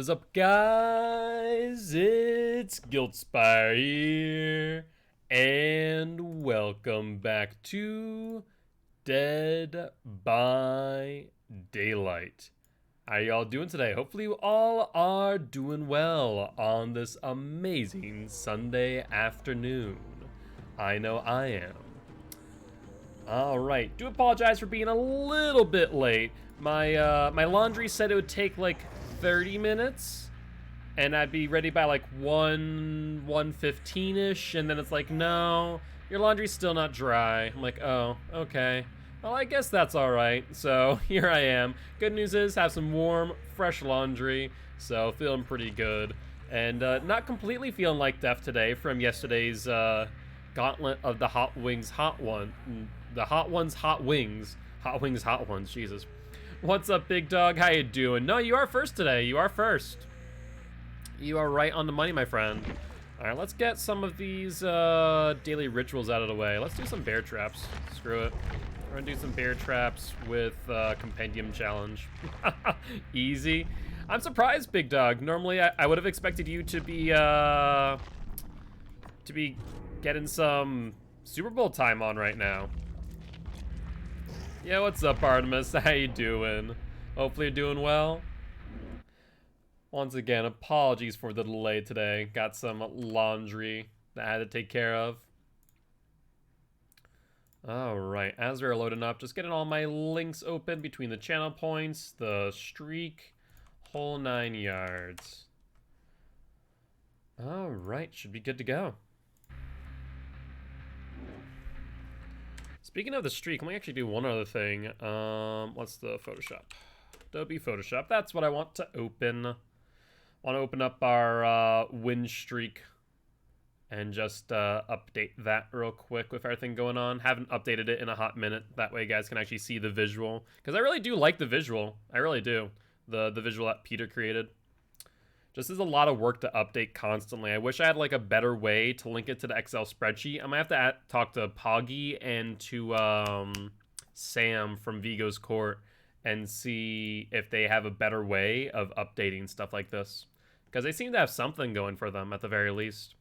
is up, guys? It's Gilty here, and welcome back to Dead by Daylight. How y'all doing today? Hopefully you all are doing well on this amazing Sunday afternoon. I know I am. Alright, do apologize for being a little bit late. My laundry said it would take like 30 minutes, and I'd be ready by like 1:15ish, and then it's like, no, your laundry's still not dry. I'm like, oh, okay. Well, I guess that's alright. So here I am. Good news is, have some warm, fresh laundry, so feeling pretty good. And not completely feeling like death today from yesterday's gauntlet of the Hot Wings Hot One. The Hot Ones Hot Wings. Hot Wings Hot Ones, Jesus. What's up, big dog? How you doing? No, you are first today. You are first. You are right on the money, my friend. All right, let's get some of these daily rituals out of the way. Let's do some bear traps. Screw it. We're gonna do some bear traps with compendium challenge. Easy. I'm surprised, big dog. Normally, I would have expected you to be getting some Super Bowl time on right now. Yeah, what's up, Artemis? How you doing? Hopefully you're doing well. Once again, apologies for the delay today. Got some laundry that I had to take care of. Alright, as we're loading up, just getting all my links open between the channel points, the streak, whole 9 yards. Alright, should be good to go. Speaking of the streak, let me actually do one other thing. What's the Photoshop? Adobe Photoshop. That's what I want to open. Want to open up our win streak and just update that real quick with everything going on. Haven't updated it in a hot minute. That way you guys can actually see the visual. Because I really do like the visual. I really do. The visual that Peter created. Just is a lot of work to update constantly. I wish I had like a better way to link it to the Excel spreadsheet. I might have to talk to Poggy and to Sam from Vigo's Court and see if they have a better way of updating stuff like this. Because they seem to have something going for them at the very least.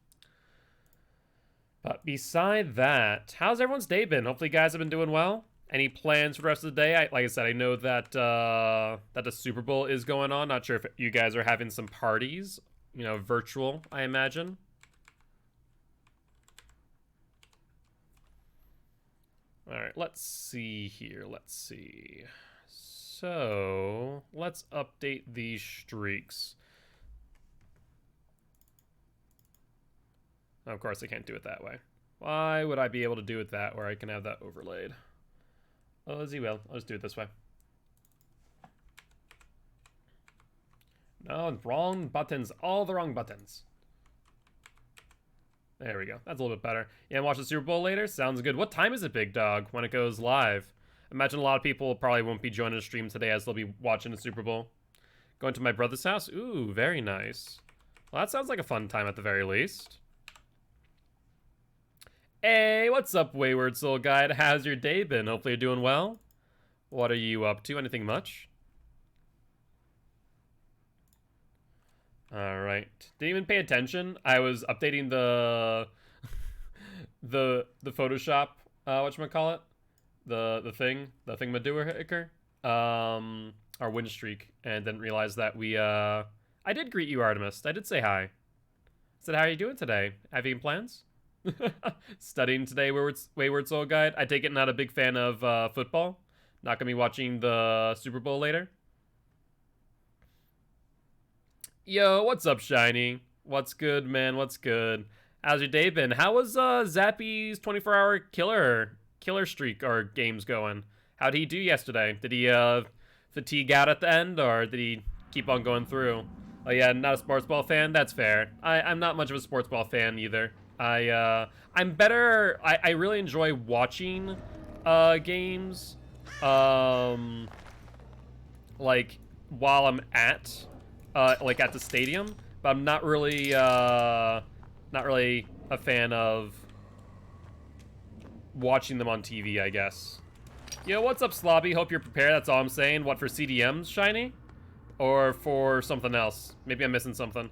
But beside that, how's everyone's day been? Hopefully you guys have been doing well. Any plans for the rest of the day? Like I said, I know that that the Super Bowl is going on. Not sure if you guys are having some parties, you know, virtual, I imagine. All right, let's see here. Let's see. So let's update these streaks. Of course, I can't do it that way. Why would I be able to do it that where I can have that overlaid? Oh, as you will. I'll just do it this way. No, wrong buttons. All the wrong buttons. There we go. That's a little bit better. Yeah, watch the Super Bowl later? Sounds good. What time is it, big dog, when it goes live? Imagine a lot of people probably won't be joining the stream today as they'll be watching the Super Bowl. Going to my brother's house? Ooh, very nice. Well, that sounds like a fun time at the very least. Hey, what's up, Wayward Soul Guide? How's your day been? Hopefully you're doing well. What are you up to? Anything much? Alright. Didn't even pay attention. I was updating the the Photoshop, whatchamacallit? The thingamadoer, our win streak, and didn't realize that we I did greet you, Artemis. I did say hi. I said, how are you doing today? Have you any plans? Studying today, Wayward Soul Guide. I take it not a big fan of football. Not gonna be watching the Super Bowl later. Yo, what's up, Shiny? What's good, man? What's good? How's your day been? How was Zappy's 24-hour killer streak or games going? How'd he do yesterday? Did he fatigue out at the end, or did he keep on going through? Oh yeah, not a sports ball fan? That's fair. I'm not much of a sports ball fan either. I'm better. I really enjoy watching games like while I'm at like at the stadium, but I'm not really a fan of watching them on TV, I guess. Yo, what's up, Slobby? Hope you're prepared. That's all I'm saying. What, for CDMs, Shiny? Or for something else? Maybe I'm missing something.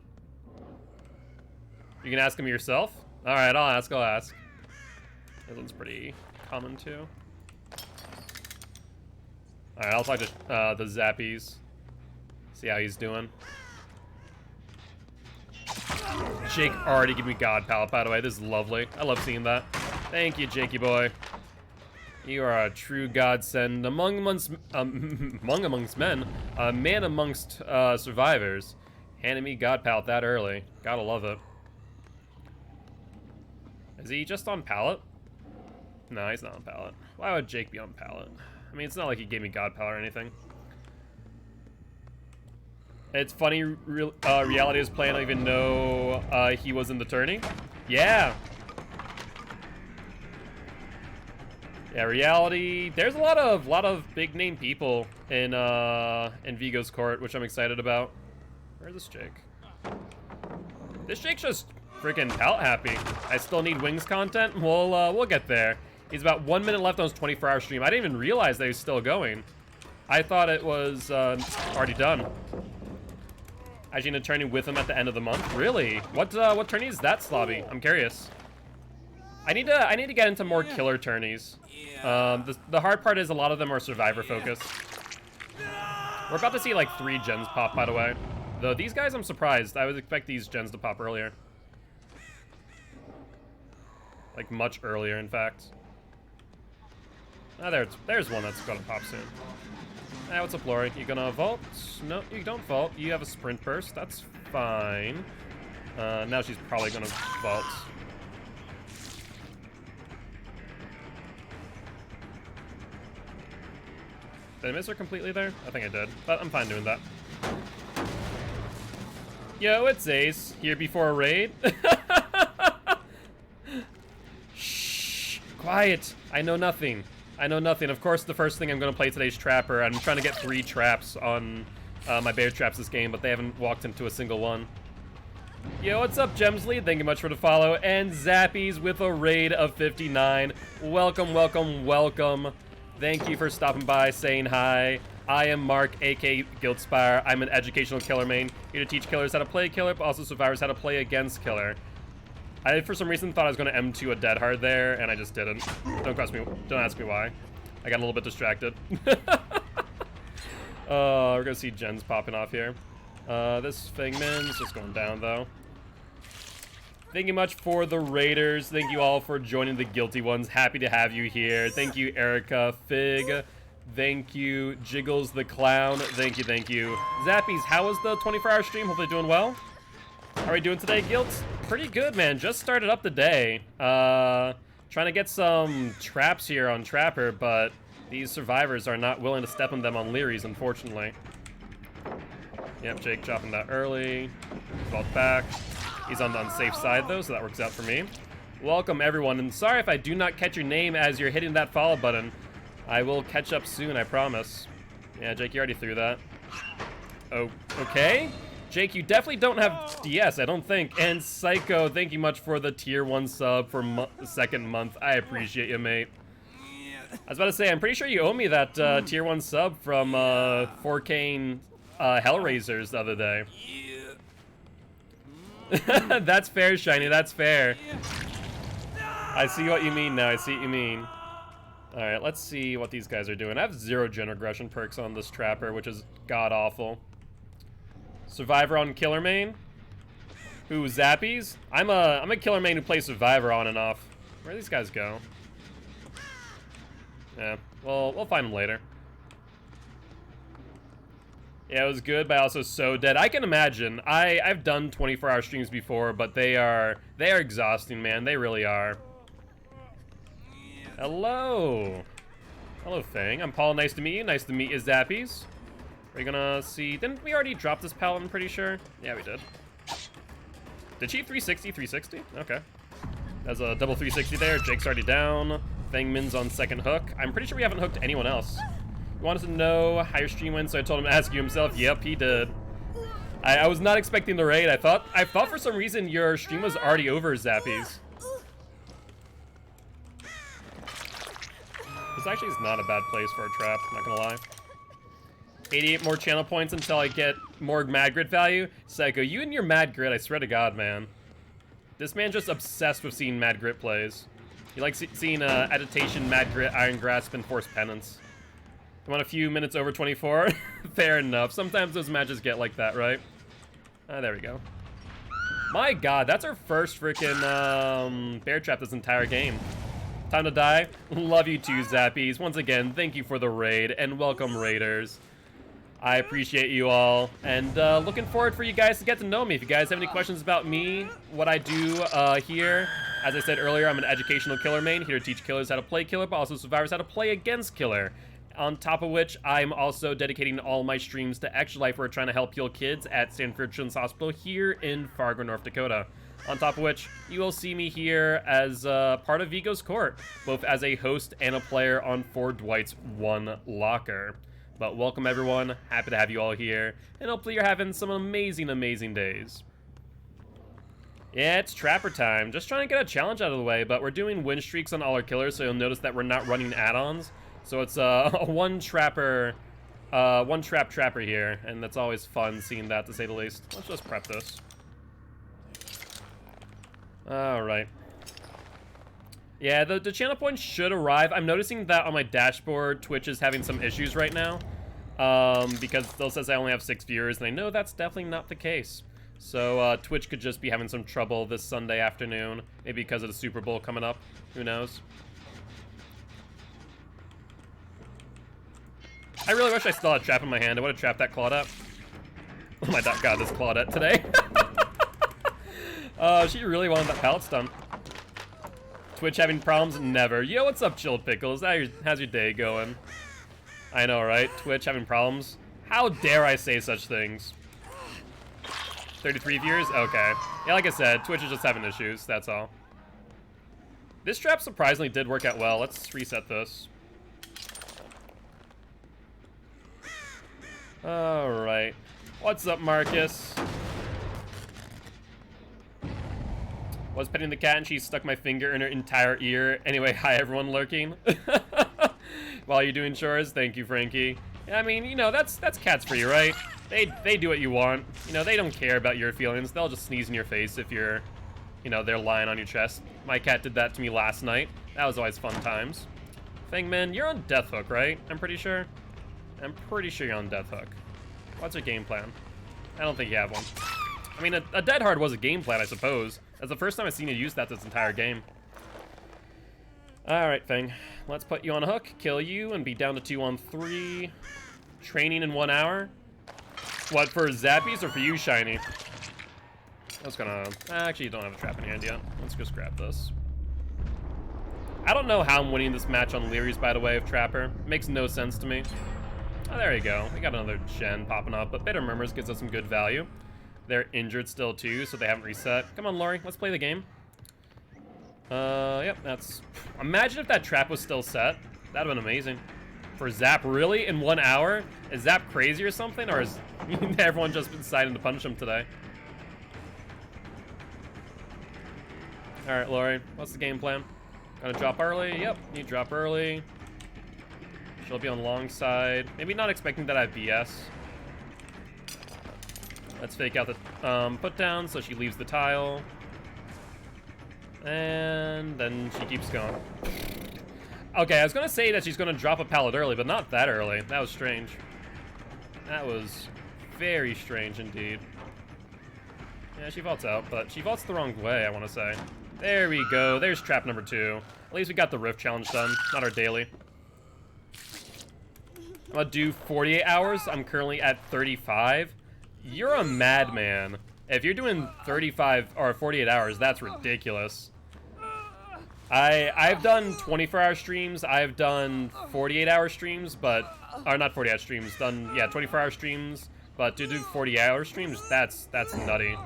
You can ask him yourself? Alright, I'll ask. This one's pretty common too. Alright, I'll talk to the Zappies. See how he's doing. Jake already gave me God Palette, by the way. This is lovely. I love seeing that. Thank you, Jakey boy. You are a true godsend amongst men, a man amongst survivors. Handing me God Palette that early. Gotta love it. Is he just on palette? No, he's not on palette. Why would Jake be on palette? I mean, it's not like he gave me God Palette or anything. It's funny, reality is playing. I don't even know he was in the tourney. Yeah. Yeah, reality. There's a lot of big name people in Vigo's court, which I'm excited about. Where's this Jake? This Jake's just freaking palette happy. I still need wings content. We'll get there. He's about 1 minute left on his 24-hour stream. I didn't even realize that he's still going. I thought it was already done. Actually, in a tourney with him at the end of the month. Really? What tourney is that, Slobby? I'm curious. I need to get into more killer tourneys. The hard part is a lot of them are survivor focused. We're about to see like 3 gens pop, by the way. Though these guys, I'm surprised. I would expect these gens to pop earlier. Like much earlier, in fact. Ah, there's one that's gonna pop soon. Hey, what's up, Lori? You gonna vault? No, you don't vault. You have a sprint burst. That's fine. Now she's probably gonna vault. Did I miss her completely there? I think I did, but I'm fine doing that. Yo, it's Ace, here before a raid. Shh, quiet. I know nothing. I know nothing. Of course, the first thing I'm going to play today's Trapper. I'm trying to get 3 traps on my bear traps this game, but they haven't walked into a single one. Yo, what's up, Gemsley? Thank you much for the follow. And Zappies with a raid of 59. Welcome, welcome, welcome. Thank you for stopping by, saying hi. I am Mark, aka Guildspire. I'm an educational killer main, here to teach killers how to play killer, but also survivors how to play against killer. I, for some reason, thought I was going to M2 a dead hard there, and I just didn't. Don't ask me why. I got a little bit distracted. We're going to see gens popping off here. This Fingman's just going down, though. Thank you much for the raiders. Thank you all for joining the Guilty ones. Happy to have you here. Thank you, Erica, Fig. Thank you, Jiggles the Clown. Thank you, thank you. Zappies, how was the 24-hour stream? Hopefully doing well. How are we doing today, Guilt? Pretty good, man. Just started up the day. Trying to get some traps here on Trapper, but these survivors are not willing to step on them on Learys, unfortunately. Yep, Jake chopping that early. Vault back. He's on the unsafe side, though, so that works out for me. Welcome, everyone, and sorry if I do not catch your name as you're hitting that follow button. I will catch up soon, I promise. Yeah, Jake, you already threw that. Oh, okay. Jake, you definitely don't have DS, I don't think. And Psycho, thank you much for the tier 1 sub for the second month. I appreciate you, mate. I was about to say, I'm pretty sure you owe me that tier 1 sub from 4K Hellraisers the other day. That's fair, Shiny, that's fair. I see what you mean now, I see what you mean. Alright, let's see what these guys are doing. I have 0 gen regression perks on this Trapper, which is god-awful. Survivor on Killer Main? Who, Zappies? I'm a Killer Main who plays Survivor on and off. Where do these guys go? Yeah, well, we'll find them later. Yeah, it was good, but also so dead. I can imagine. I've done 24-hour streams before, but they are exhausting, man. They really are. Hello. Hello, Fang. I'm Paul. Nice to meet you. Nice to meet you, Zappies. Are you gonna see? Didn't we already drop this pallet, I'm pretty sure? Yeah, we did. Did she 360? 360? Okay. There's a double 360 there. Jake's already down. Fangman's on second hook. I'm pretty sure we haven't hooked anyone else. He wanted to know how your stream went, so I told him to ask you himself. Yep, he did. I was not expecting the raid. I thought for some reason your stream was already over, Zappies. This actually is not a bad place for a trap, not gonna lie. 88 more channel points until I get more mad grid value. Psycho, you and your mad grid, I swear to God, man. This man just obsessed with seeing mad grid plays. He likes seeing Agitation, Mad Grit, Iron Grasp, and Force Penance. I'm on a few minutes over 24. Fair enough. Sometimes those matches get like that, right? There we go. My God, that's our first freaking bear trap this entire game. Time to die. Love you too, Zappies. Once again, thank you for the raid, and welcome, raiders. I appreciate you all, and looking forward for you guys to get to know me. If you guys have any questions about me, what I do here, as I said earlier, I'm an educational killer main, here to teach killers how to play killer, but also survivors how to play against killer. On top of which, I'm also dedicating all my streams to Extra Life. We're trying to help heal kids at Stanford Children's Hospital here in Fargo, North Dakota. On top of which, you will see me here as part of Vigo's Court, both as a host and a player on 4 Dwight's 1 Locker. But welcome everyone, happy to have you all here, and hopefully you're having some amazing, amazing days. Yeah, it's Trapper time. Just trying to get a challenge out of the way, but we're doing win streaks on all our killers, so you'll notice that we're not running add-ons. So it's a one trap trapper here, and that's always fun seeing that, to say the least. Let's just prep this. Alright. Yeah, the channel points should arrive. I'm noticing that on my dashboard, Twitch is having some issues right now. Because it still says I only have 6 viewers, and I know that's definitely not the case. So Twitch could just be having some trouble this Sunday afternoon. Maybe because of the Super Bowl coming up. Who knows? I really wish I still had a trap in my hand. I would have trapped that Claudette. Oh my God, this Claudette today. She really wanted that pallet stun. Twitch having problems? Never. Yo, what's up, Chilled Pickles? How's your day going? I know, right? Twitch having problems? How dare I say such things? 33 viewers? Okay. Yeah, like I said, Twitch is just having issues, that's all. This trap surprisingly did work out well. Let's reset this. Alright. What's up, Marcus? Was petting the cat and she stuck my finger in her entire ear. Anyway, hi everyone lurking. While you're doing chores, thank you, Frankie. I mean, you know, that's cats for you, right? They do what you want. You know, they don't care about your feelings. They'll just sneeze in your face if you're, you know, they're lying on your chest. My cat did that to me last night. That was always fun times. Fangman, you're on Death Hook, right? I'm pretty sure you're on Death Hook. What's your game plan? I don't think you have one. I mean, a Dead Hard was a game plan, I suppose. That's the first time I've seen you use that this entire game. Alright, Fang. Let's put you on a hook, kill you, and be down to 2 on 3. Training in 1 hour. What, for Zappies or for you, Shiny? I was gonna... Actually, you don't have a trap in hand yet. Let's just grab this. I don't know how I'm winning this match on Leary's, by the way, of Trapper. Makes no sense to me. Oh, there you go. We got another gen popping up, but Bitter Murmurs gives us some good value. They're injured still, too, so they haven't reset. Come on, Laurie. Let's play the game. Yep, that's... Imagine if that trap was still set. That'd have been amazing. For Zap, really? In 1 hour? Is Zap crazy or something? Or is everyone just deciding to punish him today? Alright, Laurie. What's the game plan? Gonna drop early? Yep, you drop early. She'll be on long side. Maybe not expecting that I have BS. Let's fake out the put down so she leaves the tile. And then she keeps going. Okay, I was gonna say that she's gonna drop a pallet early, but not that early. That was strange. That was very strange indeed. Yeah, she vaults out, but she vaults the wrong way, I want to say. There we go. There's trap number 2. At least we got the Rift challenge done, not our daily. I'm gonna do 48 hours. I'm currently at 35. You're a madman. If you're doing 35 or 48 hours, that's ridiculous. I've done 24-hour streams. I've done 48-hour streams, but... Or not 48-hour streams. Done, yeah, 24-hour streams. But to do 40-hour streams, that's nutty.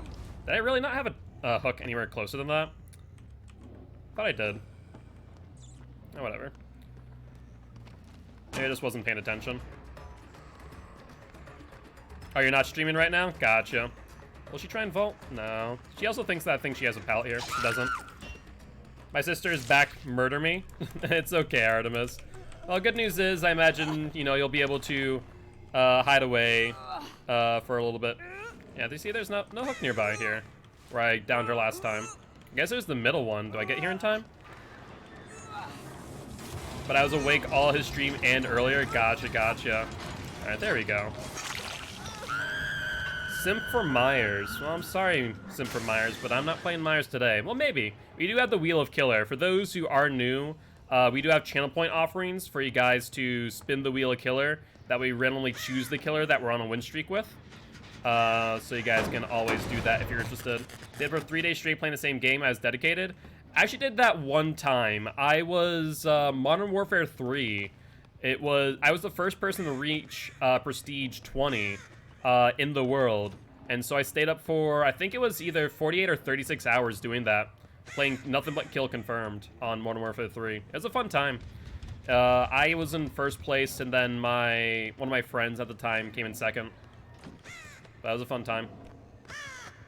Did I really not have a hook anywhere closer than that? Thought I did. Oh, whatever. Maybe I just wasn't paying attention. Oh, you're not streaming right now? Gotcha. Will she try and vault? No. She also thinks that she has a pallet here. She doesn't. My sister is back. Murder me. It's okay, Artemis. Well, good news is, I imagine, you know, you'll be able to hide away for a little bit. Yeah, do you see there's no hook nearby here where I downed her last time? I guess there's the middle one. Do I get here in time? But I was awake all his stream and earlier. Gotcha, gotcha. All right, there we go. Simp for Myers. Well, I'm sorry, Simp for Myers, but I'm not playing Myers today. Well, maybe. We do have the Wheel of Killer. For those who are new, we do have channel point offerings for you guys to spin the Wheel of Killer. That way we randomly choose the killer that we're on a win streak with. So you guys can always do that if you're interested. Did for 3 days straight playing the same game. I was dedicated. I actually did that one time. I was Modern Warfare 3. I was the first person to reach Prestige 20 in the world. And so I stayed up for, I think it was either 48 or 36 hours doing that. Playing nothing but kill confirmed on Modern Warfare 3. It was a fun time. I was in first place, and then one of my friends at the time came in second. That was a fun time.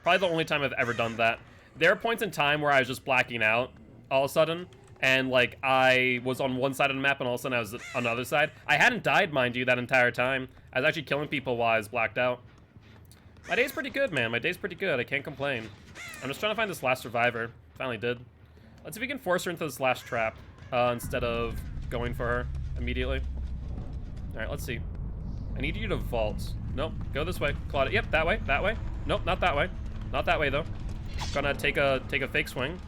Probably the only time I've ever done that. There are points in time where I was just blacking out all of a sudden, and like I was on one side of the map and all of a sudden I was on the other side. I hadn't died, mind you, that entire time. I was actually killing people while I was blacked out. My day's pretty good, man. My day's pretty good. I can't complain. I'm just trying to find this last survivor. Finally did. Let's see if we can force her into this last trap instead of going for her immediately. All right, let's see. I need you to vault. Nope, go this way. Claudia. Yep, that way, that way. Nope, not that way. Not that way, though. Gonna take a fake swing.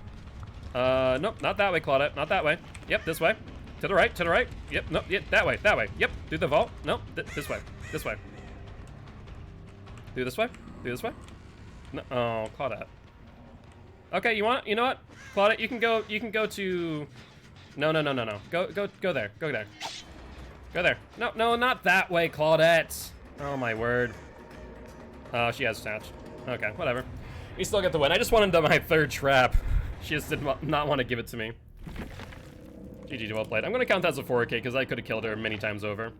Nope, not that way, Claudia. Not that way. Yep, this way. To the right, to the right. Yep, nope, yep, that way, that way. Yep, do the vault. Nope, this way, this way. Do this way, do this way. No, oh, Claudia. Okay, you know what? Claudia, you can go to... No. Go there, go there. Go there. No, not that way, Claudette. Oh, my word. Oh, she has snatch. Okay, whatever. We still get the win. I just wanted my third trap. She just did not want to give it to me. GG, well played. I'm going to count that as a 4K because I could have killed her many times over.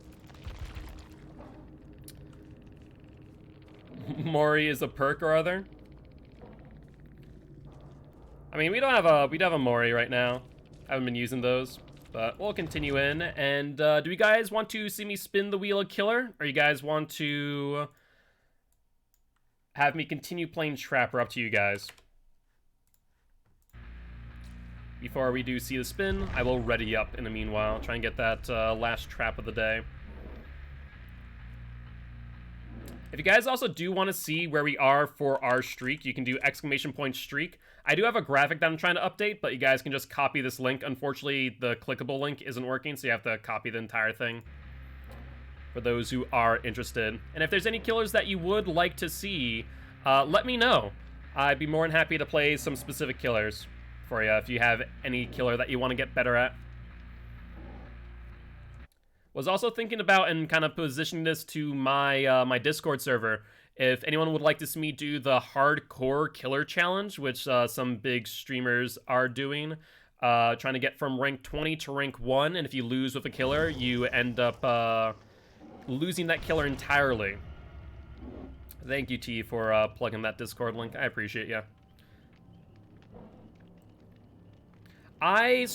Mori is a perk or other? I mean, we don't have a Mori right now. I haven't been using those. But we'll continue in, and do you guys want to see me spin the Wheel of Killer? Or you guys want to have me continue playing Trapper? Up to you guys. Before we do see the spin, I will ready up in the meanwhile. Try and get that last trap of the day. If you guys also do want to see where we are for our streak, you can do ! streak. I do have a graphic that I'm trying to update, but you guys can just copy this link. Unfortunately, the clickable link isn't working, so you have to copy the entire thing for those who are interested. And if there's any killers that you would like to see, let me know. I'd be more than happy to play some specific killers for you if you have any killer that you want to get better at. Was also thinking about and kind of positioning this to my my Discord server. If anyone would like to see me do the hardcore killer challenge, which some big streamers are doing, trying to get from rank 20 to rank 1, and if you lose with a killer, you end up losing that killer entirely. Thank you, T, for plugging that Discord link. I appreciate you. I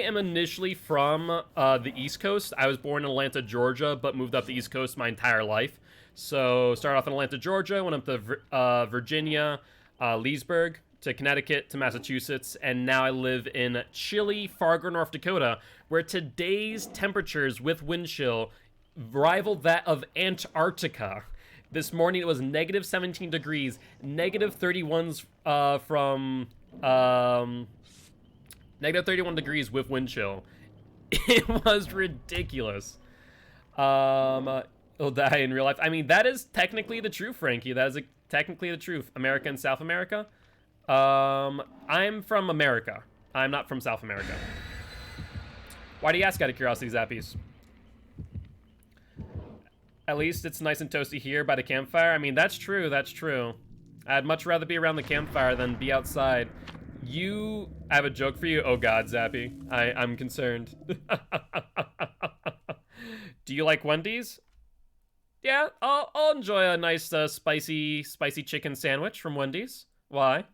am initially from the East Coast. I was born in Atlanta, Georgia, but moved up the East Coast my entire life. So started off in Atlanta, Georgia, went up to Virginia, Leesburg, to Connecticut, to Massachusetts, and now I live in chilly Fargo, North Dakota, where today's temperatures with wind chill rival that of Antarctica. This morning it was negative 17 degrees, negative 31s from... negative 31 degrees with wind chill. It was ridiculous. He'll die in real life. I mean, that is technically the truth, Frankie. That is technically the truth. America and South America. I'm from America. I'm not from South America. Why do you ask out of curiosity, Zappies? At least it's nice and toasty here by the campfire. I mean, that's true. That's true. I'd much rather be around the campfire than be outside. I have a joke for you. Oh God, Zappy. I'm concerned. Do you like Wendy's? Yeah, I'll enjoy a nice spicy chicken sandwich from Wendy's. Why?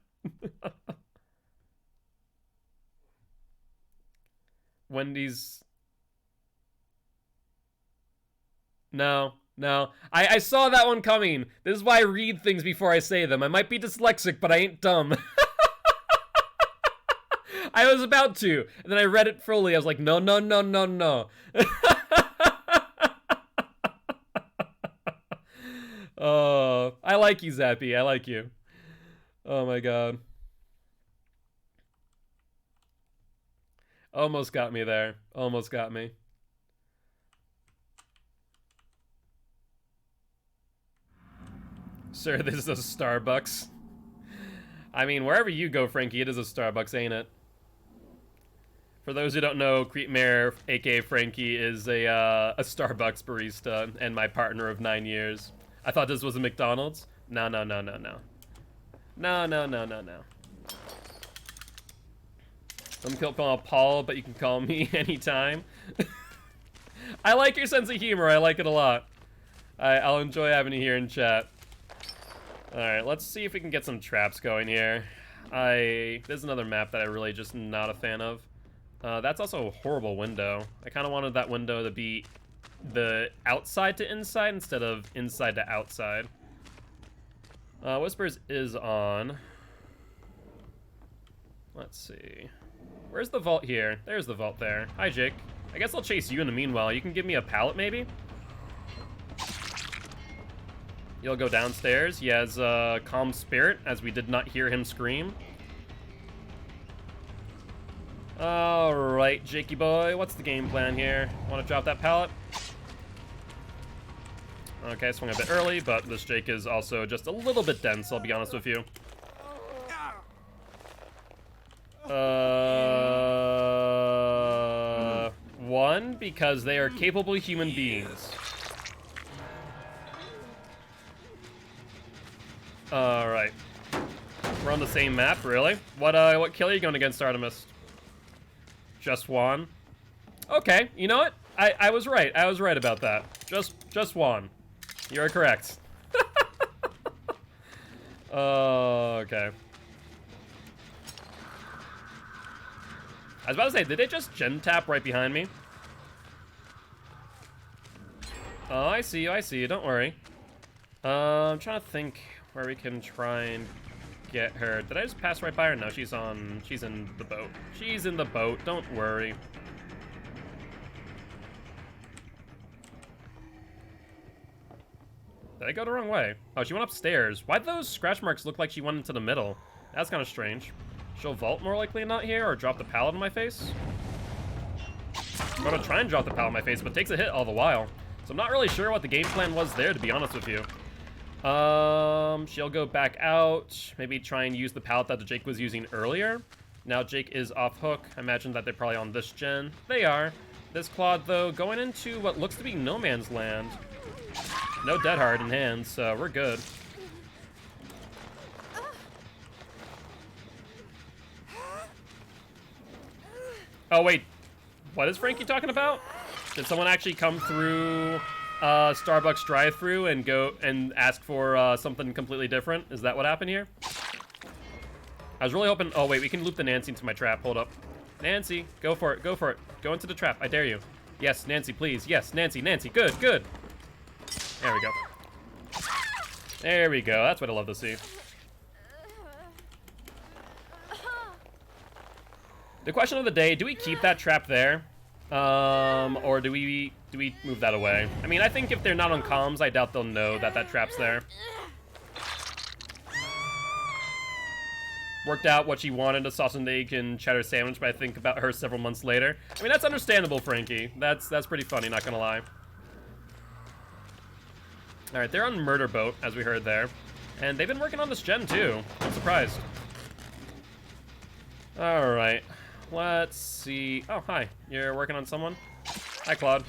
Wendy's. No, No. I saw that one coming. This is why I read things before I say them. I might be dyslexic, but I ain't dumb. I was about to, and then I read it fully. I was like, no, no, no, no, no. Oh, I like you, Zappy. I like you. Oh my god. Almost got me there. Almost got me. Sir, this is a Starbucks. I mean, wherever you go, Frankie, it is a Starbucks, ain't it? For those who don't know, Creepmare, aka Frankie, is a Starbucks barista and my partner of 9 years. I thought this was a McDonald's. No, no, no, no, no. No, no, no, no, no. Some people call me Paul, but you can call me anytime. I like your sense of humor. I like it a lot. I'll enjoy having you here in chat. Alright, let's see if we can get some traps going here. There's another map that I really just not a fan of. That's also a horrible window. I kind of wanted that window to be the outside to inside instead of inside to outside. Whispers is on. Let's see. Where's the vault here? There's the vault there. Hi, Jake. I guess I'll chase you in the meanwhile. You can give me a pallet, maybe? You'll go downstairs. He has a calm spirit, as we did not hear him scream. Alright, Jakey boy. What's the game plan here? Want to drop that pallet? Okay, swung a bit early, but this Jake is also just a little bit dense, I'll be honest with you. One, because they are capable human beings. Alright. We're on the same map, really? What kill are you going against, Artemis? Just one? Okay, you know what? I was right. I was right about that. Just one. You're correct. Okay. I was about to say, did they just gen tap right behind me? Oh, I see you, I see you. Don't worry. I'm trying to think where we can try and get her. Did I just pass right by her? No, she's in the boat. She's in the boat, don't worry. Did I go the wrong way? Oh, she went upstairs. Why'd those scratch marks look like she went into the middle? That's kind of strange. She'll vault more likely than not here, or drop the pallet in my face. I'm gonna try and drop the pallet in my face, but takes a hit all the while. So I'm not really sure what the game plan was there, to be honest with you. She'll go back out. Maybe try and use the pallet that Jake was using earlier. Now Jake is off hook. I imagine that they're probably on this gen. They are. This Claude, though, going into what looks to be no man's land. No dead hard in hand, so we're good. Oh, wait. What is Frankie talking about? Did someone actually come through Starbucks drive-thru and go and ask for something completely different? Is that what happened here? I was really hoping... Oh, wait. We can loop the Nancy into my trap. Hold up. Nancy, go for it. Go for it. Go into the trap. I dare you. Yes, Nancy, please. Yes, Nancy, Nancy. Good, good. There we go. There we go. That's what I love to see. The question of the day, do we keep that trap there? Or do we move that away? I mean, I think if they're not on comms, I doubt they'll know that that trap's there. Worked out what she wanted, a sausage and egg and cheddar sandwich, but I think about her several months later. I mean, that's understandable, Frankie. That's pretty funny, not gonna lie. Alright, they're on Murder Boat, as we heard there. And they've been working on this gen, too. I'm surprised. Alright. Let's see. Oh, hi. You're working on someone? Hi, Claude.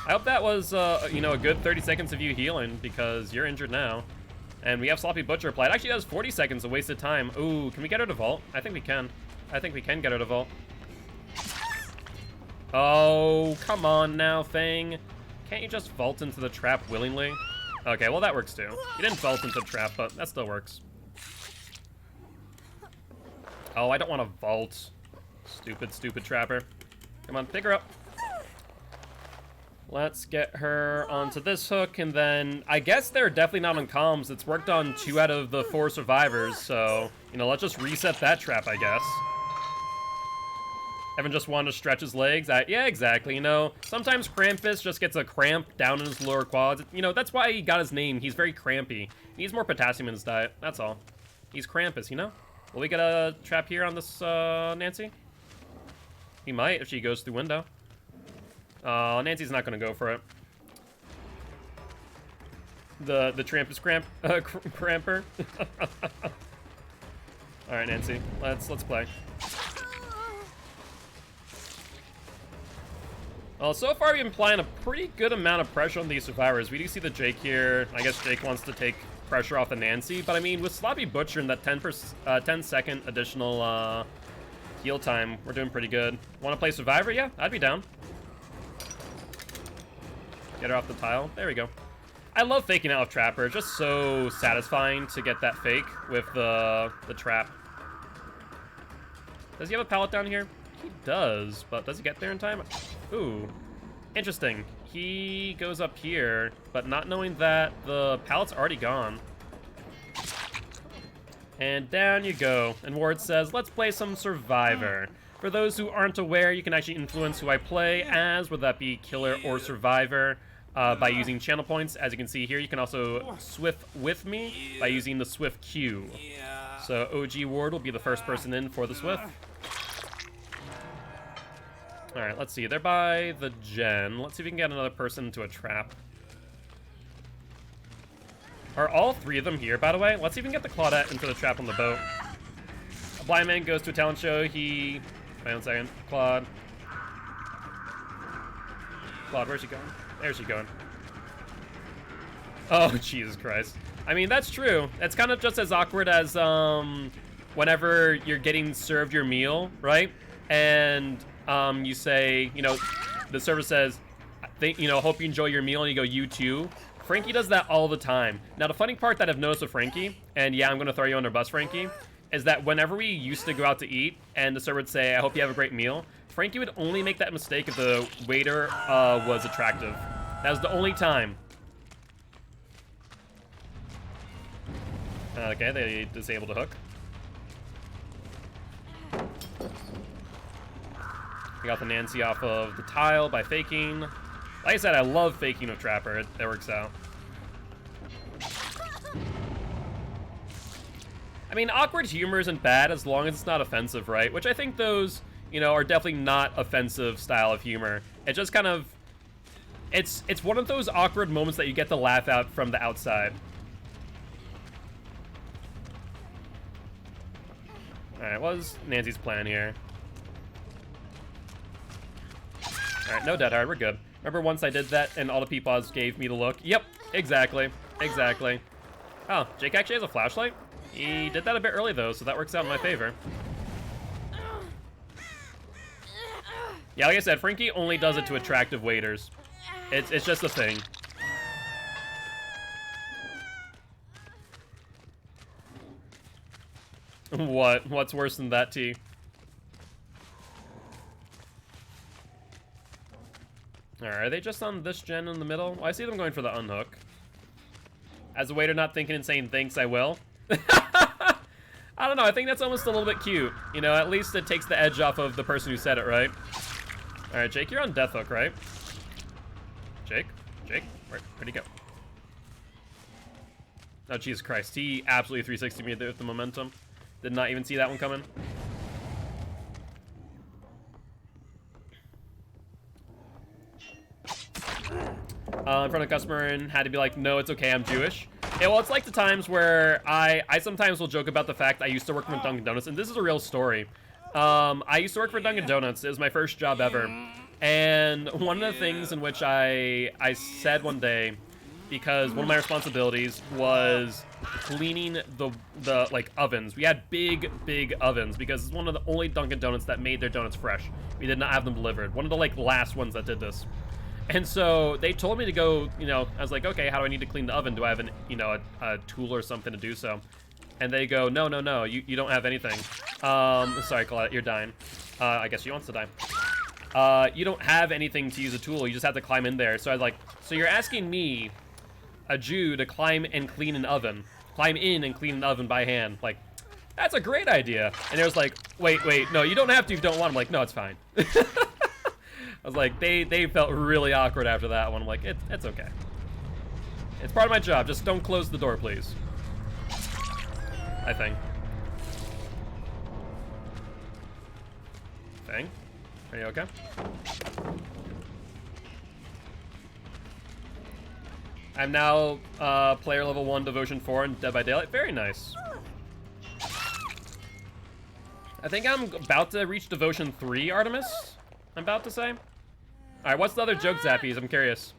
I hope that was, you know, a good 30 seconds of you healing, because you're injured now. And we have Sloppy Butcher applied. Actually, that was 40 seconds of wasted time. Ooh, can we get her to vault? I think we can. I think we can get her to vault. Oh, come on now, Fang. Can't you just vault into the trap willingly? Okay, well, that works, too. You didn't vault into the trap, but that still works. Oh, I don't want to vault. Stupid, stupid trapper. Come on, pick her up. Let's get her onto this hook, and then I guess they're definitely not on comms. It's worked on 2 out of the 4 survivors, so, you know, let's just reset that trap, I guess. Evan just wanted to stretch his legs. Yeah, exactly. You know, sometimes Krampus just gets a cramp down in his lower quads. You know, that's why he got his name. He's very crampy. He needs more potassium in his diet. That's all. He's Krampus, you know? Will we get a trap here on this, Nancy? He might if she goes through window. Nancy's not going to go for it. The Trampus cramper. All right, Nancy. Let's play. Well, so far we've been applying a pretty good amount of pressure on these survivors. We do see the Jake here. I guess Jake wants to take pressure off the Nancy, but I mean, with Sloppy Butcher and that 10-second additional heal time, we're doing pretty good. Want to play Survivor? Yeah, I'd be down. Get her off the tile. There we go. I love faking out with Trapper. It's just so satisfying to get that fake with the trap. Does he have a pallet down here? He does, but does he get there in time? Ooh, interesting. He goes up here, but not knowing that the pallet's already gone. And down you go. And Ward says, let's play some Survivor. For those who aren't aware, you can actually influence who I play as, whether that be Killer or Survivor, by using channel points. As you can see here, you can also Swift with me by using the Swift Q. So OG Ward will be the first person in for the Swift. Alright, let's see. They're by the gen. Let's see if we can get another person into a trap. Are all 3 of them here, by the way? Let's see if we can get the Claudette into the trap on the boat. A blind man goes to a talent show. Wait 1 second. Claude, where's she going? There's she going. Oh, Jesus Christ. I mean, that's true. It's kind of just as awkward as whenever you're getting served your meal, right? And you say, you know, the server says, hope you enjoy your meal, and you go, you too. Frankie does that all the time. Now, the funny part that I've noticed with Frankie, and yeah, I'm going to throw you under bus, Frankie, is that whenever we used to go out to eat, and the server would say, I hope you have a great meal, Frankie would only make that mistake if the waiter was attractive. That was the only time. Okay, they disabled the hook. We got the Nancy off of the tile by faking. Like I said, I love faking with Trapper. It works out. I mean, awkward humor isn't bad as long as it's not offensive, right? Which I think those, you know, are definitely not offensive style of humor. It just kind of... It's one of those awkward moments that you get to laugh out from the outside. Alright, what was Nancy's plan here? Alright, no dead hard, we're good. Remember once I did that and all the people gave me the look? Yep, exactly. Exactly. Oh, Jake actually has a flashlight? He did that a bit early though, so that works out in my favor. Yeah, like I said, Frankie only does it to attractive waiters. It's just a thing. What? What's worse than that, T? Alright, are they just on this gen in the middle? Well, I see them going for the unhook. As a waiter not thinking and saying thanks, I will. I don't know, I think that's almost a little bit cute. You know, at least it takes the edge off of the person who said it, right? Alright, Jake, you're on death hook, right? Jake? Where'd he go? Oh, Jesus Christ. He absolutely 360 me with the momentum. Did not even see that one coming. In front of a customer and had to be like, no, it's okay, I'm Jewish. Yeah, well, it's like the times where I sometimes will joke about the fact I used to work for Dunkin' Donuts, and this is a real story. I used to work for Dunkin' Donuts. It was my first job ever. And one of the things in which I said one day, because one of my responsibilities was cleaning the like ovens. We had big ovens because it's one of the only Dunkin' Donuts that made their donuts fresh. We did not have them delivered. One of the like last ones that did this. And so they told me to go, you know, I was like, okay, how do I need to clean the oven? Do I have an, you know, a tool or something to do so? And they go, no, you don't have anything. Sorry, Colette, you're dying. I guess she wants to die. you don't have anything to use a tool. You just have to climb in there. So I was like, so you're asking me, a Jew, to climb and clean an oven. Climb in and clean an oven by hand. Like, that's a great idea. And it was like, wait, no, you don't have to if you don't want. I'm like, no, it's fine. I was like, they felt really awkward after that one. I'm like, it's okay. It's part of my job. Just don't close the door, please. I think. Thing? Are you okay? I'm now player level 1, Devotion 4, and Dead by Daylight. Very nice. I think I'm about to reach Devotion 3, Artemis. I'm about to say. Alright, what's the other joke, Zappies? I'm curious.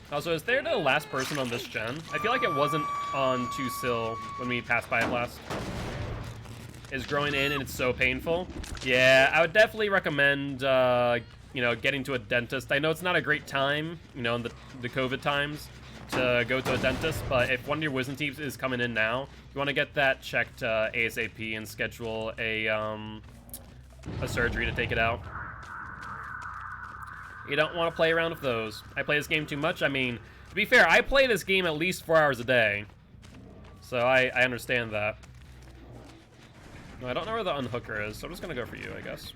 Also, is there the last person on this gen? I feel like it wasn't on 2 Sil when we passed by it last. Is growing in and it's so painful. Yeah, I would definitely recommend, you know, getting to a dentist. I know it's not a great time, you know, in the COVID times to go to a dentist, but if one of your wisdom teeth is coming in now, you want to get that checked ASAP and schedule a surgery to take it out. You don't want to play around with those. I play this game too much. I mean, to be fair, I play this game at least 4 hours a day. So I understand that. No, I don't know where the unhooker is, so I'm just going to go for you, I guess.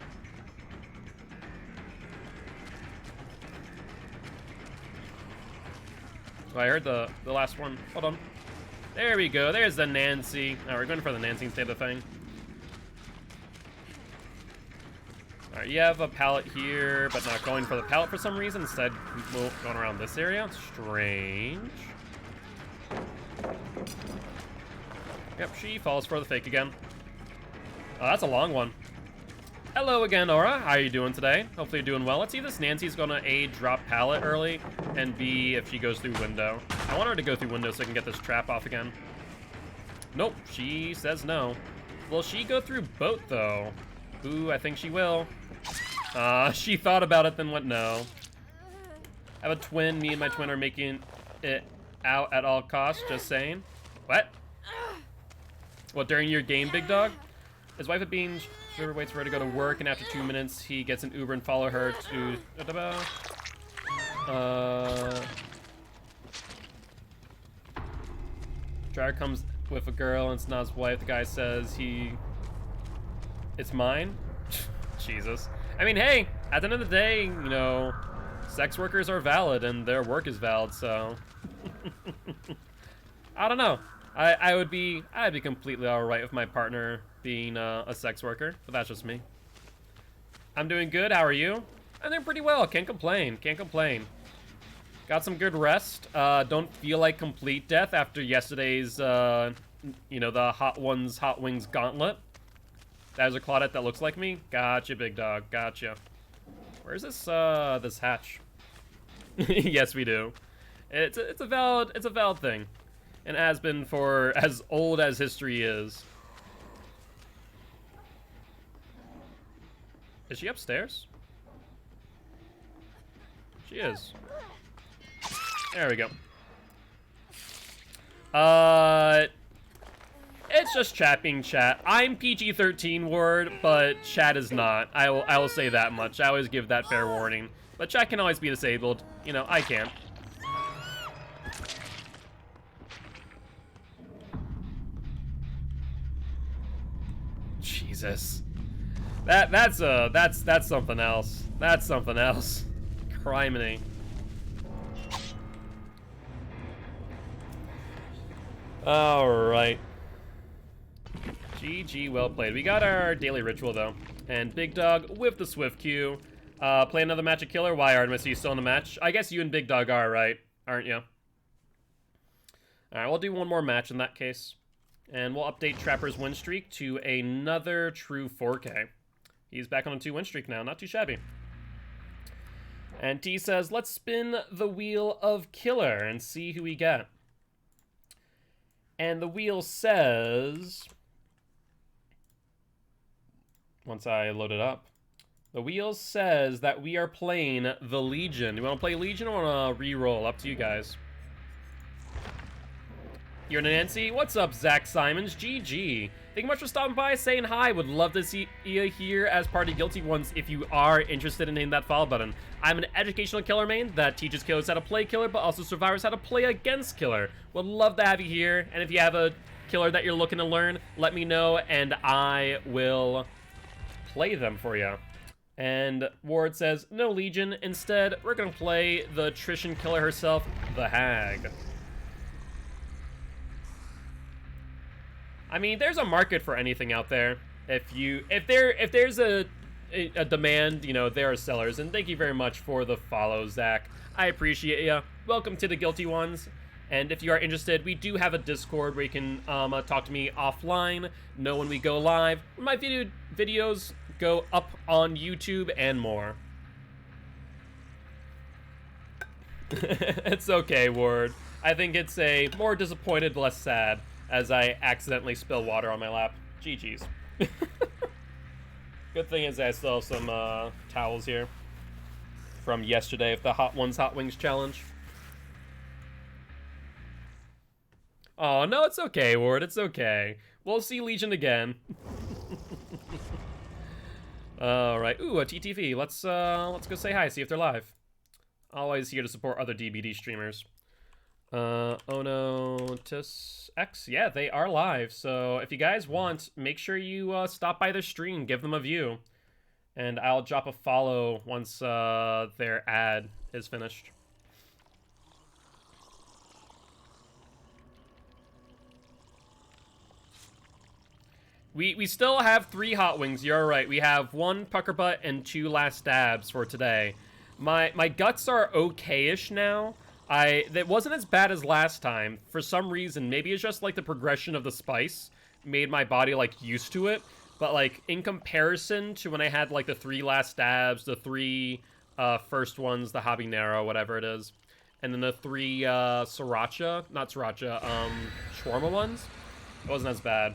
Oh, I heard the last one. Hold on. There we go. There's the Nancy. Oh, we're going for the Nancy instead of the thing. Alright, you have a pallet here, but not going for the pallet for some reason. Instead, going around this area. Strange. Yep, she falls for the fake again. Oh, that's a long one. Hello again, Aura. How are you doing today? Hopefully you're doing well. Let's see if this Nancy's gonna A, drop pallet early, and B, if she goes through window. I want her to go through window so I can get this trap off again. Nope, she says no. Will she go through boat, though? Ooh, I think she will. She thought about it, then went no. I have a twin. Me and my twin are making it out at all costs, just saying. What? What, during your game, big dog? His wife at Beans River waits for her to go to work, and after 2 minutes, he gets an Uber and follow her to... Driver comes with a girl, and it's not his wife. The guy says it's mine? Jesus. I mean, hey, at the end of the day, you know, sex workers are valid, and their work is valid, so... I don't know. I'd be completely alright with my partner being a sex worker, but that's just me. I'm doing good. How are you? I'm doing pretty well. Can't complain. Can't complain. Got some good rest. Don't feel like complete death after yesterday's, you know, the Hot Wings gauntlet. That is a Claudette that looks like me. Gotcha, big dog. Gotcha. Where's this this hatch? Yes, we do. It's a valid thing, and has been for as old as history is. Is she upstairs? She is. There we go. It's just chat being chat. I'm PG-13 word, but chat is not. I will say that much. I always give that fair warning. But chat can always be disabled. You know, I can't. Jesus. That's something else. That's something else. Criminy. Alright. GG, well played. We got our daily ritual, though. And Big Dog with the Swift Q. Play another match of Killer. Why, Artemis? Are you still in the match? I guess you and Big Dog are, right? Aren't you? Alright, we'll do one more match in that case. And we'll update Trapper's win streak to another true 4K. He's back on a 2 win streak now. Not too shabby. And T says, let's spin the wheel of Killer and see who we get. And the wheel says... Once I load it up. The wheel says that we are playing the Legion. Do you want to play Legion or want to re-roll? Up to you guys. You're an Nancy. What's up, Zach Simons? GG. Thank you much for stopping by, saying hi. Would love to see you here as part of Guilty Ones if you are interested in hitting that follow button. I'm an educational killer main that teaches killers how to play killer, but also survivors how to play against killer. Would love to have you here, and if you have a killer that you're looking to learn, let me know, and I will play them for you. And Ward says, no Legion. Instead, we're going to play the attrition killer herself, the Hag. I mean, there's a market for anything out there. If there's a demand, you know, there are sellers. And thank you very much for the follow, Zach. I appreciate ya. Welcome to the Guilty Ones. And if you are interested, we do have a Discord where you can talk to me offline, know when we go live, when my videos go up on YouTube, and more. It's okay, Ward. I think it's a more disappointed, less sad, as I accidentally spill water on my lap. GG's. Good thing is I still have some towels here from yesterday of the Hot Wings challenge. Oh, no, it's okay, Ward. It's okay. We'll see Legion again. All right. Ooh, a TTV. Let's go say hi, see if they're live. Always here to support other DBD streamers. Oh no, X. Yeah, they are live. So if you guys want, make sure you stop by their stream, give them a view, and I'll drop a follow once their ad is finished. We still have 3 Hot Wings. You're right. We have 1 Pucker Butt and 2 Last Stabs for today. My guts are okay-ish now. That wasn't as bad as last time. For some reason, maybe it's just like the progression of the spice made my body like used to it. But like in comparison to when I had like the 3 Last Stabs, the 3 first ones, the habanero, whatever it is, and then the 3 shawarma ones, it wasn't as bad.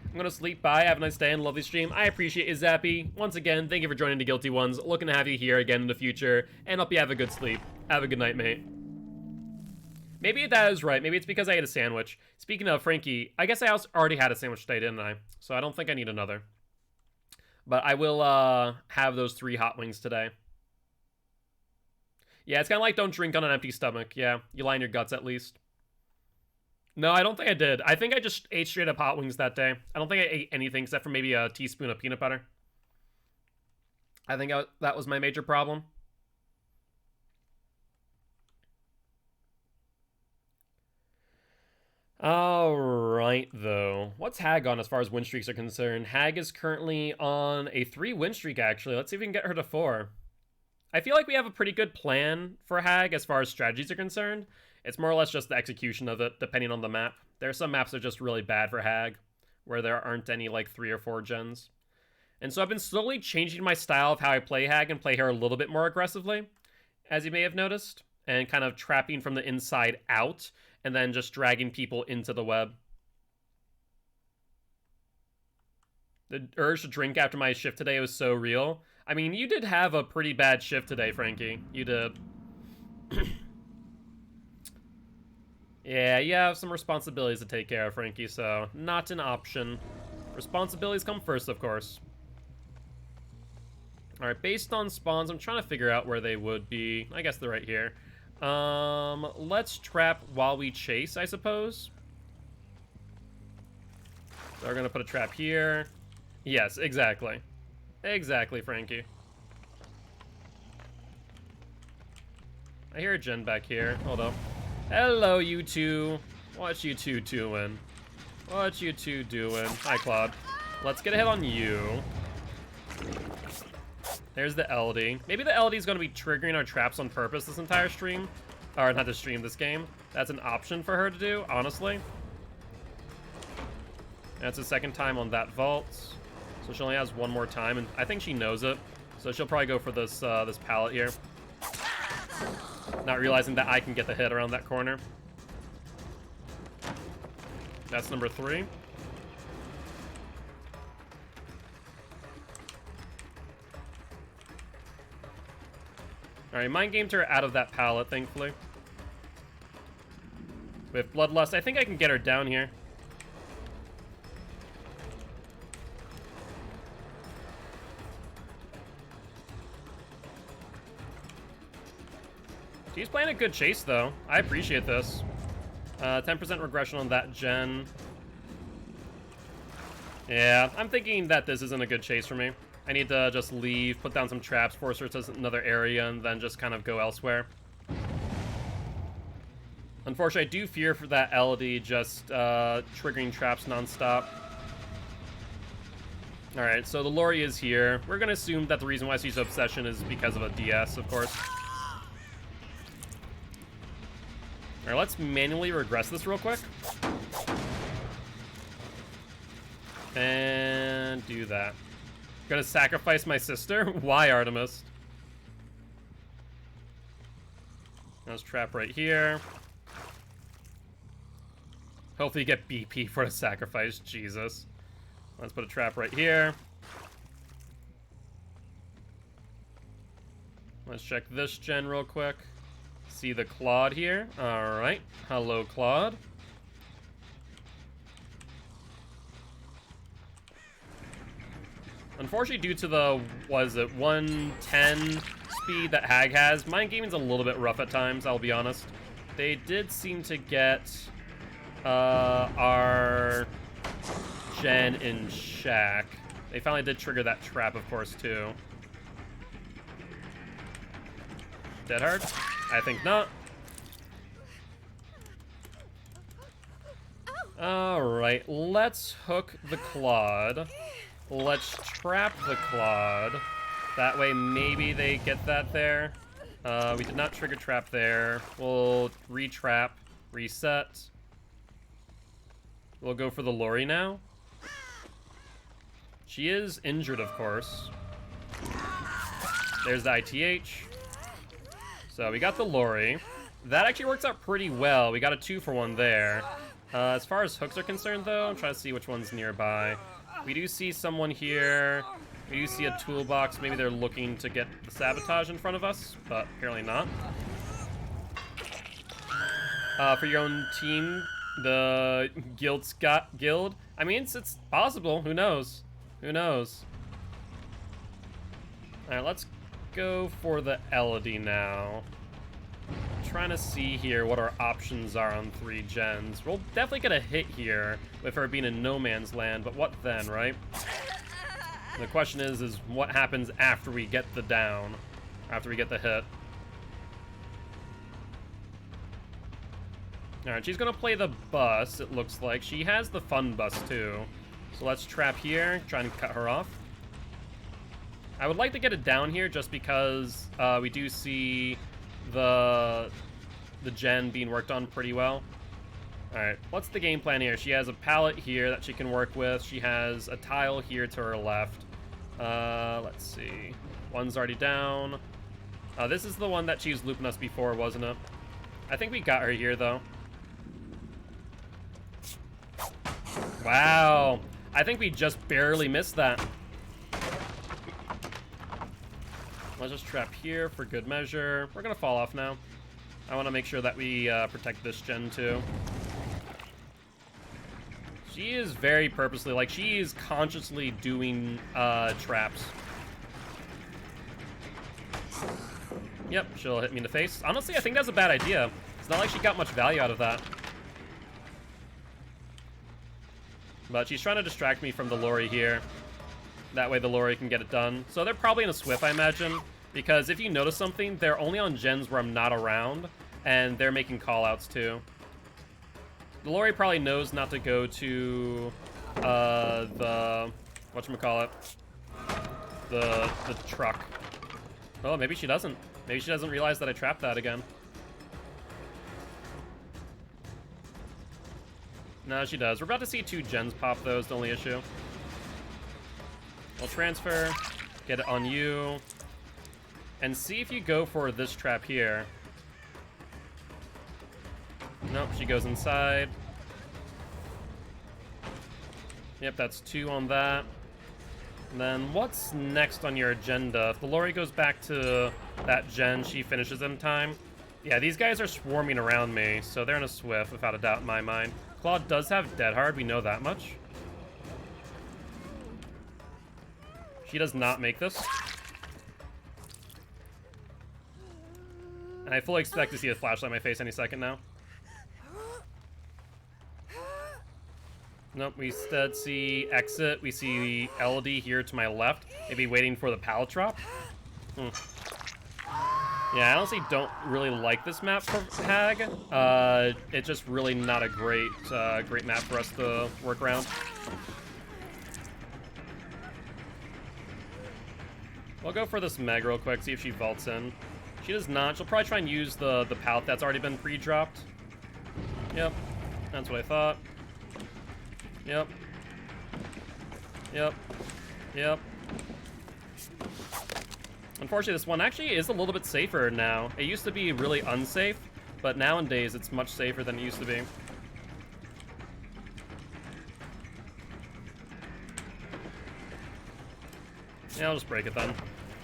I'm gonna sleep. Bye. Have a nice day and lovely stream. I appreciate you, Zappy. Once again, thank you for joining the Guilty Ones. Looking to have you here again in the future, and hope you have a good sleep. Have a good night, mate. Maybe that is right. Maybe it's because I ate a sandwich. Speaking of, Frankie, I guess I also already had a sandwich today, didn't I? So I don't think I need another. But I will have those 3 Hot Wings today. Yeah, it's kind of like don't drink on an empty stomach. Yeah, you line your guts at least. No, I don't think I did. I think I just ate straight up Hot Wings that day. I don't think I ate anything except for maybe a teaspoon of peanut butter. I think that was my major problem. Alright, though. What's Hag on as far as win streaks are concerned? Hag is currently on a 3 win streak, actually. Let's see if we can get her to 4. I feel like we have a pretty good plan for Hag as far as strategies are concerned. It's more or less just the execution of it, depending on the map. There are some maps that are just really bad for Hag, where there aren't any, like, 3 or 4 gens. And so I've been slowly changing my style of how I play Hag and play her a little bit more aggressively, as you may have noticed, and kind of trapping from the inside out, and then just dragging people into the web. The urge to drink after my shift today was so real. I mean, you did have a pretty bad shift today, Frankie. You did. Yeah, you have some responsibilities to take care of, Frankie, so not an option. Responsibilities come first, of course. Alright, based on spawns, I'm trying to figure out where they would be. I guess they're right here. Let's trap while we chase, I suppose. So we're gonna put a trap here. Yes, exactly. Exactly, Frankie. I hear a gen back here. Hold up. Hello, you two. What you two doing? What you two doing? Hi, Claude. Let's get a hit on you. There's the LD. Maybe the LD is going to be triggering our traps on purpose this entire stream. Or not this stream, this game. That's an option for her to do, honestly. That's the second time on that vault. So she only has one more time, and I think she knows it. So she'll probably go for this this pallet here. Not realizing that I can get the hit around that corner. That's number 3. Alright, mind gamed her out of that pallet, thankfully. with Bloodlust. I think I can get her down here. She's playing a good chase, though. I appreciate this. 10% regression on that gen. Yeah, I'm thinking that this isn't a good chase for me. I need to just leave, put down some traps, force her to another area, and then just kind of go elsewhere. Unfortunately, I do fear for that LD just triggering traps nonstop. Alright, so the Lori is here. We're going to assume that the reason why she's Obsession is because of a DS, of course. Alright, let's manually regress this real quick. And do that. Gonna sacrifice my sister? Why, Artemis? Let's trap right here. Hopefully you get BP for the sacrifice, Jesus. Let's put a trap right here. Let's check this gen real quick. See the Claude here. Alright. Hello, Claude. Unfortunately, due to the, what is it, 110 speed that Hag has, Mind Gaming's a little bit rough at times, I'll be honest. They did seem to get our gen in Shack. They finally did trigger that trap, of course, too. Dead hard? I think not. Alright, let's hook the Claude. Let's trap the Claude. That way maybe they get that there. We did not trigger trap there. We'll re-trap, reset. We'll go for the Lori now. She is injured, of course. There's the ITH. So we got the Lori. That actually works out pretty well. We got a 2-for-1 there. As far as hooks are concerned, though, I'm trying to see which one's nearby. We do see someone here. We do see a toolbox. Maybe they're looking to get the sabotage in front of us, but apparently not. For your own team, the guild. I mean, it's possible. Who knows? Who knows? All right, let's go for the Elodie now. Trying to see here what our options are on 3 gens. We'll definitely get a hit here with her being in no man's land, but what then, right? The question is what happens after we get the down, after we get the hit. Alright, she's gonna play the bus, it looks like. She has the fun bus too. So let's trap here, try and cut her off. I would like to get it down here just because we do see the gen being worked on pretty well. Alright, what's the game plan here? She has a pallet here that she can work with. She has a tile here to her left. Let's see. One's already down. This is the one that she was looping us before, wasn't it? I think we got her here, though. Wow. I think we just barely missed that. Let's just trap here for good measure. We're gonna fall off now. I want to make sure that we protect this gen too. She is very purposely, like she is consciously doing traps. Yep, she'll hit me in the face. Honestly, I think that's a bad idea. It's not like she got much value out of that. But she's trying to distract me from the Lori here. That way the Lori can get it done. So they're probably in a Swift, I imagine. Because if you notice something, they're only on gens where I'm not around. And they're making callouts too. The Lori probably knows not to go to the whatchamacallit? The truck. Oh, maybe she doesn't. Maybe she doesn't realize that I trapped that again. No, she does. We're about to see 2 gens pop, though, is the only issue. We'll transfer, get it on you, and see if you go for this trap here. Nope, she goes inside. Yep, that's 2 on that. And then what's next on your agenda? If the Lori goes back to that gen, she finishes in time. Yeah, these guys are swarming around me, so they're in a swift, without a doubt in my mind. Claude does have Dead Hard, we know that much. She does not make this. And I fully expect to see a flashlight in my face any second now. Nope, we instead see exit. We see LD here to my left, maybe waiting for the pallet drop. Yeah, I honestly don't really like this map for Hag. It's just really not a great great map for us to work around. We'll go for this Meg real quick, see if she vaults in. She does not. She'll probably try and use the pallet that's already been pre-dropped. Yep, that's what I thought. Yep. Yep. Yep. Unfortunately, this one actually is a little bit safer now. It used to be really unsafe, but nowadays it's much safer than it used to be. Yeah, I'll just break it then.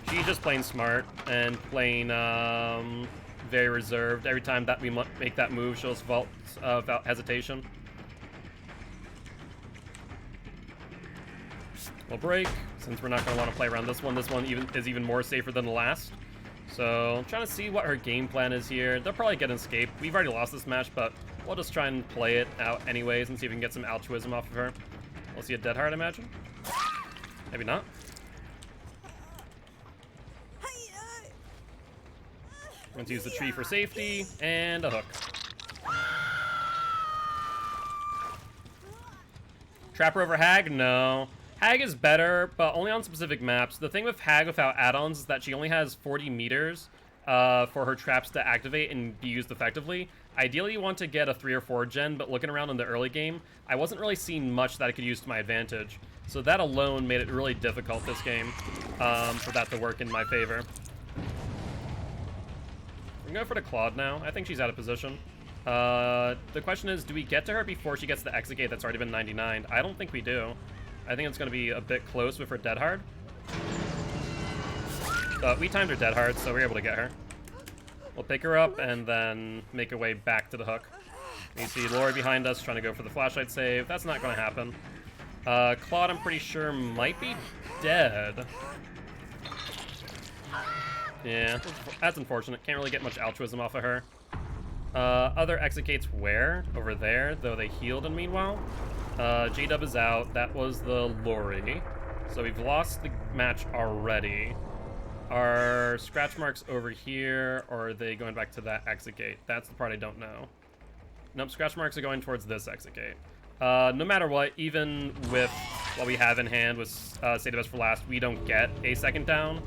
She's just playing smart and playing very reserved. Every time that we make that move, she'll just vault without hesitation. We'll break, since we're not going to want to play around this one. This one is even more safer than the last. So I'm trying to see what her game plan is here. They'll probably get an escape. We've already lost this match, but we'll just try and play it out anyways and see if we can get some altruism off of her. We'll see a Dead Hard, I imagine. Maybe not. I'm going to use the tree for safety, and a hook. Trapper over Hag? No. Hag is better, but only on specific maps. The thing with Hag without add-ons is that she only has 40 meters for her traps to activate and be used effectively. Ideally, you want to get a 3 or 4 gen, but looking around in the early game, I wasn't really seeing much that I could use to my advantage. So that alone made it really difficult this game for that to work in my favor. I'm going for the Claude now. I think she's out of position. The question is, do we get to her before she gets the exit gate that's already been 99? I don't think we do. I think it's going to be a bit close with her Dead Hard. But we timed her Dead Hard, so we're able to get her. We'll pick her up and then make our way back to the hook. You see Lori behind us trying to go for the flashlight save. That's not going to happen. Claude, I'm pretty sure, might be dead. Yeah, that's unfortunate. Can't really get much altruism off of her. Other exit gates where? Over there, though they healed in meanwhile. J-Dub is out. That was the Lori. So we've lost the match already. Are scratch marks over here, or are they going back to that exit gate? That's the part I don't know. Nope, scratch marks are going towards this exit gate. No matter what, even with what we have in hand with Save the Best for Last, we don't get a second down.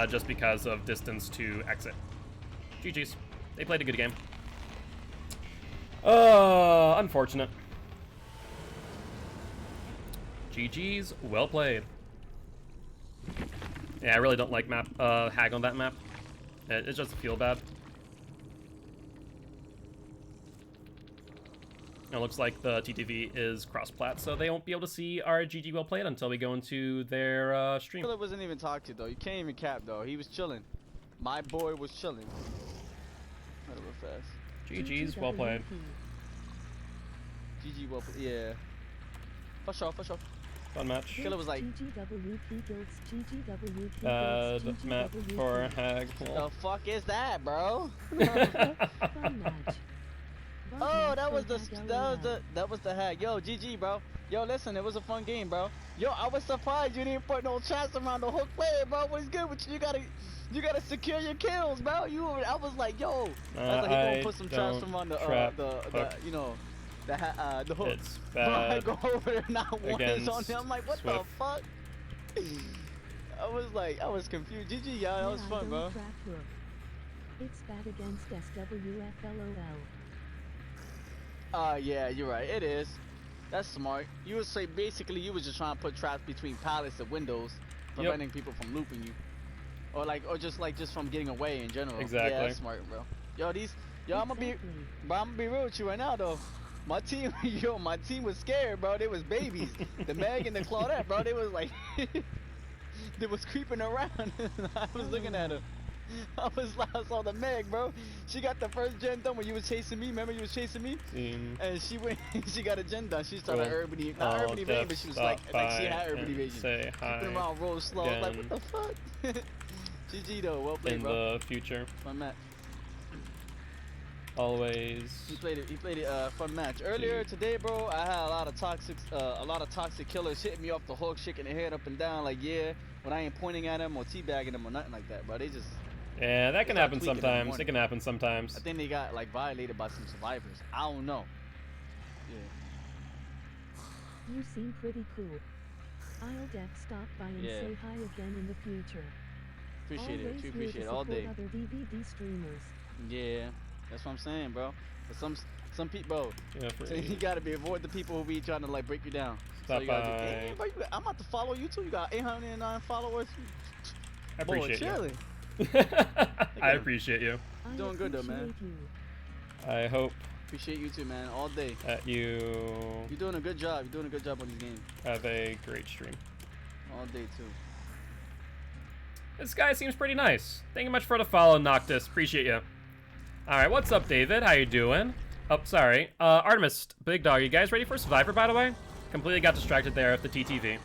Just because of distance to exit. GG's. They played a good game. Unfortunate. GG's. Well played. Yeah, I really don't like Hag on that map. It just feel bad. It looks like the TTV is cross-plat, so they won't be able to see our GG well played until we go into their stream. Philip wasn't even talking though. You can't even cap though. He was chilling. My boy was chilling. Real fast. GG's well played. GG well played. Yeah. For sure. For sure. Fun match. Killer was like, bad map for Hag. the fuck is that, bro? Oh, that was the Hag. Yo, GG, bro. Yo, listen, it was a fun game, bro. Yo, I was surprised you didn't put no traps around the hook player, bro. What's good with you? You gotta secure your kills, bro. I was like, yo. I was like, he gonna put some traps around the you know, the hook. It's bad. Bro, I go over there, not one is on him. I'm like, what Swift. the fuck? I was confused. GG, y'all. That was fun, bro. It's bad against SWFLOL. Yeah, you're right. It is. That's smart. You would say basically you was just trying to put traps between pallets and windows, preventing people from looping you, or just from getting away in general. Exactly. Yeah, that's smart, bro. Yo, I'm gonna be real with you right now though. My team, my team was scared, bro. They was babies. The Meg and the Claudette, bro. They was like, they was creeping around. I was looking at her. I saw the Meg, bro. She got the first gen done when you was chasing me. Remember you was chasing me? Seen And she went, she got a gen done. She started Cool. urban, not urban evasion, but she was like she had urban and evasion. say She been hi around roll slow. I was like, what the fuck? GG though, well played, in bro. the future. Fun match. Always. He played it. Fun match. Earlier today, bro, I had a lot of toxic killers hitting me off the hook, shaking their head up and down, like yeah, when I ain't pointing at them or teabagging them or nothing like that, bro. They just. Yeah, that can start happen tweaking in the sometimes. It morning. can happen sometimes. I think they got like violated by some survivors. I don't know. Yeah. You seem pretty cool. I'll def stop by and Yeah. say hi again in the future. Appreciate Always it. here Appreciate to it all support day. other DVD streamers. Yeah, that's what I'm saying, bro. But some people, Yeah, bro, you gotta avoid the people who be trying to like break you down. Stop you gotta do, by. "Damn, bro, I'm about to follow you too. You got 809 followers. I Boy, appreciate you. chilling. I appreciate you. I Doing good though, man. appreciate you. I hope Appreciate you too, man. All day. that you You're doing a good job. You're doing a good job on these games. have a great stream. All day too. This guy seems pretty nice. Thank you much for the follow, Noctis. Appreciate you. Alright, what's up, David? How you doing? Oh, sorry. Artemis, Big Dog, you guys ready for Survivor, by the way? Completely got distracted there at the TTV.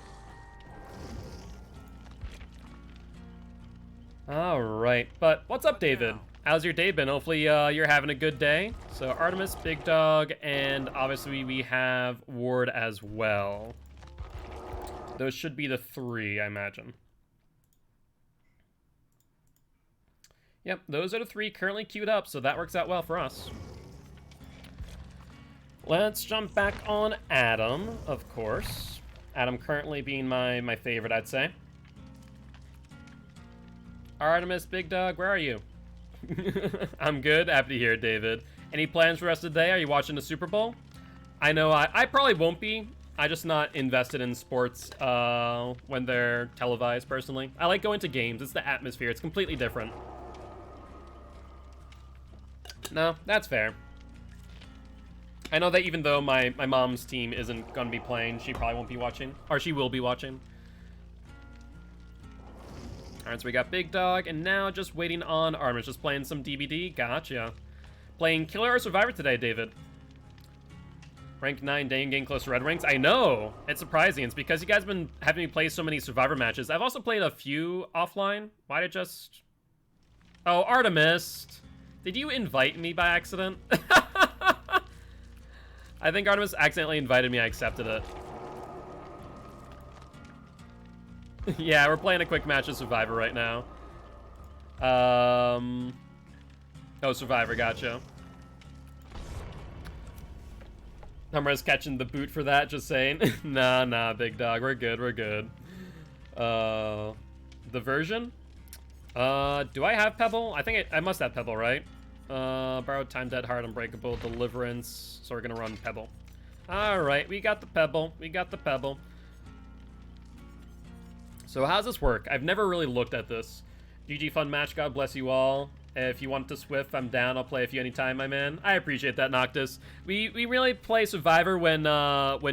Alright, but what's up, David? How's your day been? Hopefully, you're having a good day. So, Artemis, Big Dog, and obviously we have Ward as well. Those should be the three, I imagine. Yep, those are the three currently queued up, so that works out well for us. Let's jump back on Adam, of course. Adam currently being my favorite, I'd say. Artemis, Big Dog, where are you? I'm good, happy to hear it, David. Any plans for the rest of the day? Are you watching the Super Bowl? I know I probably won't be. I'm just not invested in sports when they're televised, personally. I like going to games. It's the atmosphere. It's completely different. No, that's fair. I know that even though my mom's team isn't going to be playing, she probably won't be watching. Or she will be watching. Alright, so we got Big Dog, and now just waiting on Artemis. Just playing some DBD. Gotcha. Playing Killer or Survivor today, David? Rank 9, day and getting close to red ranks. I know! It's surprising. It's because you guys have been having me play so many Survivor matches. I've also played a few offline. Why'd it just... Oh, Artemis! Did you invite me by accident? I think Artemis accidentally invited me. I accepted it. Yeah, we're playing a quick match of Survivor right now. Oh, Survivor, gotcha. Hummer's catching the boot for that, just saying. Nah, Big Dog, we're good, we're good. The version? Do I have Pebble? I think I must have Pebble, right? Borrowed Time, Dead Hard, Unbreakable, Deliverance. So we're gonna run Pebble. Alright, we got the Pebble. We got the Pebble. So how's this work? I've never really looked at this. GG fun match, God bless you all. If you want to Swift, I'm down. I'll play with you anytime, my man. I appreciate that, Noctis. We really play Survivor when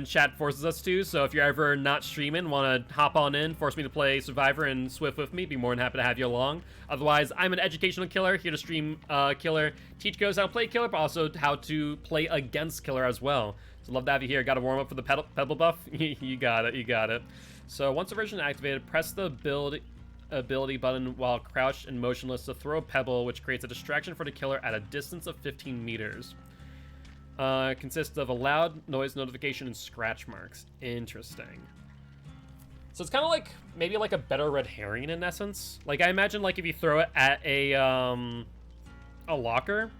chat forces us to, so if you're ever not streaming, want to hop on in, force me to play Survivor and Swift with me, be more than happy to have you along. Otherwise, I'm an educational killer, here to stream Killer, teach goes how to play Killer, but also how to play against Killer as well. So love to have you here. Got to warm up for the Pebble buff? You got it, you got it. So once the version is activated, press the build ability button while crouched and motionless to throw a pebble, which creates a distraction for the killer at a distance of 15 meters. Consists of a loud noise notification and scratch marks. Interesting. So it's kind of like, maybe like a better red herring in essence. Like, I imagine like if you throw it at a locker.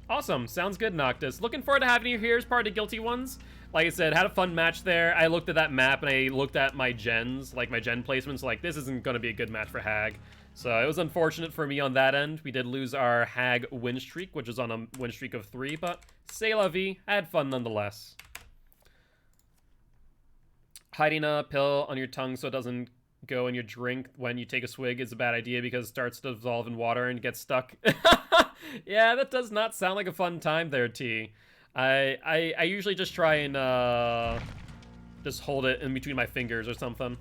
Awesome. Sounds good, Noctis. Looking forward to having you here as part of the Guilty Ones. Like I said, had a fun match there. I looked at that map and I looked at my gens, like my gen placements, like this isn't going to be a good match for Hag. So it was unfortunate for me on that end. We did lose our Hag win streak, which is on a win streak of 3, but c'est la vie. I had fun nonetheless. Hiding a pill on your tongue so it doesn't go in your drink when you take a swig is a bad idea because it starts to dissolve in water and gets stuck. Yeah, that does not sound like a fun time there, T. I usually just try and just hold it in between my fingers or something.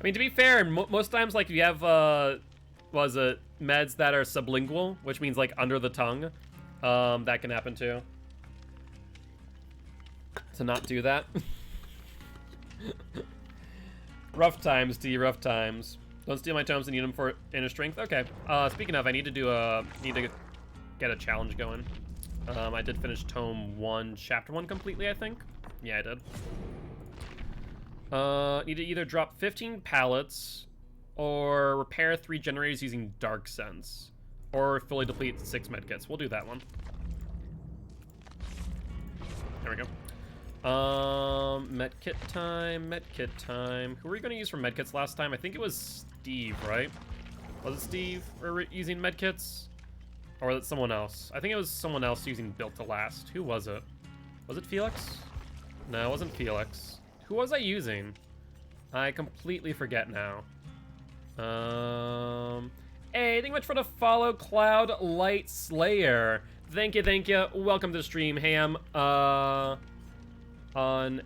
mean, to be fair, most times, like, you have, was it meds that are sublingual, which means, like, under the tongue. That can happen, too. To not do that. Rough times, D, rough times. Don't steal my tomes and need them for inner strength. Okay. Speaking of, I need to do get a challenge going. I did finish tome 1, chapter 1 completely, I think. Yeah, I did. Need to either drop 15 pallets or repair 3 generators using Dark Sense, or fully deplete 6 medkits. We'll do that one. There we go. Medkit time, medkit time. Who were we going to use for medkits last time? I think it was Steve, right? Was it Steve we were using medkits? Or was it someone else? I think it was someone else using Built to Last. Who was it? Was it Felix? No, it wasn't Felix. Who was I using? I completely forget now. Hey, thank you much for the follow, Cloud Light Slayer. Thank you, thank you. Welcome to the stream, Ham. On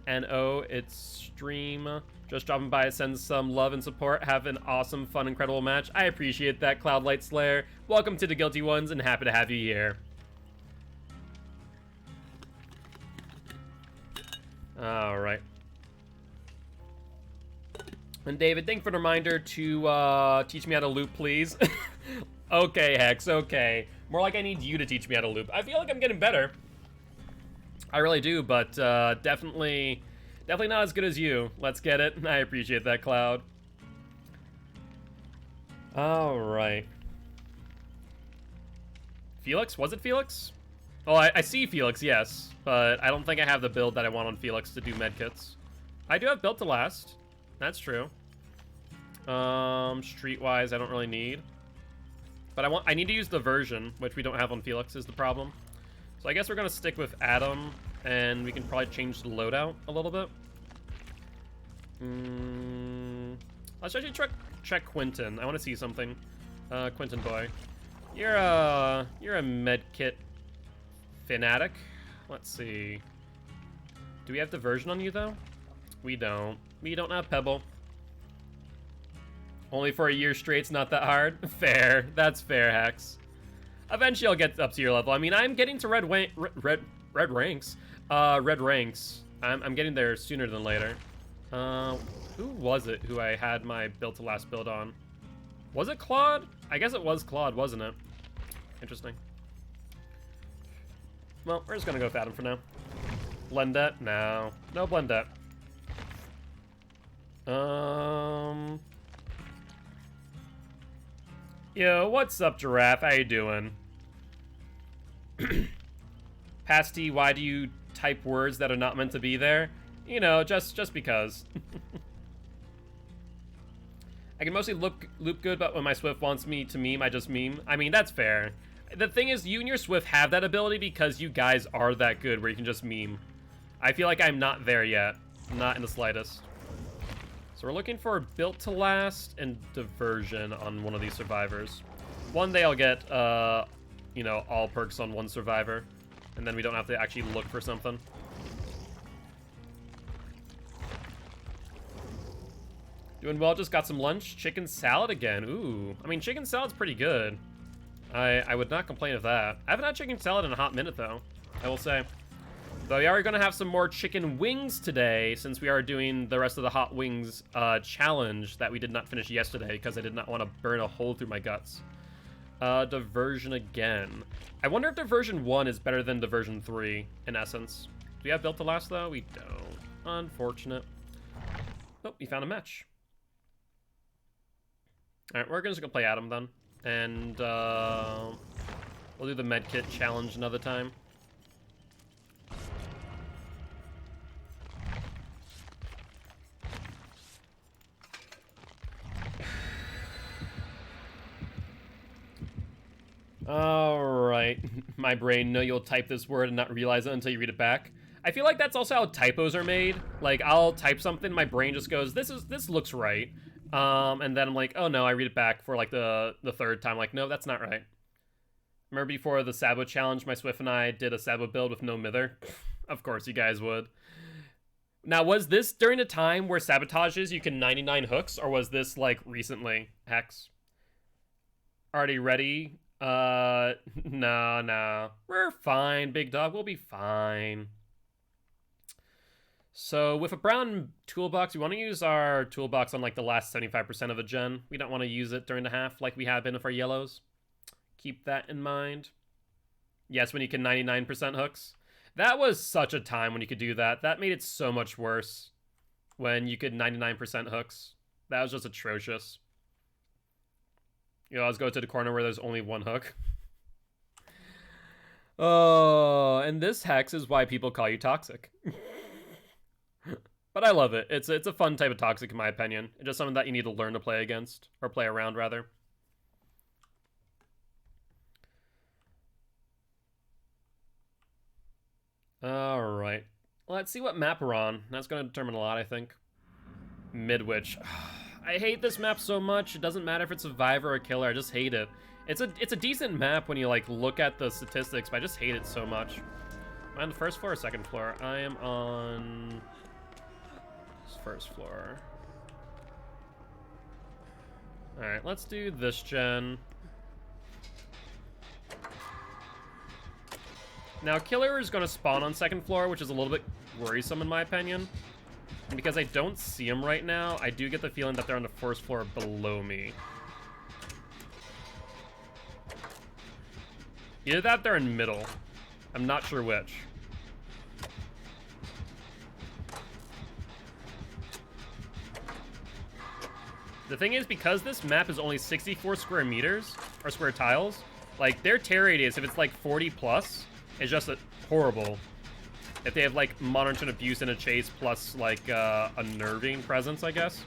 NO, it's stream. Just dropping by to send some love and support. Have an awesome, fun, incredible match. I appreciate that, Cloud Light Slayer. Welcome to the Guilty Ones, and happy to have you here. All right. And David, thank you for the reminder to teach me how to loop, please. Okay, Hex, okay. More like I need you to teach me how to loop. I feel like I'm getting better. I really do, but definitely not as good as you. Let's get it. I appreciate that, Cloud. All right. Felix? Was it Felix? Oh, I see Felix, yes. But I don't think I have the build that I want on Felix to do medkits. I do have Built to Last. That's true. Streetwise, I don't really need. But I need to use the version, which we don't have on Felix is the problem. So I guess we're gonna stick with Adam, and we can probably change the loadout a little bit. Let's actually check Quentin. I want to see something. Quentin boy, you're a medkit fanatic. Let's see. Do we have diversion on you though? We don't. We don't have Pebble. Only for a year straight's not that hard. Fair. That's fair, Hex. Eventually I'll get up to your level. I mean, I'm getting to red ranks. Red ranks. I'm getting there sooner than later. Who was it who I had my Built to Last build on? Was it Claude? I guess it was Claude, wasn't it? Interesting. Well, we're just gonna go with Adam for now. Blendette? No. No Blendette. Yo, what's up, Giraffe? How you doing? Pasty, why do you type words that are not meant to be there? You know, just because. I can mostly loop good, but when my Swift wants me to meme, I just meme. I mean, that's fair. The thing is, you and your Swift have that ability because you guys are that good where you can just meme. I feel like I'm not there yet. Not in the slightest. So we're looking for Built to Last and Diversion on one of these survivors. One day I'll get, you know, all perks on one survivor. And then we don't have to actually look for something. Doing well, just got some lunch. Chicken salad again. Ooh. I mean, chicken salad's pretty good. I would not complain of that. I haven't had chicken salad in a hot minute, though, I will say. Though we are going to have some more chicken wings today, since we are doing the rest of the hot wings challenge that we did not finish yesterday, because I did not want to burn a hole through my guts. Diversion again. I wonder if Diversion 1 is better than Diversion 3, in essence. Do we have Built to Last, though? We don't. Unfortunate. Oh, we found a match. Alright, we're just gonna play Adam then. And we'll do the medkit challenge another time. Alright. My brain, no, you'll type this word and not realize it until you read it back. I feel like that's also how typos are made. Like, I'll type something, my brain just goes, this looks right. And then I'm like, oh no, I read it back for like the third time. Like, no, that's not right. Remember before the Sabo challenge, my Swift and I did a Sabo build with no Mither? Of course you guys would. Now, was this during a time where sabotages you can 99 hooks, or was this, like, recently? Hex. Already ready? No. We're fine, big dog. We'll be fine. So, with a brown toolbox, we want to use our toolbox on, like, the last 75% of a gen. We don't want to use it during the half like we have been with our yellows. Keep that in mind. Yes, when you can 99% hooks. That was such a time when you could do that. That made it so much worse when you could 99% hooks. That was just atrocious. You always go to the corner where there's only one hook. Oh, and this hex is why people call you toxic. But I love it. It's a fun type of toxic in my opinion. It's just something that you need to learn to play against, or play around rather. Alright. Let's see what map we're on. That's going to determine a lot, I think. Midwich. I hate this map so much. It doesn't matter if it's Survivor or Killer. I just hate it. It's a decent map when you, like, look at the statistics, but I just hate it so much. Am I on the first floor or second floor? I am on... first floor. Alright, let's do this gen. Now, Killer is going to spawn on second floor, which is a little bit worrisome in my opinion. And because I don't see them right now, I do get the feeling that they're on the first floor below me. Either that, they're in middle. I'm not sure which. The thing is, because this map is only 64 square meters, or square tiles, like, their tear radius, if it's like 40 plus, is just horrible. If they have, like, monitor and abuse and a chase plus, like, a nerving presence, I guess.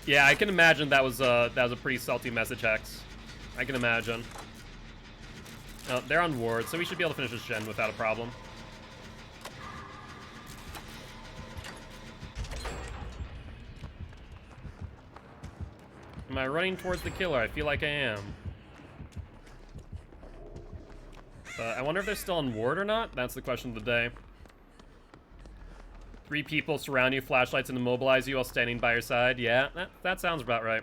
Yeah, I can imagine that was a pretty salty message, Hex. I can imagine. Oh, they're on ward, so we should be able to finish this gen without a problem. Am I running towards the killer? I feel like I am. I wonder if they're still on ward or not? That's the question of the day. 3 people surround you, flashlights, and immobilize you while standing by your side. Yeah, that sounds about right.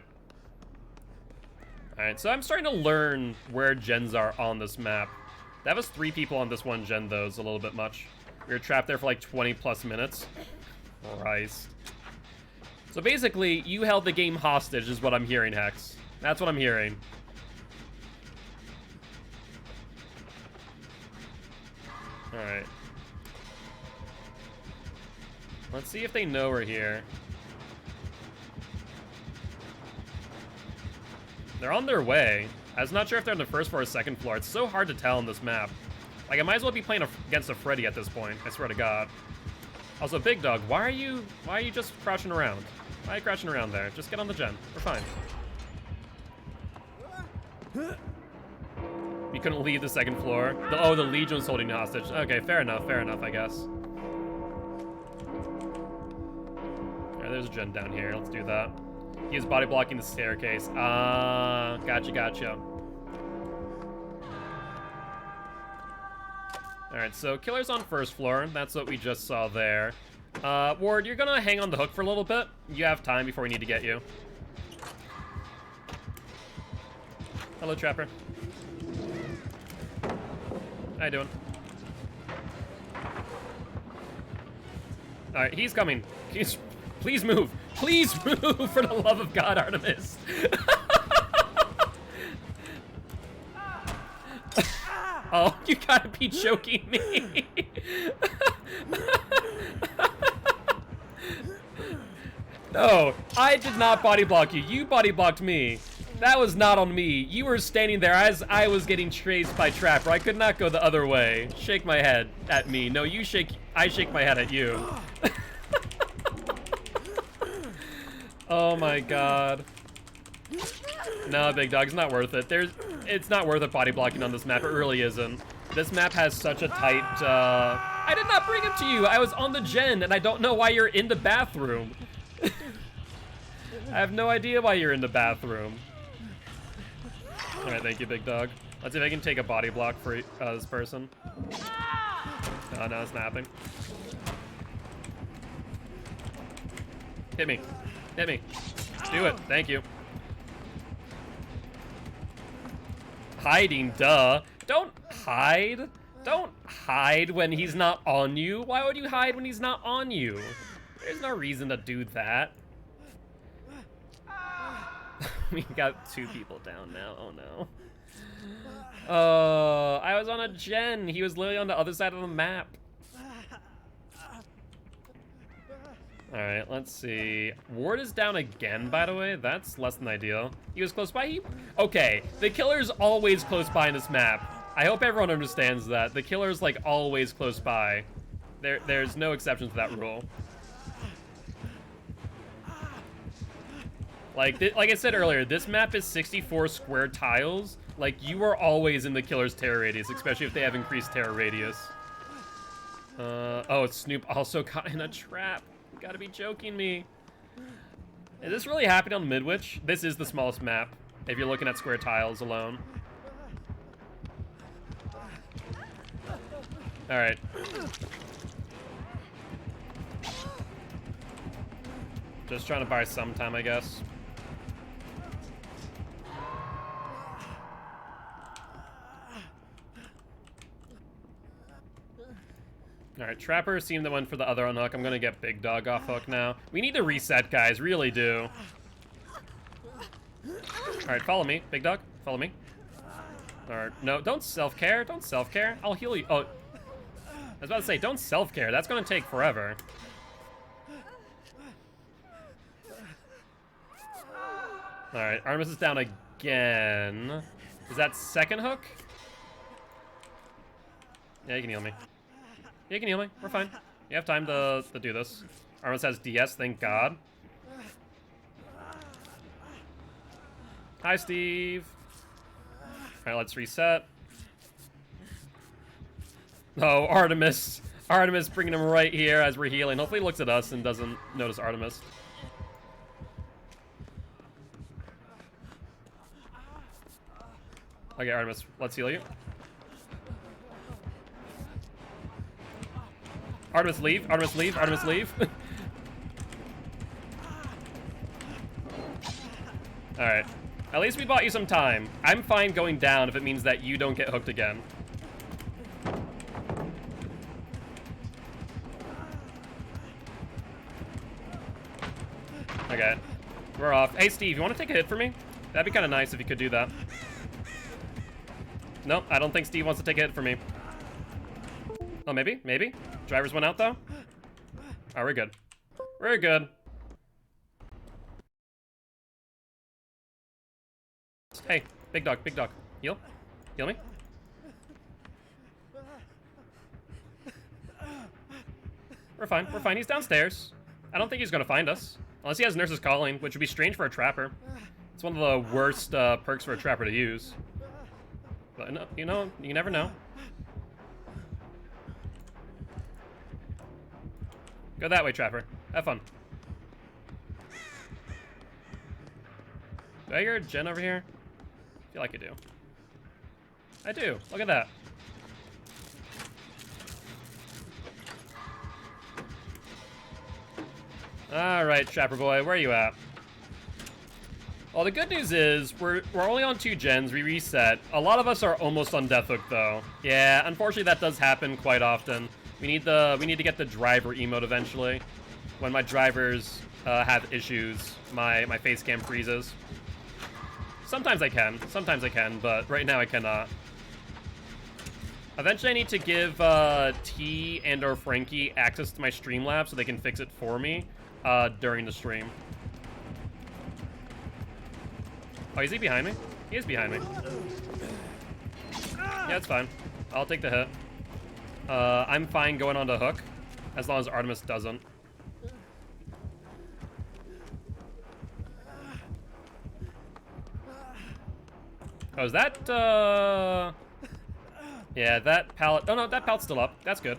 Alright, so I'm starting to learn where gens are on this map. That was 3 people on this one gen, though, is a little bit much. We were trapped there for like 20 plus minutes. Christ. So basically, you held the game hostage is what I'm hearing, Hex. That's what I'm hearing. Alright. Let's see if they know we're here. They're on their way. I was not sure if they're on the first floor or second floor. It's so hard to tell on this map. Like, I might as well be playing against a Freddy at this point. I swear to God. Also, Big Dog, why are you just crouching around? Why are you crouching around there? Just get on the gen. We're fine. You couldn't leave the second floor. Oh, the Legion was holding you hostage. Okay, fair enough, I guess. Alright, there's a gen down here. Let's do that. He is body blocking the staircase. Gotcha. Alright, so Killer's on first floor. That's what we just saw there. Ward, you're gonna hang on the hook for a little bit. You have time before we need to get you. Hello, Trapper. How you doing? Alright, he's coming. Please move. Please move, for the love of God, Artemis. Oh, you gotta be joking me. No, I did not body block you. You body blocked me. That was not on me. You were standing there as I was getting chased by Trapper. I could not go the other way. Shake my head at me. No, you shake. I shake my head at you. Oh my God. No, Big Dog, it's not worth it. It's not worth it body blocking on this map. It really isn't. This map has such a tight, I did not bring him to you. I was on the gen, and I don't know why you're in the bathroom. I have no idea why you're in the bathroom. Alright, thank you, Big Dog. Let's see if I can take a body block for this person. Oh, no, it's not happening. Hit me. Hit me. Do it. Thank you. Hiding, duh. Don't hide. Don't hide when he's not on you. Why would you hide when he's not on you? There's no reason to do that. We got 2 people down now. Oh no. I was on a gen. He was literally on the other side of the map. Alright, let's see. Ward is down again, by the way. That's less than ideal. He was close by. Okay, the killer's always close by in this map. I hope everyone understands that. The killer's like always close by. There's no exceptions to that rule. Like I said earlier, this map is 64 square tiles. Like, you are always in the killer's terror radius, especially if they have increased terror radius. Oh, it's Snoop also caught in a trap. You gotta be joking me. Is this really happening on Midwich? This is the smallest map, if you're looking at square tiles alone. Alright. Just trying to buy some time, I guess. Alright, Trapper seemed to went for the other unhook. I'm gonna get Big Dog off hook now. We need to reset, guys, really do. Alright, follow me. Big Dog, follow me. Alright, no, don't self-care. Don't self-care. I'll heal you. Oh, I was about to say, don't self-care. That's gonna take forever. Alright, Artemis is down again. Is that second hook? Yeah, you can heal me. You can heal me. We're fine. You have time to do this. Artemis has DS, thank God. Hi, Steve. Alright, let's reset. Oh, Artemis. Artemis bringing him right here as we're healing. Hopefully he looks at us and doesn't notice Artemis. Okay, Artemis, let's heal you. Artemis, leave. Artemis, leave. Artemis, leave. Alright. At least we bought you some time. I'm fine going down if it means that you don't get hooked again. Okay. We're off. Hey, Steve, you want to take a hit for me? That'd be kind of nice if you could do that. Nope, I don't think Steve wants to take a hit for me. Oh, maybe? Maybe? Drivers went out, though? Oh, we're good. We're good. Hey, Big Dog, Big Dog. Heal? Heal me? We're fine, we're fine. He's downstairs. I don't think he's gonna find us. Unless he has nurses calling, which would be strange for a trapper. It's one of the worst perks for a trapper to use. But, you know, you never know. Go that way, Trapper. Have fun. Do I hear a gen over here? I feel like I do. I do. Look at that. Alright, Trapper Boy, where are you at? Well, the good news is, we're only on 2 gens, we reset. A lot of us are almost on Death Hook, though. Yeah, unfortunately that does happen quite often. We need to get the driver emote eventually. When my drivers have issues, my face cam freezes. Sometimes I can, but right now I cannot. Eventually I need to give T and or Frankie access to my Streamlabs so they can fix it for me during the stream. Oh, is he behind me? He is behind me. Yeah, it's fine. I'll take the hit. I'm fine going on to hook, as long as Artemis doesn't. Oh, is that, yeah, that pallet. Oh, no, that pallet's still up. That's good.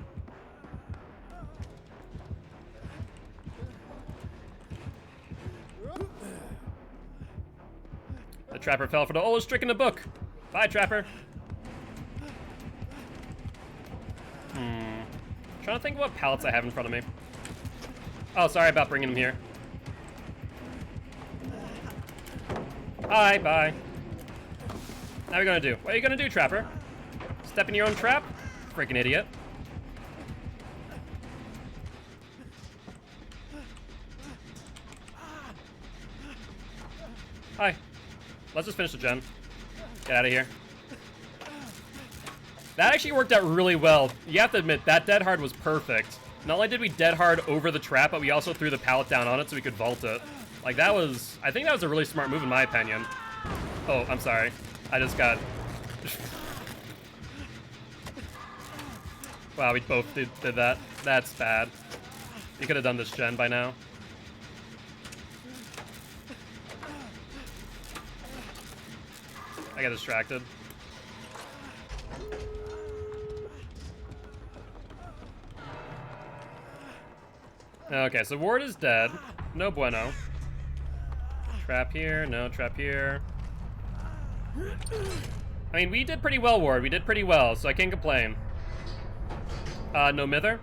The Trapper fell for the oldest trick in the book. Bye, Trapper. trying to think what pallets I have in front of me. Oh, sorry about bringing him here. Hi, bye. Now we're gonna do. What are you gonna do, Trapper? Step in your own trap? Freaking idiot. Hi. Let's just finish the gen. Get out of here. That actually worked out really well. You have to admit, that dead hard was perfect. Not only did we dead hard over the trap, but we also threw the pallet down on it so we could vault it. Like, that was... I think that was a really smart move in my opinion. Oh, I'm sorry. I just got... Wow, we both did that. That's bad. You could have done this gen by now. I got distracted. Okay, so ward is dead. No bueno. Trap here, no trap here. I mean, we did pretty well, ward. We did pretty well, so I can't complain. No mither.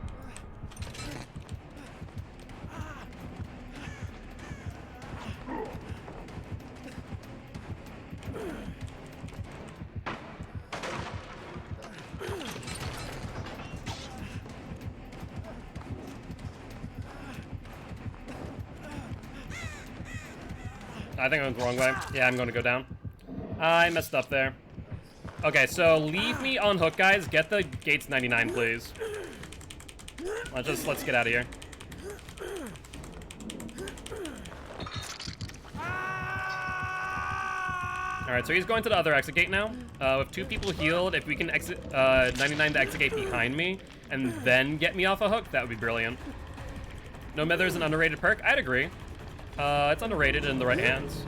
I think I went the wrong way. Yeah, I'm going to go down. I messed up there. Okay, so leave me on hook, guys. Get the gates 99, please. Let's get out of here. All right, so he's going to the other exit gate now. With 2 people healed, if we can exit 99 the exit gate behind me and then get me off a hook, that would be brilliant. No Mither is an underrated perk. I'd agree. It's underrated in the right hands.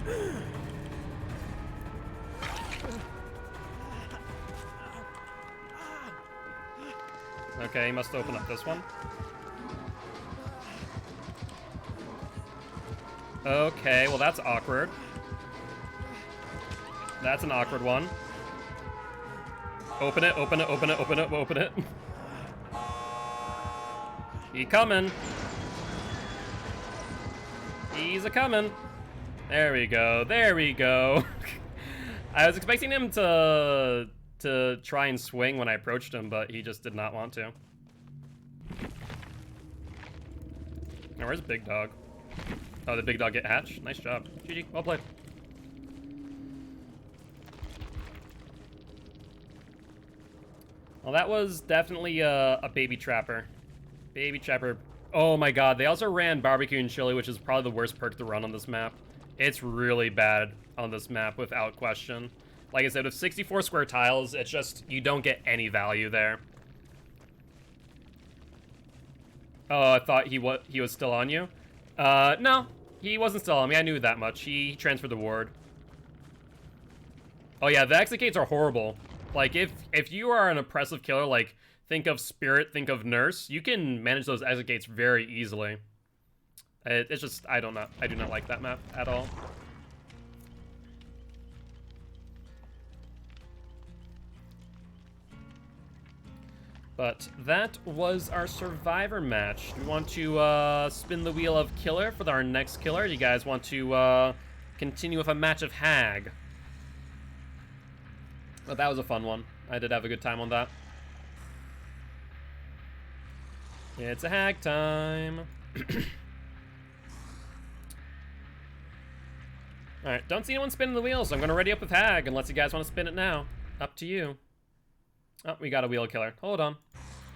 Okay, he must open up this one. Okay, well that's awkward. That's an awkward one. Open it, open it, open it, open it, open it. He coming. He's a-coming. There we go. There we go. I was expecting him to try and swing when I approached him, but he just did not want to. Now, where's Big Dog? Oh, the Big Dog get hatched? Nice job. GG. Well played. Well, that was definitely a baby trapper. Baby trapper. Oh my god, they also ran barbecue and chili, which is probably the worst perk to run on this map. It's really bad on this map, without question. Like I said, with 64 square tiles, it's just, you don't get any value there. Oh, I thought he was still on you? No, he wasn't still on me. I knew that much. He transferred the ward. Oh yeah, the exit gates are horrible. Like, if you are an oppressive killer, like, think of Spirit, think of Nurse, you can manage those exit gates very easily. It's just, I do not like that map at all. But that was our Survivor match. Do we want to spin the wheel of Killer for our next killer? Do you guys want to continue with a match of Hag? But that was a fun one. I did have a good time on that. It's a Hag time. Alright, don't see anyone spinning the wheel, so I'm going to ready up with Hag, unless you guys want to spin it now. Up to you. Oh, we got a wheel killer. Hold on.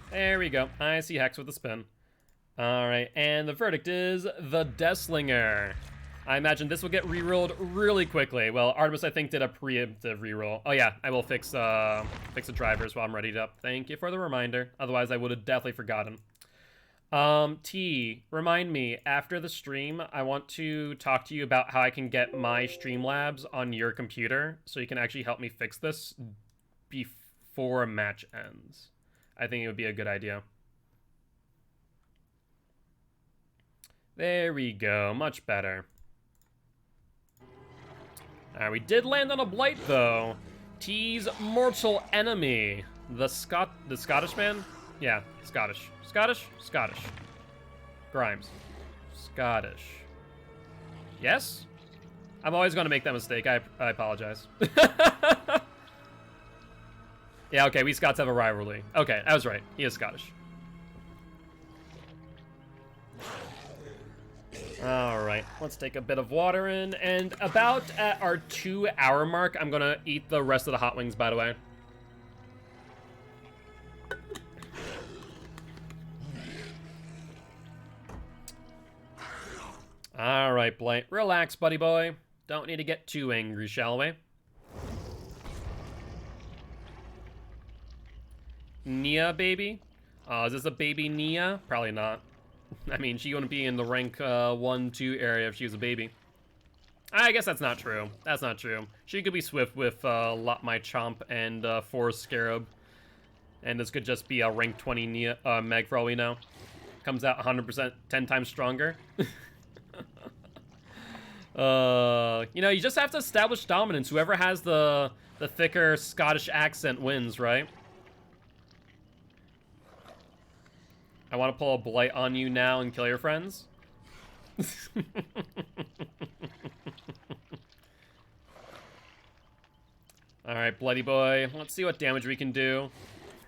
There we go. I see Hex with the spin. Alright, and the verdict is the Deathslinger. I imagine this will get rerolled really quickly. Well, Artemis, I think, did a preemptive reroll. Oh yeah, I will fix the drivers while I'm readied up. Thank you for the reminder. Otherwise, I would have definitely forgotten. T, remind me, after the stream, I want to talk to you about how I can get my Streamlabs on your computer, so you can actually help me fix this before a match ends. I think it would be a good idea. There we go, much better. We did land on a Blight, though. T's mortal enemy, the Scottish man. Yeah, Scottish. Scottish? Scottish. Grimes. Scottish. Yes? I'm always going to make that mistake. I apologize. Yeah, okay, we Scots have a rivalry. Okay, I was right. He is Scottish. Alright, let's take a bit of water in. And about at our 2-hour mark, I'm going to eat the rest of the hot wings, by the way. Alright, Blight. Relax, buddy boy. Don't need to get too angry, shall we? Nia, baby? Is this a baby Nia? Probably not. I mean, she wouldn't be in the rank 1, 2 area if she was a baby. I guess that's not true. That's not true. She could be swift with Lot My Chomp and Forest Scarab. And this could just be a rank 20 Nia, Meg for all we know. Comes out 100%, 10 times stronger. You know, you just have to establish dominance. Whoever has the thicker Scottish accent wins, right? I want to pull a Blight on you now and kill your friends. Alright, Bloody Boy. Let's see what damage we can do.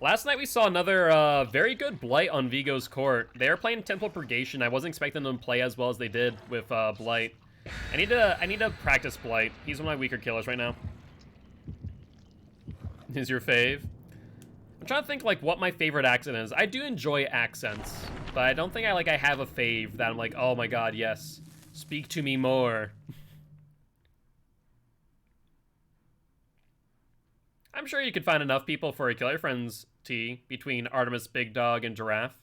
Last night we saw another very good Blight on Vigo's court. They were playing Temple Purgation. I wasn't expecting them to play as well as they did with Blight. I need to practice Blight. He's one of my weaker killers right now. Is your fave? I'm trying to think like what my favorite accent is. I do enjoy accents, but I don't think I have a fave that I'm like, oh my god, yes. Speak to me more. I'm sure you could find enough people for a Kill Your Friends T between Artemis, Big Dog, and Giraffe.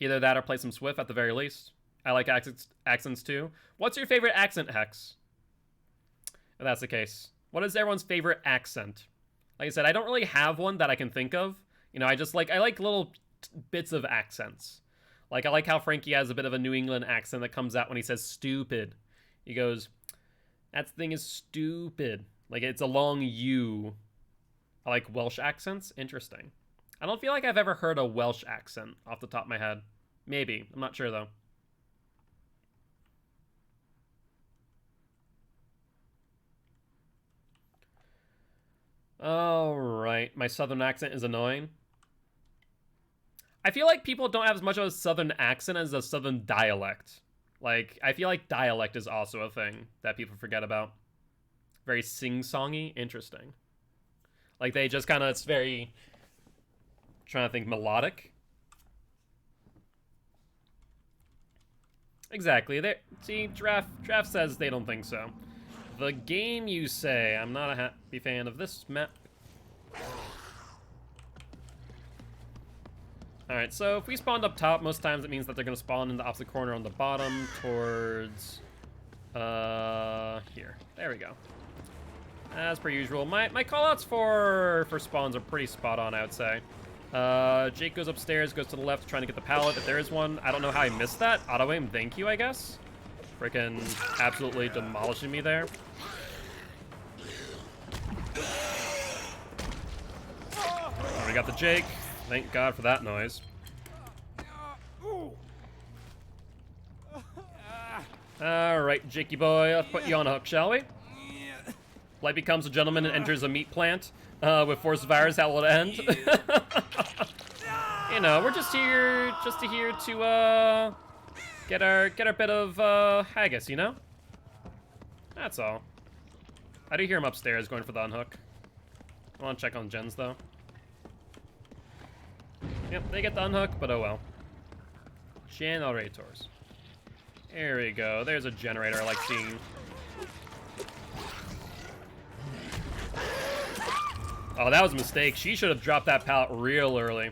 Either that or play some Swift at the very least. I like accents too. What's your favorite accent, Hex? If that's the case. What is everyone's favorite accent? Like I said, I don't really have one that I can think of. You know, I like little bits of accents. Like, I like how Frankie has a bit of a New England accent that comes out when he says stupid. He goes, that thing is stupid. Like, it's a long U. I like Welsh accents. Interesting. I don't feel like I've ever heard a Welsh accent off the top of my head. Maybe. I'm not sure, though. Alright, my southern accent is annoying. I feel like people don't have as much of a southern accent as a southern dialect. Like, I feel like dialect is also a thing that people forget about. Very sing-songy. Interesting. Like, they just kind of, it's very, trying to think, melodic. Exactly. See, Giraffe says they don't think so. The game, you say. I'm not a happy fan of this map. Alright, so if we spawned up top, most times it means that they're going to spawn in the opposite corner on the bottom towards... here. There we go. As per usual. My callouts for spawns are pretty spot on, I would say. Jake goes upstairs, goes to the left, trying to get the pallet, if there is one. I don't know how I missed that. Auto aim, thank you, I guess. Freaking absolutely demolishing me there. Oh, we got the Jake. Thank God for that noise. Alright, Jakey boy, let's put you on a hook, shall we? Light becomes a gentleman and enters a meat plant. With Force Virus, how will it end? You know, we're just here to get our bit of haggis, you know? That's all. I do hear him upstairs going for the unhook. I want to check on gens though. Yep, they get the unhook, but oh well. Generators. There we go. There's a generator I like seeing. Oh, that was a mistake. She should have dropped that pallet real early.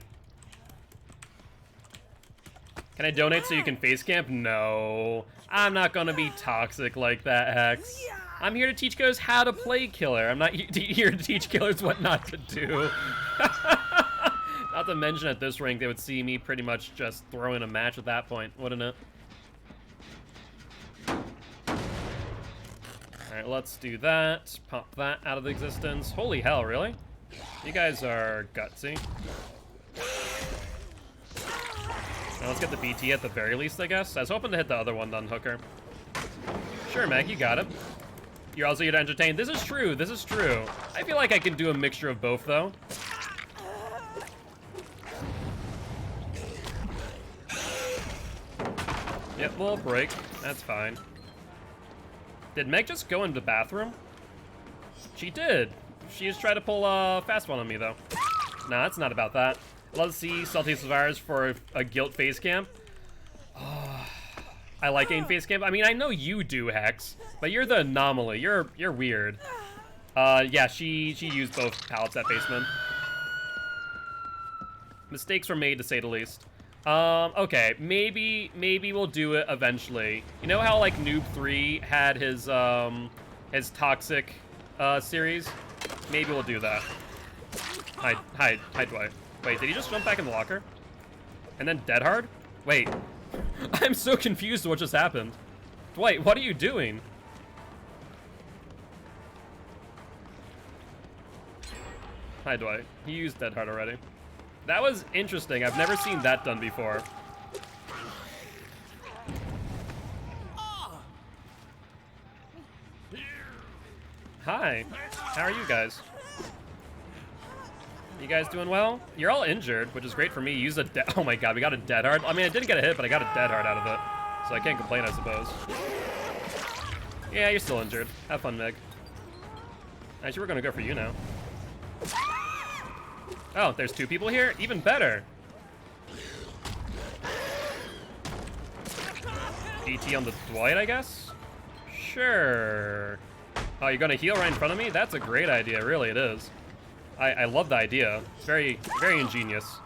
Can I donate so you can face camp? No. I'm not gonna be toxic like that, Hex. I'm here to teach killers how to play killer. I'm not here to teach killers what not to do. Not to mention at this rank, they would see me pretty much just throw in a match at that point, wouldn't it? Alright, let's do that. Pop that out of existence. Holy hell, really? You guys are gutsy. Now let's get the BT at the very least, I guess. I was hoping to hit the other one on Hooker. Sure, Meg, you got it. You're also here to entertain. This is true. This is true. I feel like I can do a mixture of both, though. Yep, little break. That's fine. Did Meg just go into the bathroom? She did. She just tried to pull a fast one on me, though. Nah, it's not about that. I'd love to see Salty Survivors for a guilt face camp. I like aim face camp. I mean, I know you do, Hex, but you're the anomaly. You're weird. Yeah, she used both pallets at basement. Mistakes were made, to say the least. Okay, maybe we'll do it eventually. You know how like Noob 3 had his toxic series? Maybe we'll do that. Hi, Dwight. Wait, did he just jump back in the locker? And then dead hard? Wait. I'm so confused what just happened. Dwight, what are you doing? Hi, Dwight. He used dead hard already. That was interesting. I've never seen that done before. Hi. How are you guys? You guys doing well? You're all injured, which is great for me. Use a oh my god, we got a dead hard. I mean, I didn't get a hit, but I got a dead hard out of it. So I can't complain, I suppose. Yeah, you're still injured. Have fun, Meg. Actually, we're gonna go for you now. Oh, there's two people here? Even better. BT on the Dwight, I guess? Sure. Oh, you're gonna heal right in front of me? That's a great idea, really it is. I love the idea. It's very, very ingenious.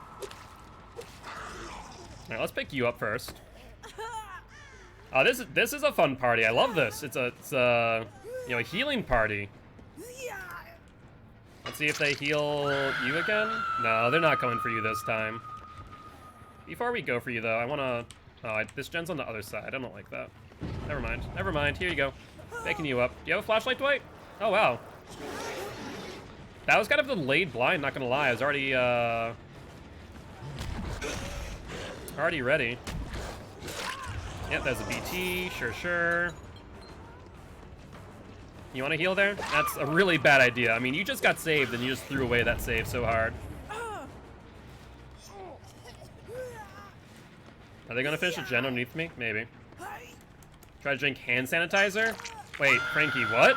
Alright, let's pick you up first. Oh, this is a fun party. I love this. It's a you know, a healing party. Let's see if they heal you again. No, they're not coming for you this time. Before we go for you, though, I wanna... Oh, this gen's on the other side. I don't like that. Never mind. Never mind. Here you go. Picking you up. Do you have a flashlight, Dwight? Oh, wow. That was kind of a delayed blind, not gonna lie. I was already, already ready. Yep, there's a BT. Sure. You want to heal there? That's a really bad idea. I mean, you just got saved and you just threw away that save so hard. Are they gonna finish a gen underneath me? Maybe. Try to drink hand sanitizer? Wait, Frankie, what?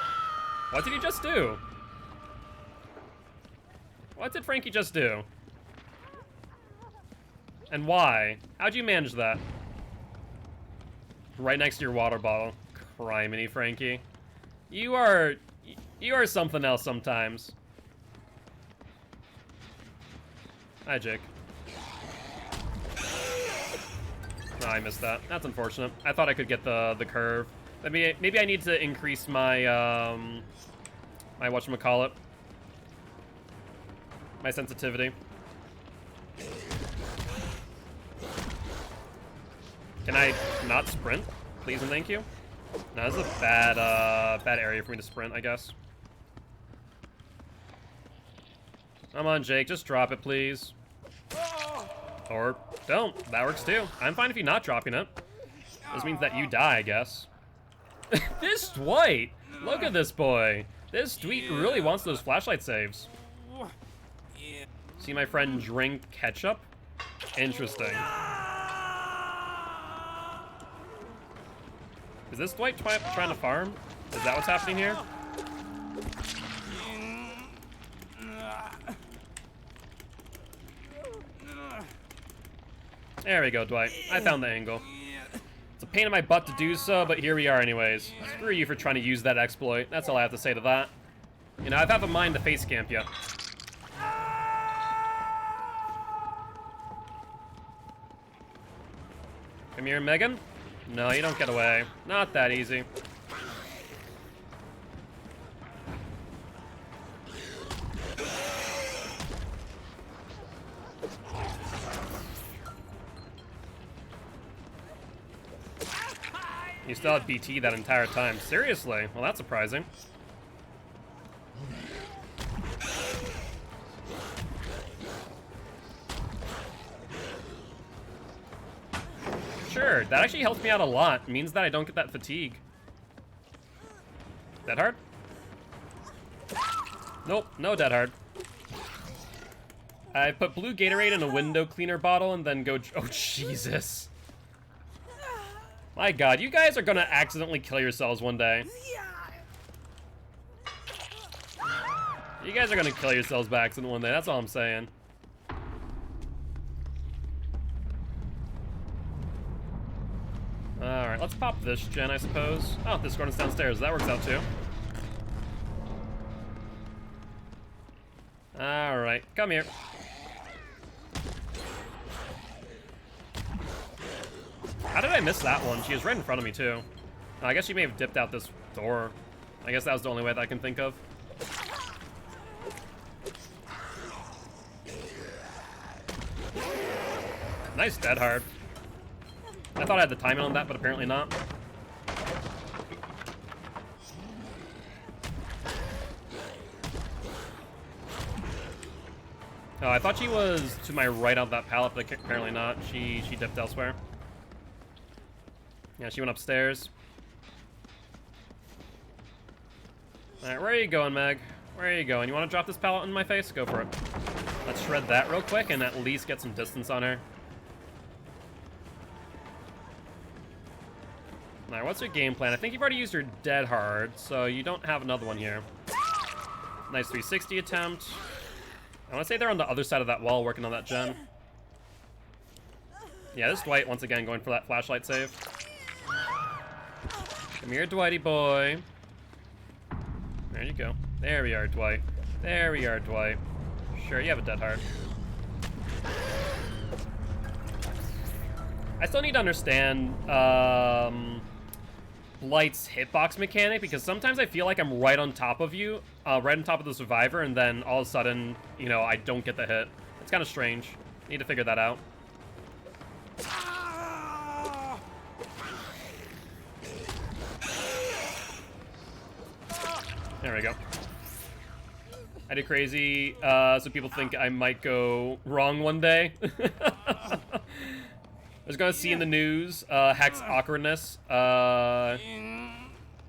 What did he just do? What did Frankie just do? And why? How'd you manage that? Right next to your water bottle. Criminy, Frankie. You are something else sometimes. Hi, Jake. Oh, I missed that. That's unfortunate. I thought I could get the curve. Maybe I need to increase my my whatchamacallit. My sensitivity. Can I not sprint? Please and thank you. No, this is a bad area for me to sprint, I guess. Come on, Jake, just drop it, please. Or don't. That works too. I'm fine if you're not dropping it. This means that you die, I guess. This Dwight! Look at this boy. This Dwight really wants those flashlight saves. See my friend drink ketchup? Interesting. Is this Dwight trying to farm? Is that what's happening here? There we go, Dwight. I found the angle. It's a pain in my butt to do so, but here we are anyways. Screw you for trying to use that exploit. That's all I have to say to that. You know, I've had a mind to face camp you. Come here, Megan. No, you don't get away. Not that easy. You still had BT that entire time. Seriously? Well, that's surprising. hard. That actually helps me out a lot. It means that I don't get that fatigue. Dead hard? Nope, no dead hard. I put blue Gatorade in a window cleaner bottle and then go... Oh, Jesus. My God, you guys are gonna accidentally kill yourselves one day. You guys are gonna kill yourselves by accident one day, that's all I'm saying. Alright, let's pop this gen, I suppose. Oh, this Gordon's downstairs. That works out, too. Alright, come here. How did I miss that one? She was right in front of me, too. Oh, I guess she may have dipped out this door. I guess that was the only way that I can think of. Nice dead hard. I thought I had the timing on that, but apparently not. Oh, I thought she was to my right on that pallet, but apparently not. She dipped elsewhere. Yeah, she went upstairs. Alright, where are you going, Meg? Where are you going? You want to drop this pallet in my face? Go for it. Let's shred that real quick and at least get some distance on her. Alright, what's your game plan? I think you've already used your dead hard, so you don't have another one here. Nice 360 attempt. I want to say they're on the other side of that wall working on that gen. Yeah, this is Dwight once again going for that flashlight save. Come here, Dwighty boy. There you go. There we are, Dwight. There we are, Dwight. Sure, you have a dead heart. I still need to understand Blight's hitbox mechanic, because sometimes I feel like I'm right on top of you, right on top of the survivor, and then all of a sudden, you know, I don't get the hit. It's kind of strange. Need to figure that out. There we go. I did crazy, so people think I might go wrong one day. I was gonna see in the news, Hex awkwardness,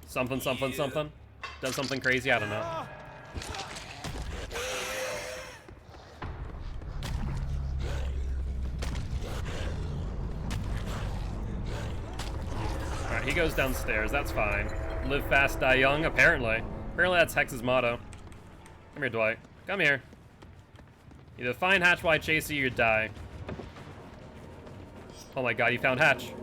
something, something, something. Does something crazy, I don't know. Alright, he goes downstairs, that's fine. Live fast, die young, apparently. Apparently that's Hex's motto. Come here, Dwight. Come here. Either find Hatch while I chase you or die. Oh my God, you found Hatch.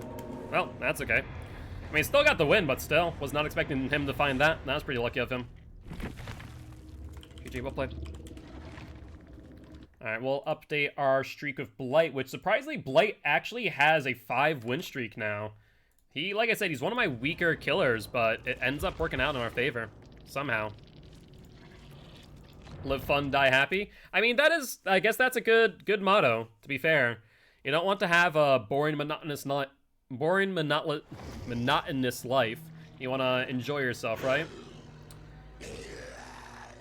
Well, that's okay. I mean, still got the win, but still. Was not expecting him to find that. That was pretty lucky of him. GG, well played. Alright, we'll update our streak of Blight, which surprisingly, Blight actually has a 5-win streak now. He, like I said, he's one of my weaker killers, but it ends up working out in our favor. Somehow. Live fun, die happy. I mean, that is, I guess that's a good motto, to be fair. You don't want to have a boring, monotonous life. You want to enjoy yourself, right?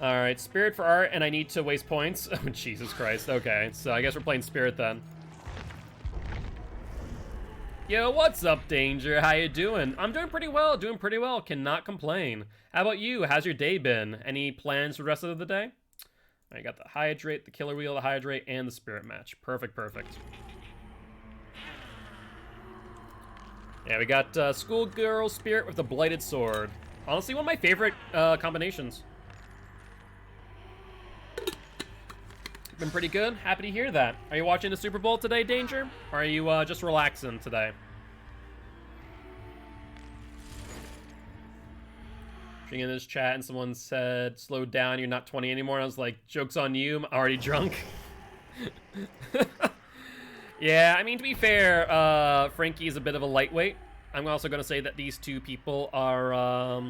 Alright, Spirit for art, and I need to waste points. Oh, Jesus Christ. Okay, so I guess we're playing Spirit then. Yo, what's up, Danger? How you doing? I'm doing pretty well, cannot complain. How about you? How's your day been? Any plans for the rest of the day? I got the Hydrate, the Killer Wheel, the Hydrate, and the Spirit Match. Perfect, perfect. Yeah, we got Schoolgirl Spirit with the Blighted Sword. Honestly, one of my favorite combinations. Been pretty good. Happy to hear that. Are you watching the Super Bowl today, Danger? Or are you just relaxing today? Reading in this chat and someone said, slow down, you're not 20 anymore. And I was like, joke's on you, I'm already drunk. Yeah, I mean, to be fair, Frankie is a bit of a lightweight. I'm also going to say that these two people are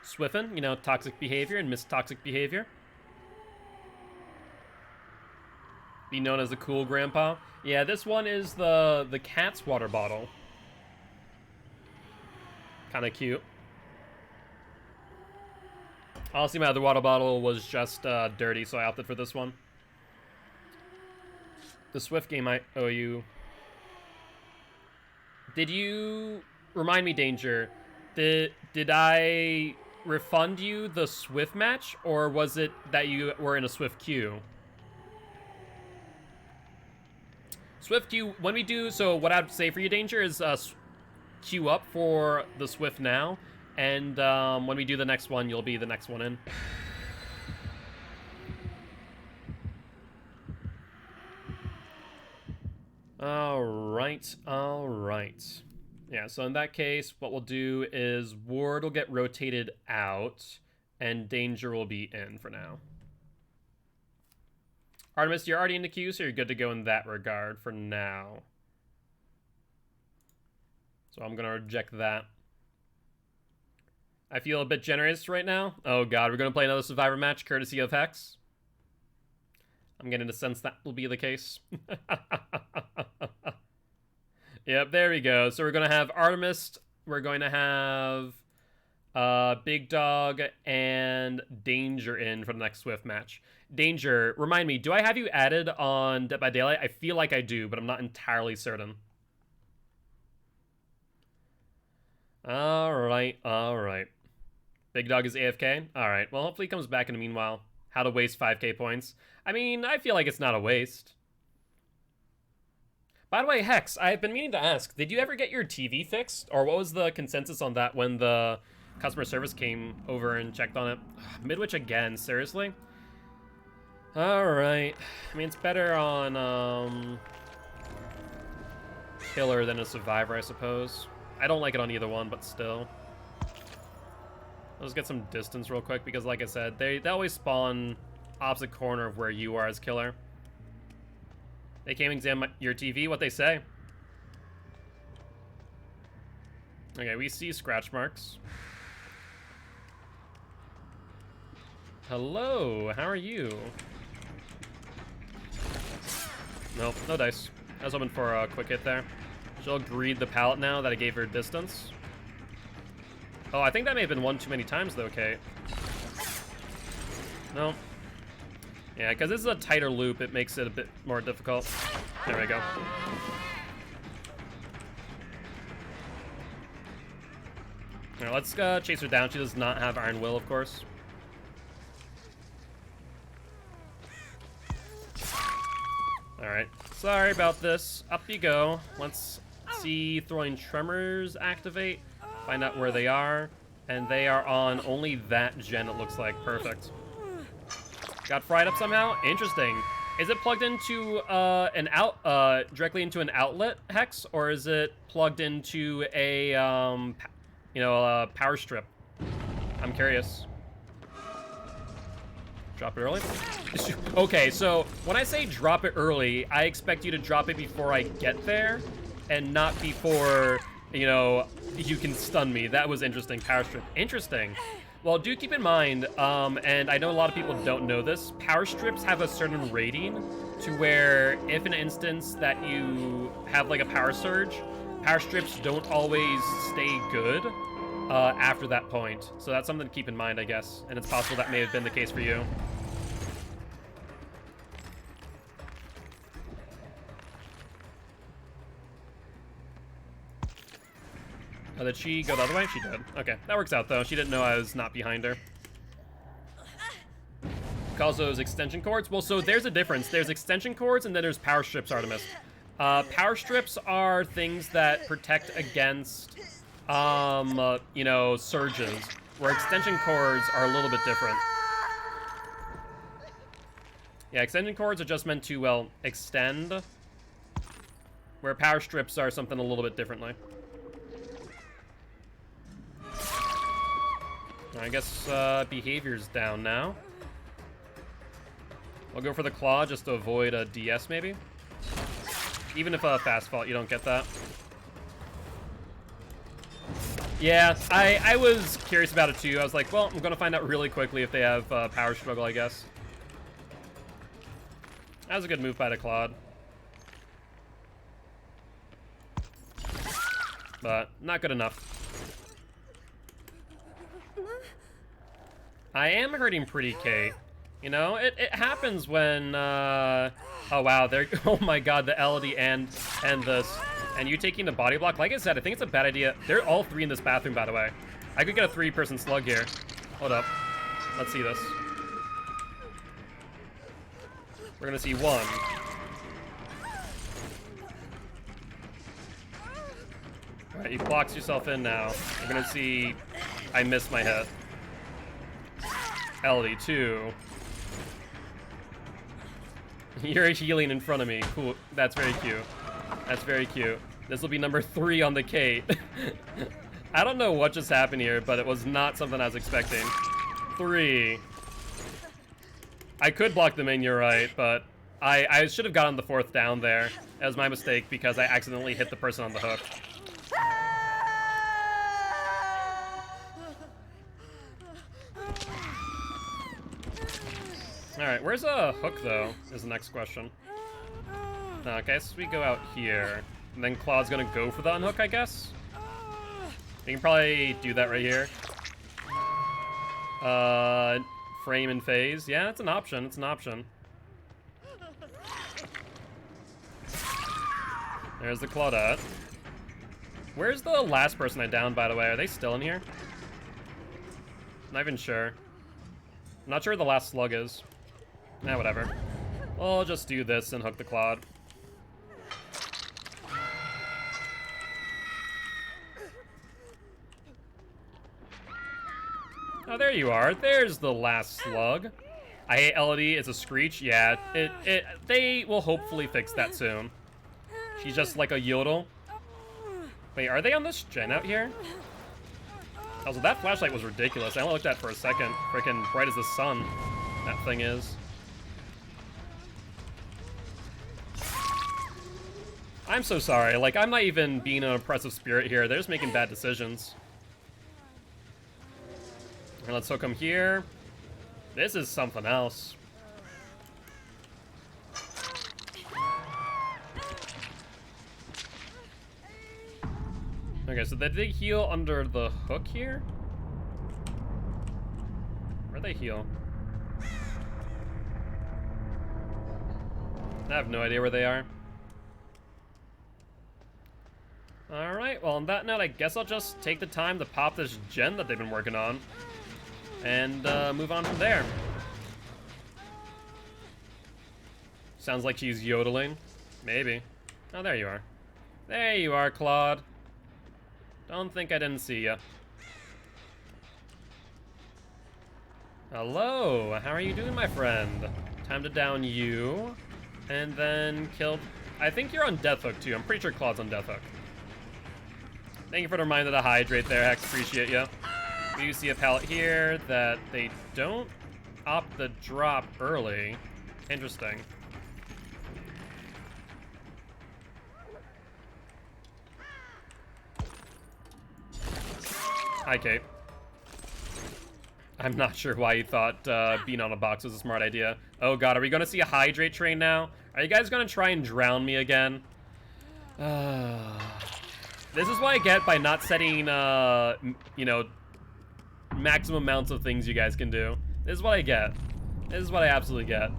Swiffin, you know, toxic behavior and Miss Toxic Behavior. Be known as the cool grandpa. Yeah, this one is the cat's water bottle. Kind of cute. Honestly, my other water bottle was just dirty, so I opted for this one. The Swift game I owe you. Did you remind me, Danger? Did I refund you the Swift match, or was it that you were in a Swift queue? Swift queue. When we do, so what I'd say for you, Danger, is queue up for the Swift now, and when we do the next one, you'll be the next one in. All right. Yeah, so in that case, what we'll do is Ward will get rotated out, and Danger will be in for now. Artemis, you're already in the queue, so you're good to go in that regard for now. So I'm going to reject that. I feel a bit generous right now. Oh god, we're going to play another Survivor match courtesy of Hex. I'm getting the sense that will be the case. Yep, there we go. So we're going to have Artemis, we're going to have Big Dog, and Danger in for the next Swift match. Danger, remind me, do I have you added on Dead by Daylight? I feel like I do, but I'm not entirely certain. Alright. Big Dog is AFK? Alright, well, hopefully he comes back in the meanwhile. How to waste 5k points. I mean, I feel like it's not a waste. By the way, Hex, I've been meaning to ask, did you ever get your TV fixed? Or what was the consensus on that when the customer service came over and checked on it? Midwich again, seriously? Alright. I mean, it's better on, Killer than a Survivor, I suppose. I don't like it on either one, but still. Let's get some distance real quick, because like I said, they always spawn opposite corner of where you are as Killer. They came and examine your TV, what they say. Okay, we see scratch marks. Hello, how are you? Nope, no dice. I was hoping for a quick hit there. She'll greed the pallet now that I gave her distance. Oh, I think that may have been one too many times though, Kate. No. Yeah, because this is a tighter loop, it makes it a bit more difficult. There we go. Alright, let's chase her down. She does not have Iron Will, of course. Alright, sorry about this. Up you go. Let's see Throwing Tremors activate. Find out where they are. And they are on only that gen, it looks like. Perfect. Got fried up somehow? Interesting. Is it plugged into directly into an outlet, Hex? Or is it plugged into a, a power strip? I'm curious. Drop it early? Okay, so when I say drop it early, I expect you to drop it before I get there, and not before, you can stun me. That was interesting. Power strip. Interesting. Well, do keep in mind, and I know a lot of people don't know this, power strips have a certain rating to where if in an instance that you have like a power surge, power strips don't always stay good after that point. So that's something to keep in mind, I guess. And it's possible that may have been the case for you. Oh, did she go the other way? She did. Okay, that works out though. She didn't know I was not behind her. Calls those extension cords? Well, so there's a difference. There's extension cords and then there's power strips, Artemis. Power strips are things that protect against, surges, where extension cords are a little bit different. Yeah, extension cords are just meant to, well, extend, where power strips are something a little bit differently. I guess behavior's down now. I'll go for the claw just to avoid a DS maybe. Even if a fast fault, you don't get that. Yeah, I was curious about it too. I was like, well, I'm gonna find out really quickly if they have power struggle, I guess. That was a good move by the Claude. But not good enough. I am hurting pretty, Kate. You know, it happens when, oh wow, there, oh my god, the LD and this. And you taking the body block. Like I said, I think it's a bad idea. They're all 3 in this bathroom, by the way. I could get a 3-person slug here. Hold up. Let's see this. We're gonna see 1. Alright, you box yourself in now. We're gonna see... I missed my hit. LD2. You're healing in front of me. Cool. That's very cute. That's very cute. This will be number 3 on the Kate. I don't know what just happened here, but it was not something I was expecting. 3. I could block them in, you're right, but I should have gotten the 4th down there. That was my mistake because I accidentally hit the person on the hook. Alright, where's a hook, though, is the next question. Okay, so we go out here. And then Claude's gonna go for the unhook, I guess? We can probably do that right here. Frame and phase. Yeah, it's an option. It's an option. There's the Claudette. Where's the last person I downed, by the way? Are they still in here? Not even sure. I'm not sure where the last slug is. Nah, whatever. We'll just do this and hook the Claude. Oh, there you are. There's the last slug. I hate Elodie. It's a screech. Yeah, they will hopefully fix that soon. She's just like a yodel. Wait, are they on this gen out here? Also, that flashlight was ridiculous. I only looked at it for a second. Freaking bright as the sun that thing is. I'm so sorry. Like, I'm not even being an oppressive spirit here. They're just making bad decisions. And let's hook them here. This is something else. Okay, so did they heal under the hook here? Where'd they heal? I have no idea where they are. Alright, well on that note, I guess I'll just take the time to pop this gen that they've been working on. And move on from there. Sounds like she's yodeling. Maybe. Oh, there you are. There you are, Claude. Don't think I didn't see ya. Hello, how are you doing, my friend? Time to down you. And then kill... I think you're on Death Hook, too. I'm pretty sure Claude's on Death Hook. Thank you for the reminder to hydrate there, Hex. Appreciate ya. We do see a pallet here that they don't opt the drop early. Interesting. Hi, Kate. I'm not sure why you thought being on a box was a smart idea. Oh god, are we gonna see a hydrate train now? Are you guys gonna try and drown me again? This is what I get by not setting, you know, maximum amounts of things you guys can do. This is what I get. This is what I absolutely get.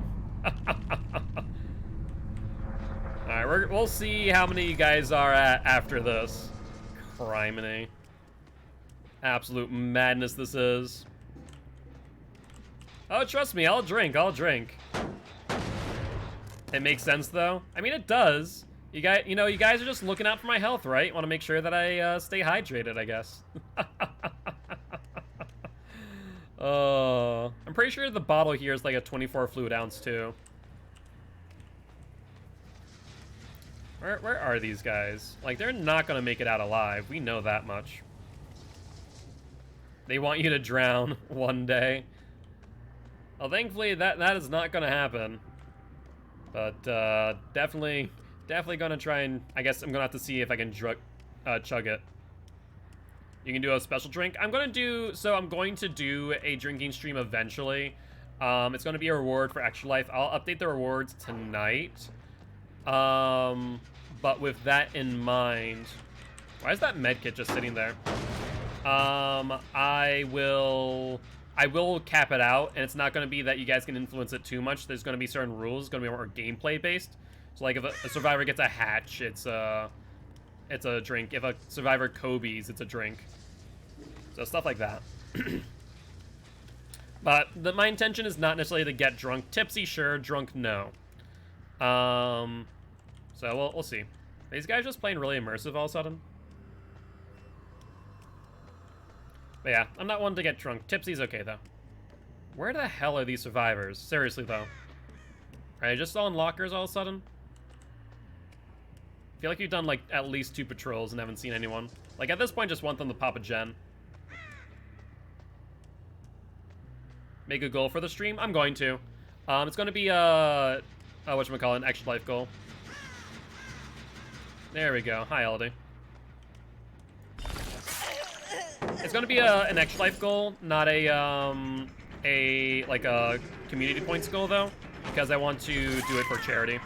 Alright, we'll see how many you guys are at after this. Criminy. Absolute madness this is. Oh, trust me, I'll drink, I'll drink. It makes sense, though. I mean, it does. You guys are just looking out for my health, right? Want to make sure that I stay hydrated, I guess. Oh, I'm pretty sure the bottle here is like a 24 fluid ounce, too. Where are these guys? Like, they're not gonna make it out alive. We know that much. They want you to drown one day. Well, thankfully, that is not gonna happen. But, definitely gonna try and... I guess I'm gonna have to see if I can chug it. You can do a special drink. I'm going to do a drinking stream eventually. It's going to be a reward for Extra Life. I'll update the rewards tonight. But with that in mind... Why is that medkit just sitting there? I will cap it out, and it's not going to be that you guys can influence it too much. There's going to be certain rules. It's going to be more gameplay based. So like if a survivor gets a hatch, it's it's a drink. If a survivor Kobe's, it's a drink. So stuff like that. But my intention is not necessarily to get drunk. Tipsy, sure. Drunk, no. So we'll see. These guys just playing really immersive all of a sudden. But yeah, I'm not one to get drunk. Tipsy's okay, though. Where the hell are these survivors? Seriously, though. Are they just all in lockers all of a sudden? I feel like you've done, like, at least 2 patrols and haven't seen anyone. Like, at this point, just want them to pop a gen. Make a goal for the stream? I'm going to. It's going to be, whatchamacallit, an extra life goal. There we go. Hi, Elodie. It's going to be an extra life goal, not a community points goal, though, because I want to do it for charity.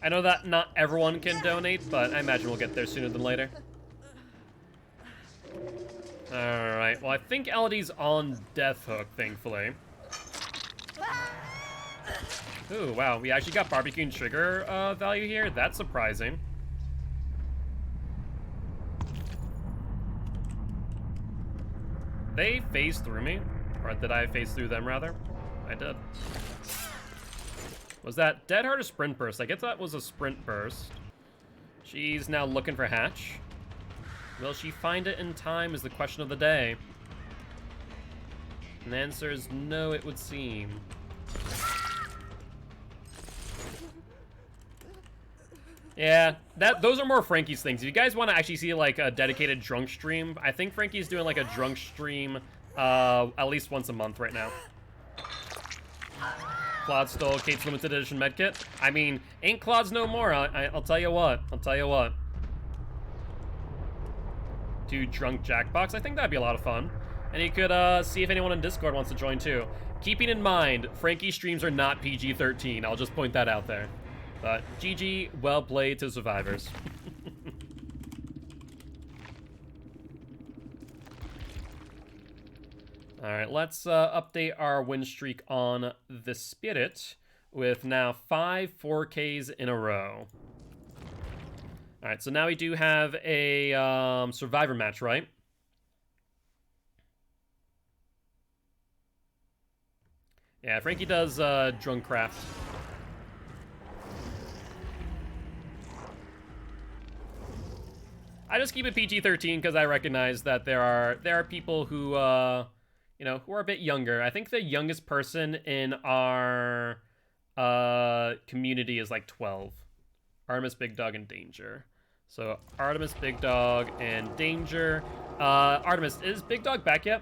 I know that not everyone can donate, but I imagine we'll get there sooner than later. Alright, well, I think Elodie's on Death Hook, thankfully. Ooh, wow, we actually got barbecue and sugar value here. That's surprising. They phased through me. Or did I phase through them, rather? I did. Was that Dead Hard or Sprint Burst? I guess that was a Sprint Burst. She's now looking for Hatch. Will she find it in time is the question of the day. And the answer is no, it would seem. Yeah, those are more Frankie's things. If you guys want to actually see like a dedicated drunk stream, I think Frankie's doing like a drunk stream at least once a month right now. Claude stole Kate's limited edition medkit. I mean, ain't Claude's no more. I'll tell you what. I'll tell you what. Do drunk Jackbox. I think that'd be a lot of fun. And you could see if anyone in Discord wants to join too. Keeping in mind, Frankie's streams are not PG-13. I'll just point that out there. But GG, well played to survivors. Alright, let's update our win streak on the Spirit with now 5 4Ks in a row. Alright, so now we do have a survivor match, right? Yeah, Frankie does drunk craft. I just keep it PG-13 because I recognize that there are people who you know, who are a bit younger. I think the youngest person in our community is like 12. Artemis, Big Dog, and Danger. So Artemis, Big Dog, and Danger. Artemis, is Big Dog back yet?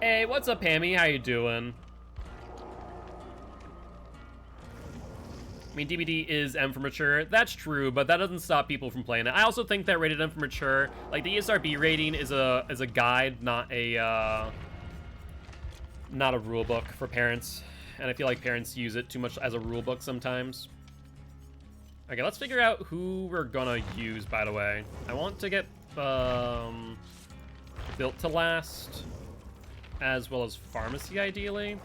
Hey, what's up, Hammy? How you doing? I mean, DBD is M for mature. That's true, but that doesn't stop people from playing it. I also think that rated M for mature, like the ESRB rating, is a guide, not a rule book for parents. And I feel like parents use it too much as a rule book sometimes. Okay, let's figure out who we're gonna use. By the way, I want to get Built to Last, as well as Pharmacy, ideally.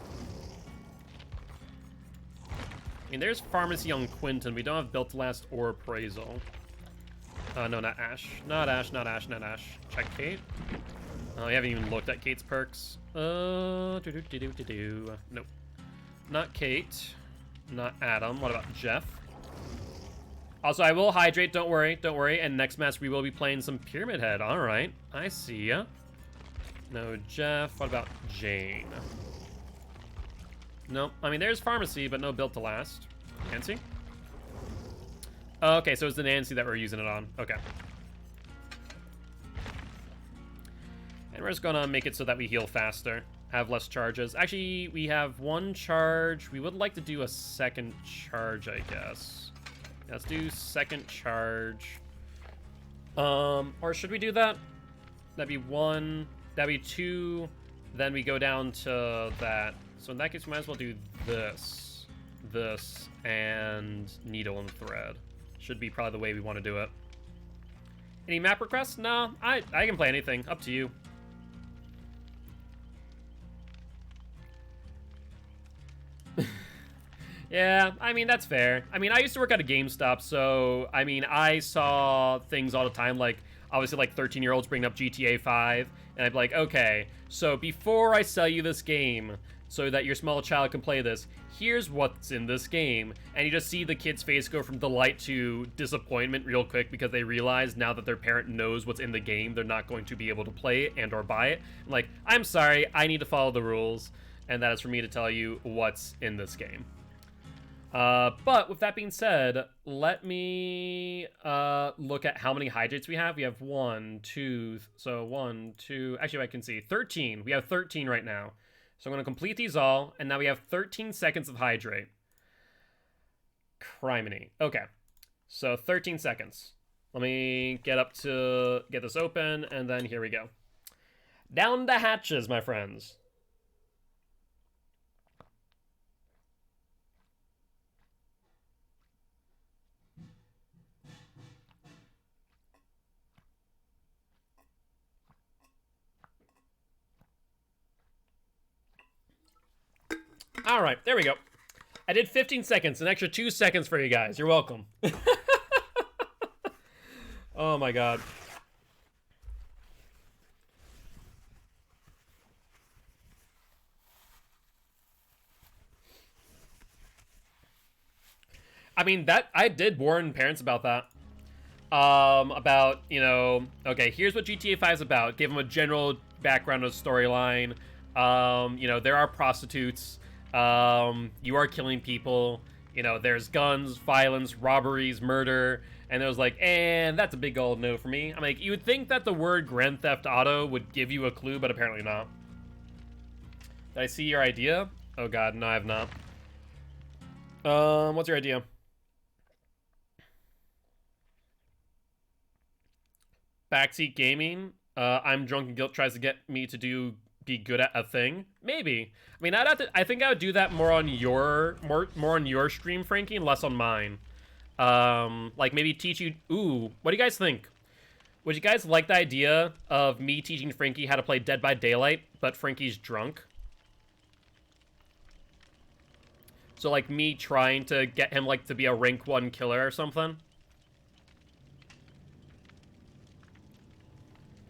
I mean, there's Pharmacy on Quinton. We don't have Built to Last or Appraisal. No, not Ash. Not Ash, not Ash, not Ash. Check Kate. Oh, we haven't even looked at Kate's perks. Nope. Not Kate. Not Adam. What about Jeff? Also, I will hydrate. Don't worry. Don't worry. And next match, we will be playing some Pyramid Head. All right. I see ya. No Jeff. What about Jane? Nope. I mean, there's Pharmacy, but no Built to Last. Nancy? Okay, so it's the Nancy that we're using it on. Okay. And we're just gonna make it so that we heal faster. Have less charges. Actually, we have 1 charge. We would like to do a 2nd charge, I guess. Let's do 2nd charge. Or should we do that? That'd be 1. That'd be 2. Then we go down to that. So in that case, we might as well do this, and needle and thread. Should be probably the way we want to do it. Any map requests? No, I can play anything. Up to you. Yeah, I mean, that's fair. I mean, I used to work at a GameStop, so, I mean, I saw things all the time, like, obviously, like, 13-year-olds bringing up GTA 5, and I'd be like, okay, so before I sell you this game so that your small child can play this, here's what's in this game. And you just see the kid's face go from delight to disappointment real quick because they realize now that their parent knows what's in the game, they're not going to be able to play it and or buy it. I'm like, I'm sorry, I need to follow the rules, and that is for me to tell you what's in this game. But with that being said, let me look at how many hydrates we have. We have 1, 2, so 1, 2, actually I can see 13. We have 13 right now. So I'm going to complete these all, and now we have 13 seconds of hydrate. Criminy. Okay, so 13 seconds. Let me get this open, and then here we go. Down the hatches, my friends. All right, there we go. I did 15 seconds, an extra 2 seconds for you guys. You're welcome. Oh my god. I mean, that I did warn parents about that. About, you know, okay, here's what GTA 5 is about. Give them a general background of the storyline. You know, there are prostitutes. You are killing people. You know, there's guns, violence, robberies, murder. And there was like, and that's a big old no for me. I'm like, you would think that the word Grand Theft Auto would give you a clue, but apparently not. Did I see your idea? Oh god, no, I have not. What's your idea? Backseat gaming. I'm drunk and guilt tries to get me to be good at a thing. Maybe. I mean, I think I would do that more on your stream, Frankie, and less on mine. Like maybe teach you. Ooh, what do you guys think? Would you guys like the idea of me teaching Frankie how to play Dead by Daylight, but Frankie's drunk? So like me trying to get him like to be a rank 1 killer or something.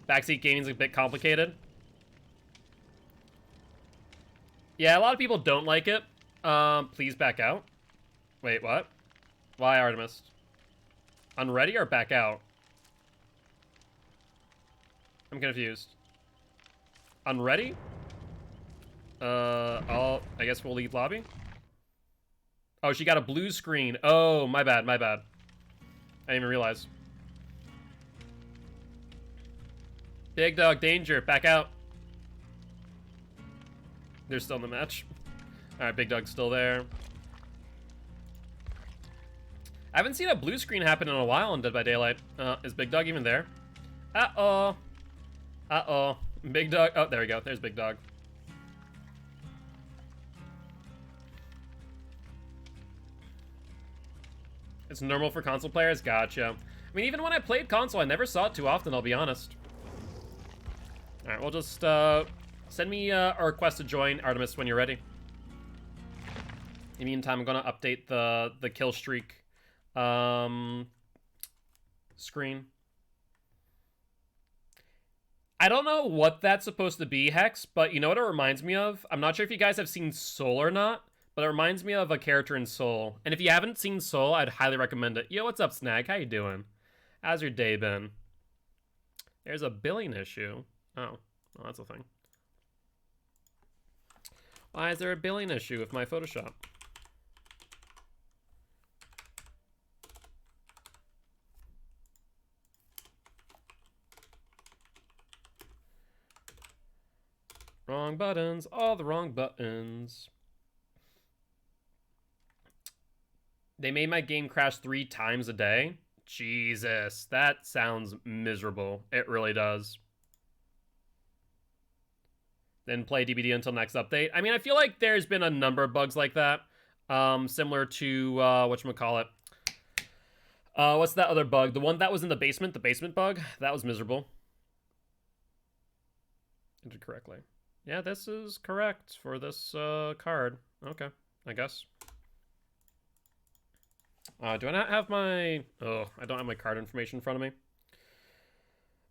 Backseat gaming's a bit complicated. Yeah, a lot of people don't like it. Please back out. Wait, what? Why, Artemis? Unready or back out? I'm confused. Unready? I guess we'll leave lobby. Oh, she got a blue screen. Oh, my bad, my bad. I didn't even realize. Big dog danger, back out. They're still in the match. Alright, Big Dog's still there. I haven't seen a blue screen happen in a while in Dead by Daylight. Is Big Dog even there? Uh-oh. Uh-oh. Big Dog. Oh, there we go. There's Big Dog. It's normal for console players? Gotcha. I mean, even when I played console, I never saw it too often, I'll be honest. Alright, we'll just, send me a request to join, Artemis, when you're ready. In the meantime, I'm gonna update the kill streak screen. I don't know what that's supposed to be, Hex, but you know what it reminds me of? I'm not sure if you guys have seen Soul or not, but it reminds me of a character in Soul. And if you haven't seen Soul, I'd highly recommend it. Yo, what's up, Snag? How you doing? How's your day been? There's a billing issue. Oh, well, that's a thing. Why is there a billing issue with my Photoshop? Wrong buttons, all the wrong buttons. They made my game crash 3 times a day. Jesus, that sounds miserable. It really does. Then play DBD until next update. I mean, I feel like there's been a number of bugs like that. Similar to, whatchamacallit. What's that other bug? The one that was in the basement bug? That was miserable. Entered correctly. Yeah, this is correct for this card. Okay, I guess. Do I not have my... Oh, I don't have my card information in front of me.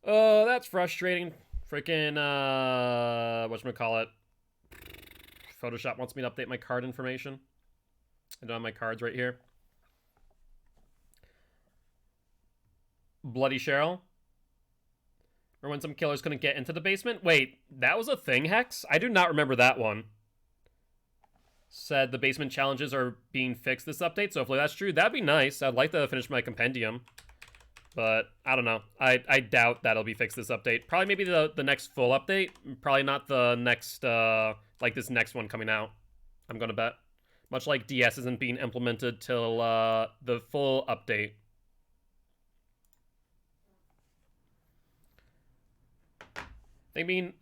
Oh, that's frustrating. Freaking, whatchamacallit. Photoshop wants me to update my card information. I don't have my cards right here. Bloody Cheryl. Or when some killers couldn't get into the basement? Wait, that was a thing, Hex? I do not remember that one. Said the basement challenges are being fixed this update, so hopefully that's true. That'd be nice. I'd like to finish my compendium. But, I don't know. I doubt that'll be fixed this update. Probably maybe the next full update. Probably not the next, like this next one coming out. I'm gonna bet. Much like DS isn't being implemented till, the full update. They mean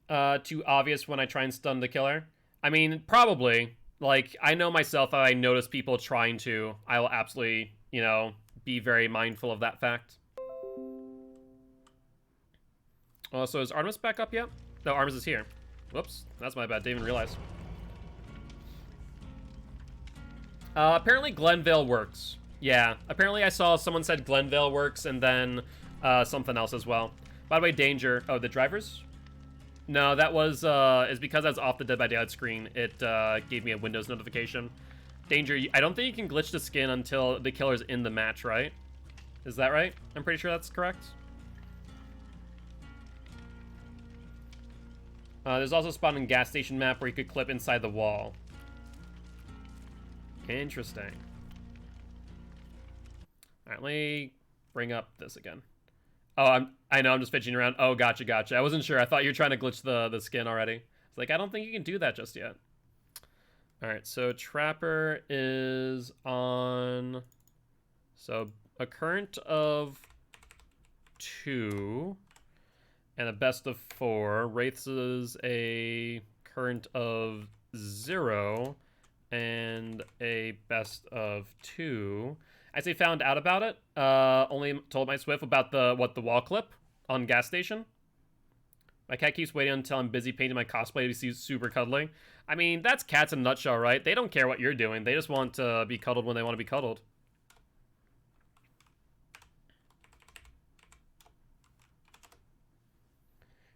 too obvious when I try and stun the killer? I mean, probably. Like, I know myself, if I notice people trying to, I will absolutely, you know, be very mindful of that fact. Oh, so is Artemis back up yet? No, Artemis is here. Whoops, that's my bad, didn't even realize. Apparently Glenvale works. Yeah, apparently I saw someone said Glenvale works and then something else as well. By the way, Danger. Oh, the drivers? No, that was, is because I was off the Dead by Daylight screen, it gave me a Windows notification. Danger, I don't think you can glitch the skin until the killer's in the match, right? Is that right? I'm pretty sure that's correct. There's also a spot in gas station map where you could clip inside the wall. Interesting. Alright, let me bring up this again. Oh, I know, I'm just fidgeting around. Oh, gotcha. I wasn't sure. I thought you were trying to glitch the skin already. It's like, I don't think you can do that just yet. Alright, so Trapper is on... So, a current of 2 and a best of 4. Wraiths is a current of 0 and a best of 2. I say found out about it. Only told my Swift about the wall clip on gas station. My cat keeps waiting until I'm busy painting my cosplay to see super cuddly. I mean, that's cats in a nutshell, right? They don't care what you're doing. They just want to be cuddled when they want to be cuddled.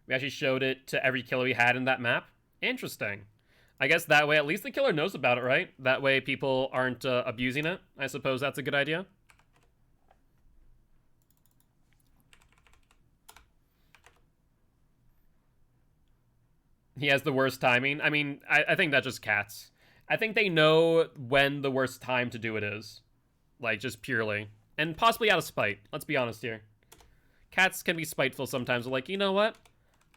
We actually showed it to every killer we had in that map. Interesting. I guess that way, at least the killer knows about it, right? That way people aren't abusing it. I suppose that's a good idea. He has the worst timing. I mean, I think that's just cats. I think they know when the worst time to do it is. Like, just purely. And possibly out of spite. Let's be honest here. Cats can be spiteful sometimes. Like, you know what?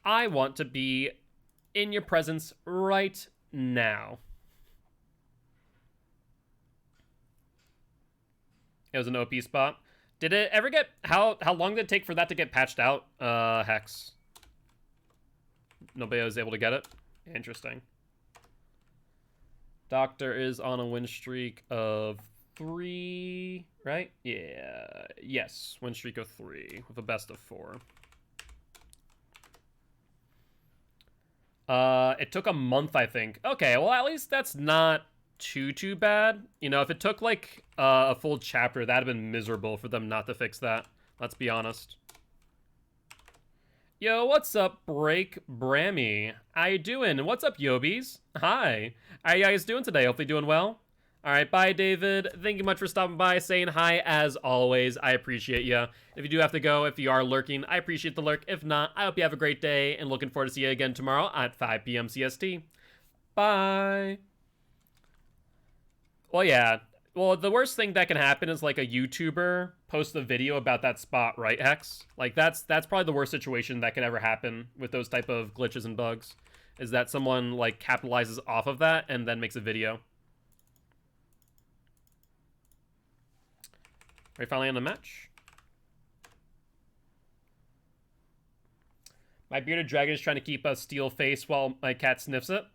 I want to be in your presence right now. It was an OP spot. Did it ever get... How long did it take for that to get patched out? Hex. Nobody was able to get it? Interesting. Doctor is on a win streak of 3, right? Yeah. Yes, win streak of 3 with a best of 4. It took a month, I think. Okay, well, at least that's not too bad. You know, if it took, like, a full chapter, that'd have been miserable for them not to fix that. Let's be honest. Yo, what's up, Break Brammy? How you doing? What's up, Yobies? Hi. How you guys doing today? Hopefully doing well. All right, bye, David. Thank you much for stopping by, saying hi as always. I appreciate you. If you do have to go, if you are lurking, I appreciate the lurk. If not, I hope you have a great day, and looking forward to see you again tomorrow at 5 p.m. CST. Bye. Well, yeah. Well, the worst thing that can happen is, like, a YouTuber posts a video about that spot, right, Hex? Like, that's probably the worst situation that can ever happen with those type of glitches and bugs, is that someone, like, capitalizes off of that and then makes a video. Are we finally on the match? My bearded dragon is trying to keep a steel face while my cat sniffs it.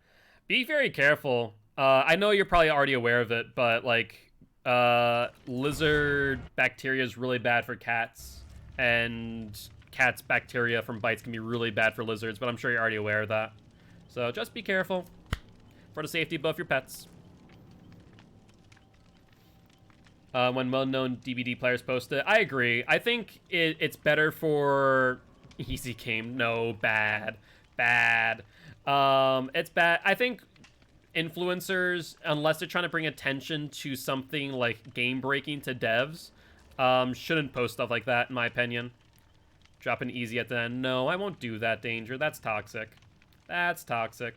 Be very careful. I know you're probably already aware of it, but, like, lizard bacteria is really bad for cats, and cats' bacteria from bites can be really bad for lizards, but I'm sure you're already aware of that. So just be careful for the safety of both your pets. when well-known DBD players post it. I agree. I think it's better for easy game. No, bad. It's bad. I think influencers, unless they're trying to bring attention to something like game-breaking to devs, shouldn't post stuff like that, in my opinion. Drop an easy at the end. No, I won't do that, Danger. That's toxic. That's toxic.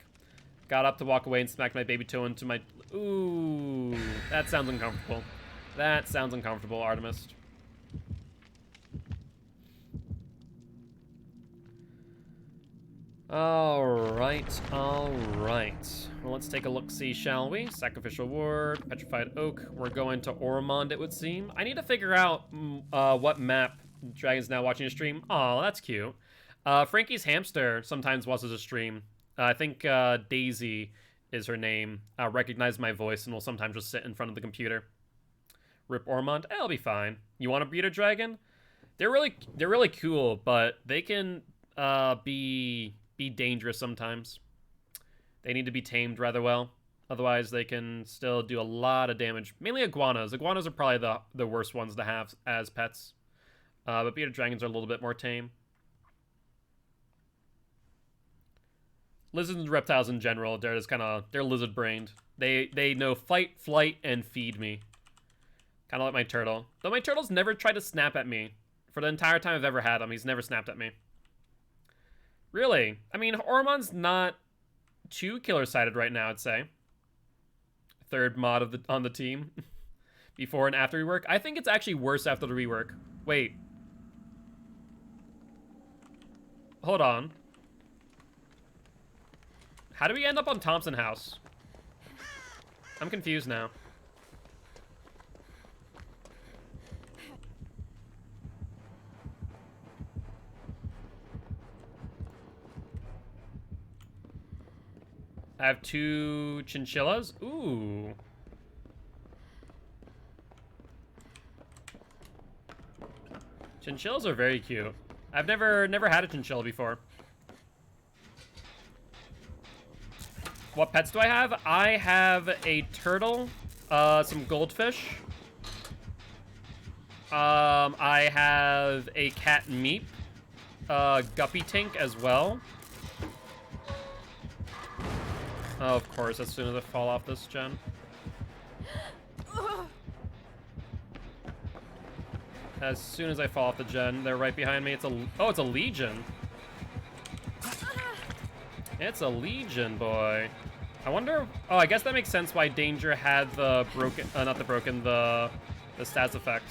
Got up to walk away and smacked my baby toe into my... Ooh, that sounds uncomfortable. That sounds uncomfortable, Artemis. Alright. Well, let's take a look-see, shall we? Sacrificial Ward, Petrified Oak. We're going to Ormond, it would seem. I need to figure out what map Dragon's now watching a stream. Oh, that's cute. Frankie's hamster sometimes watches a stream. I think Daisy is her name. Recognizes my voice and will sometimes just sit in front of the computer. Rip Ormond. It'll be fine. You want to breed a dragon? They're really cool, but they can be dangerous sometimes. They need to be tamed rather well. Otherwise, they can still do a lot of damage. Mainly iguanas. Iguanas are probably the worst ones to have as pets. But bearded dragons are a little bit more tame. Lizards and reptiles in general, they're lizard-brained. They know fight, flight, and feed me. Kind of like my turtle. Though my turtle's never tried to snap at me. For the entire time I've ever had him, he's never snapped at me. Really? I mean, Ormond's not too killer-sided right now, I'd say. Third mod on the team. Before and after rework. I think it's actually worse after the rework. Wait. Hold on. How do we end up on Thompson House? I'm confused now. I have 2 chinchillas. Ooh. Chinchillas are very cute. I've never had a chinchilla before. What pets do I have? I have a turtle, some goldfish. I have a cat meep, guppy tink as well. Oh, of course, as soon as I fall off this gen. As soon as I fall off the gen, they're right behind me. It's a legion. It's a legion, boy. I wonder... Oh, I guess that makes sense why Danger had the broken... the stats effect.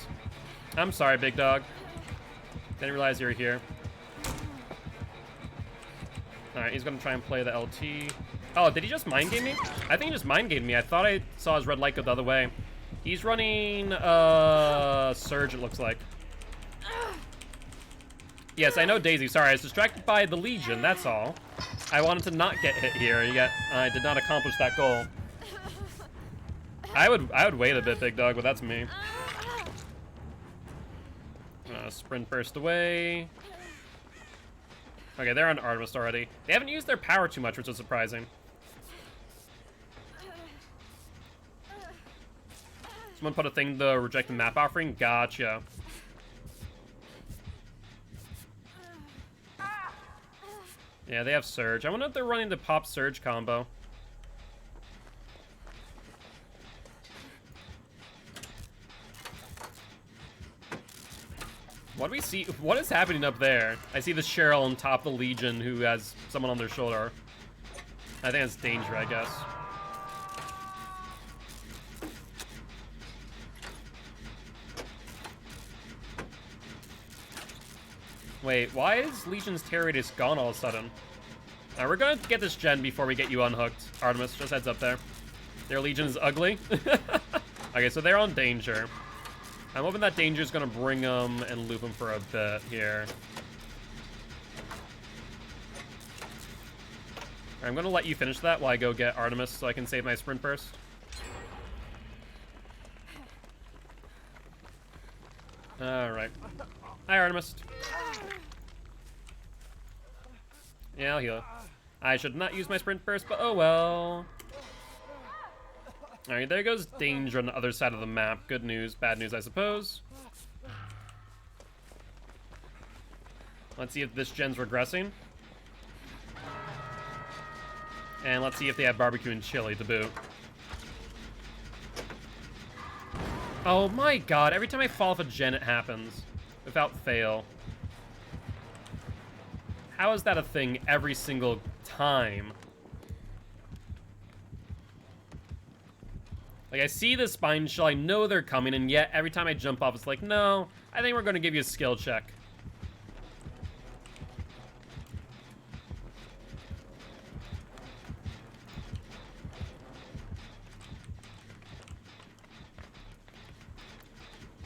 I'm sorry, big dog. Didn't realize you were here. Alright, he's gonna try and play the LT. Oh, did he just mind game me? I think he just mind gamed me. I thought I saw his red light go the other way. He's running Surge, it looks like. Yes, I know Daisy. Sorry, I was distracted by the Legion, that's all. I wanted to not get hit here, yet I did not accomplish that goal. I would wait a bit, big dog, but that's me. Sprint burst away. Okay, they're on Artemis already. They haven't used their power too much, which is surprising. Someone put a thing to reject the map offering? Gotcha. Yeah, they have Surge. I wonder if they're running the Pop Surge combo. What do we see? What is happening up there? I see the Cheryl on top of the Legion who has someone on their shoulder. I think it's Danger, I guess. Wait, why is Legion's Terror Radius gone all of a sudden? Alright, we're gonna get this gen before we get you unhooked. Artemis, just heads up there. Their Legion is ugly. Okay, so they're on Danger. I'm hoping that Danger's gonna bring them and loop them for a bit here. Right, I'm gonna let you finish that while I go get Artemis so I can save my sprint burst. Alright. Hi, Artemis. Yeah, I'll heal. I should not use my sprint burst, but oh well. Alright, there goes danger on the other side of the map. Good news, bad news, I suppose. Let's see if this gen's regressing. And let's see if they have barbecue and chili to boot. Oh my god, every time I fall off a gen, it happens. Without fail. How is that a thing every single time? Like, I see the spine shell, I know they're coming, and yet every time I jump off, it's like, no, I think we're going to give you a skill check.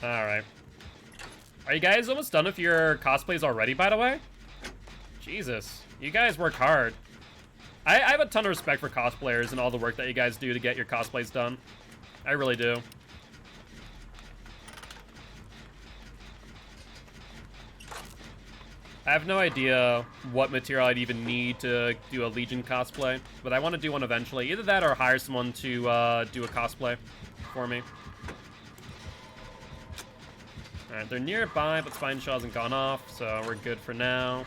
Alright. Are you guys almost done with your cosplays already, by the way? Jesus. You guys work hard. I have a ton of respect for cosplayers and all the work that you guys do to get your cosplays done. I really do. I have no idea what material I'd even need to do a Legion cosplay, but I want to do one eventually. Either that or hire someone to do a cosplay for me. Alright, they're nearby, but Spine Shell hasn't gone off, so we're good for now.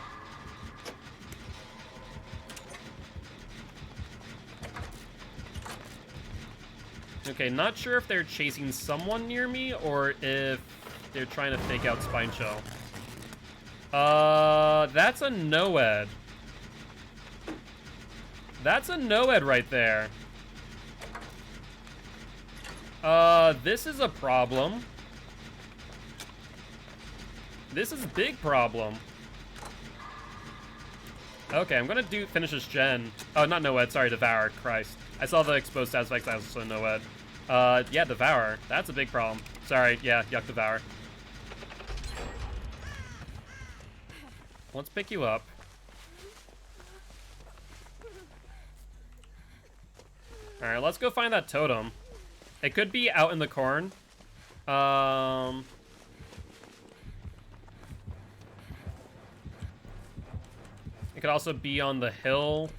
Okay, not sure if they're chasing someone near me or if they're trying to fake out Spine Shell. That's a Noed. That's a Noed right there. This is a problem. This is a big problem. Okay, I'm gonna finish this gen. Oh, not Noed, sorry, Devour, Christ. I saw the exposed status effects, I also Noed. Yeah, Devour. That's a big problem. Sorry, yeah, Yuck Devour. Let's pick you up. Alright, let's go find that totem. It could be out in the corn. It could also be on the hill.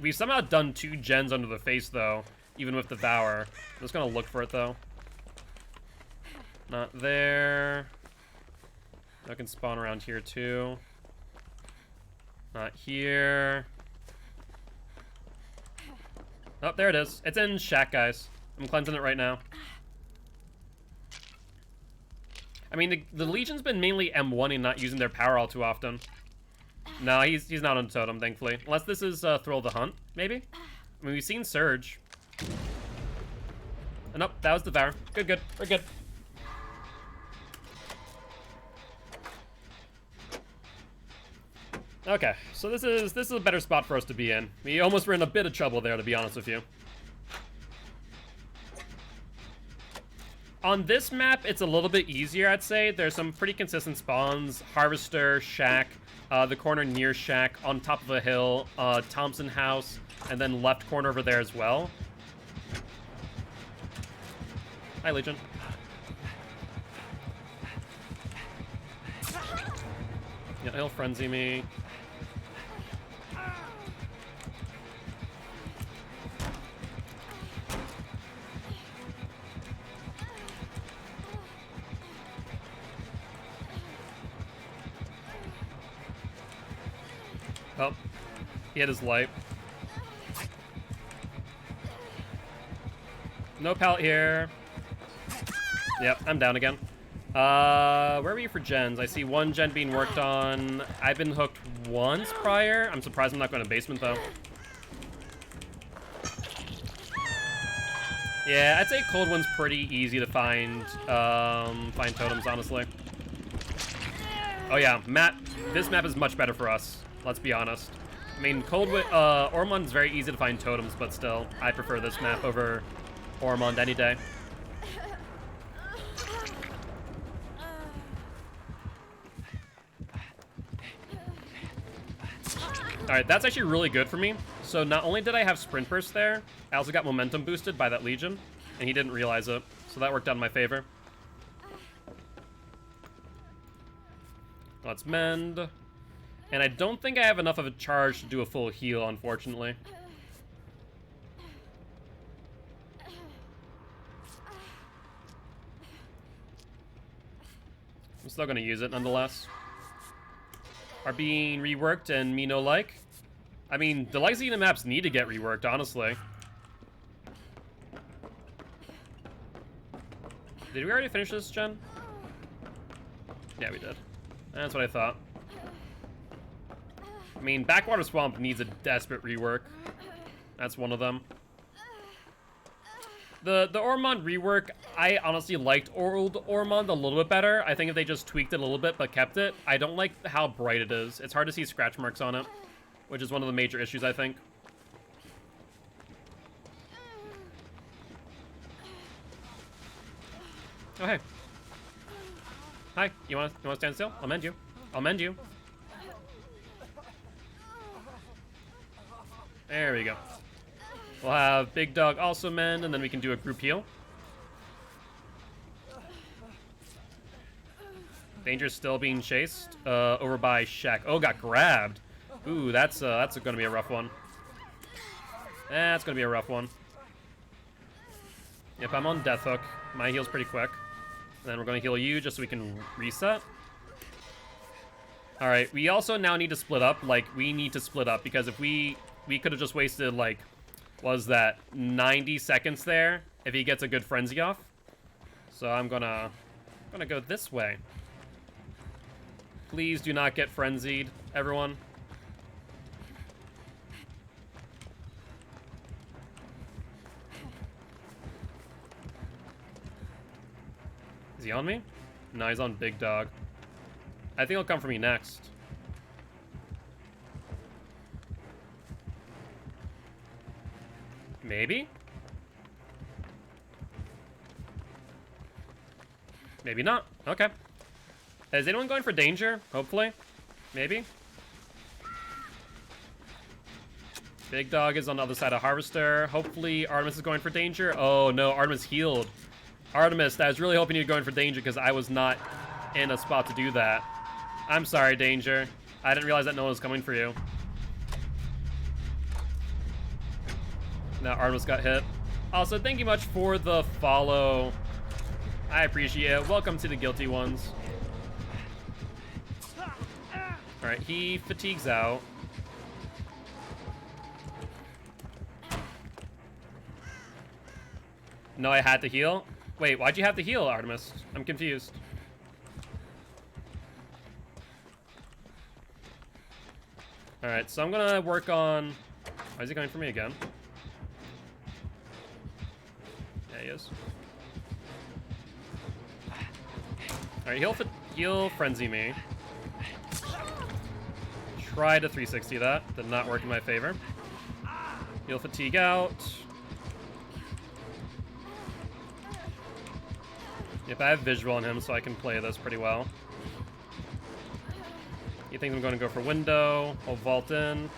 We've somehow done 2 gens under the face, though, even with Devour. I'm just gonna look for it, though. Not there. I can spawn around here, too. Not here. Oh, there it is. It's in Shack, guys. I'm cleansing it right now. I mean, the Legion's been mainly M1ing, not using their power all too often. No, he's not on totem, thankfully. Unless this is Thrill of the Hunt, maybe? I mean, we've seen Surge. Oh, nope, that was Devour. Good, good. We're good. Okay, so this is a better spot for us to be in. We almost were in a bit of trouble there, to be honest with you. On this map, it's a little bit easier, I'd say. There's some pretty consistent spawns. Harvester, Shack, the corner near Shack, on top of a hill, Thompson House, and then left corner over there as well. Hi, Legion. Yeah, he'll frenzy me. Oh, he had his light. No pallet here. Yep, I'm down again. Where were you for gens? I see 1 gen being worked on. I've been hooked once prior. I'm surprised I'm not going to basement, though. Yeah, I'd say Cold One's pretty easy to find totems, honestly. Oh yeah, this map is much better for us. Let's be honest. I mean, Ormond's very easy to find totems, but still, I prefer this map over Ormond any day. Alright, that's actually really good for me. So not only did I have Sprint Burst there, I also got momentum boosted by that Legion, and he didn't realize it. So that worked out in my favor. Let's mend. And I don't think I have enough of a charge to do a full heal, unfortunately. I'm still gonna use it nonetheless. Are being reworked and me no like. I mean, the Legacy maps need to get reworked, honestly. Did we already finish this, Jen? Yeah, we did. That's what I thought. I mean, Backwater Swamp needs a desperate rework. That's one of them. The Ormond rework, I honestly liked old Ormond a little bit better. I think if they just tweaked it a little bit but kept it. I don't like how bright it is. It's hard to see scratch marks on it, which is one of the major issues, I think. Oh, hey. Hi, you wanna stand still? I'll mend you. I'll mend you. There we go. We'll have Big Dog also mend, and then we can do a group heal. Danger's still being chased over by Shaq. Oh, got grabbed. Ooh, that's gonna be a rough one. That's gonna be a rough one. Yep, I'm on Death Hook. My heal's pretty quick. And then we're gonna heal you just so we can reset. All right, we also now need to split up. Like, we need to split up because if we could have just wasted, like, was that 90 seconds there if he gets a good frenzy off. So I'm gonna go this way. Please do not get frenzied, everyone. Is he on me? No, he's on Big Dog. I think he'll come for me next. Maybe? Maybe not. Okay. Is anyone going for danger? Hopefully. Maybe. Big Dog is on the other side of Harvester. Hopefully Artemis is going for danger. Oh no, Artemis healed. Artemis, I was really hoping you were going for danger because I was not in a spot to do that. I'm sorry, Danger. I didn't realize that no one was coming for you. Now Artemis got hit. Also, thank you much for the follow. I appreciate it. Welcome to the Guilty ones. Alright, he fatigues out. No, I had to heal? Wait, why'd you have to heal, Artemis? I'm confused. Alright, so I'm gonna work on... Why is he coming for me again? Yeah, he is. Alright, he'll frenzy me. Try to 360 that. Did not work in my favor. He'll fatigue out. Yep, I have visual on him, so I can play this pretty well. He thinks I'm going to go for window. I'll vault in.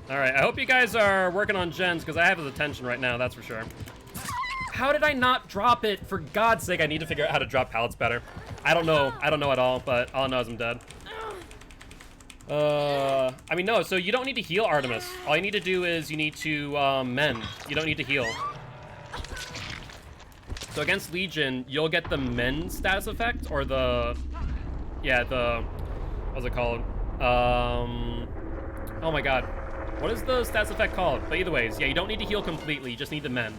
Alright, I hope you guys are working on gens, because I have his attention right now, that's for sure. How did I not drop it? For God's sake, I need to figure out how to drop pallets better. I don't know at all, but all I know is I'm dead. I mean, no, so you don't need to heal Artemis. All you need to do is you need to mend. You don't need to heal. So against Legion, you'll get the mend status effect, or the... Yeah, the... What's it called? Oh my god. What is the stats effect called? But either ways, yeah, you don't need to heal completely, you just need to mend.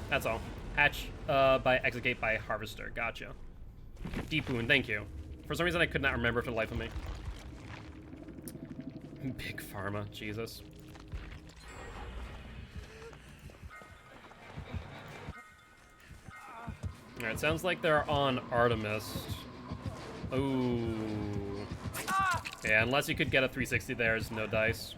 That's all. Hatch by Execute by Harvester. Gotcha. Deep Wound, thank you. For some reason I could not remember for the life of me. Big Pharma, Jesus. Alright, sounds like they're on Artemis. Ooh. Yeah, unless you could get a 360 there's no dice.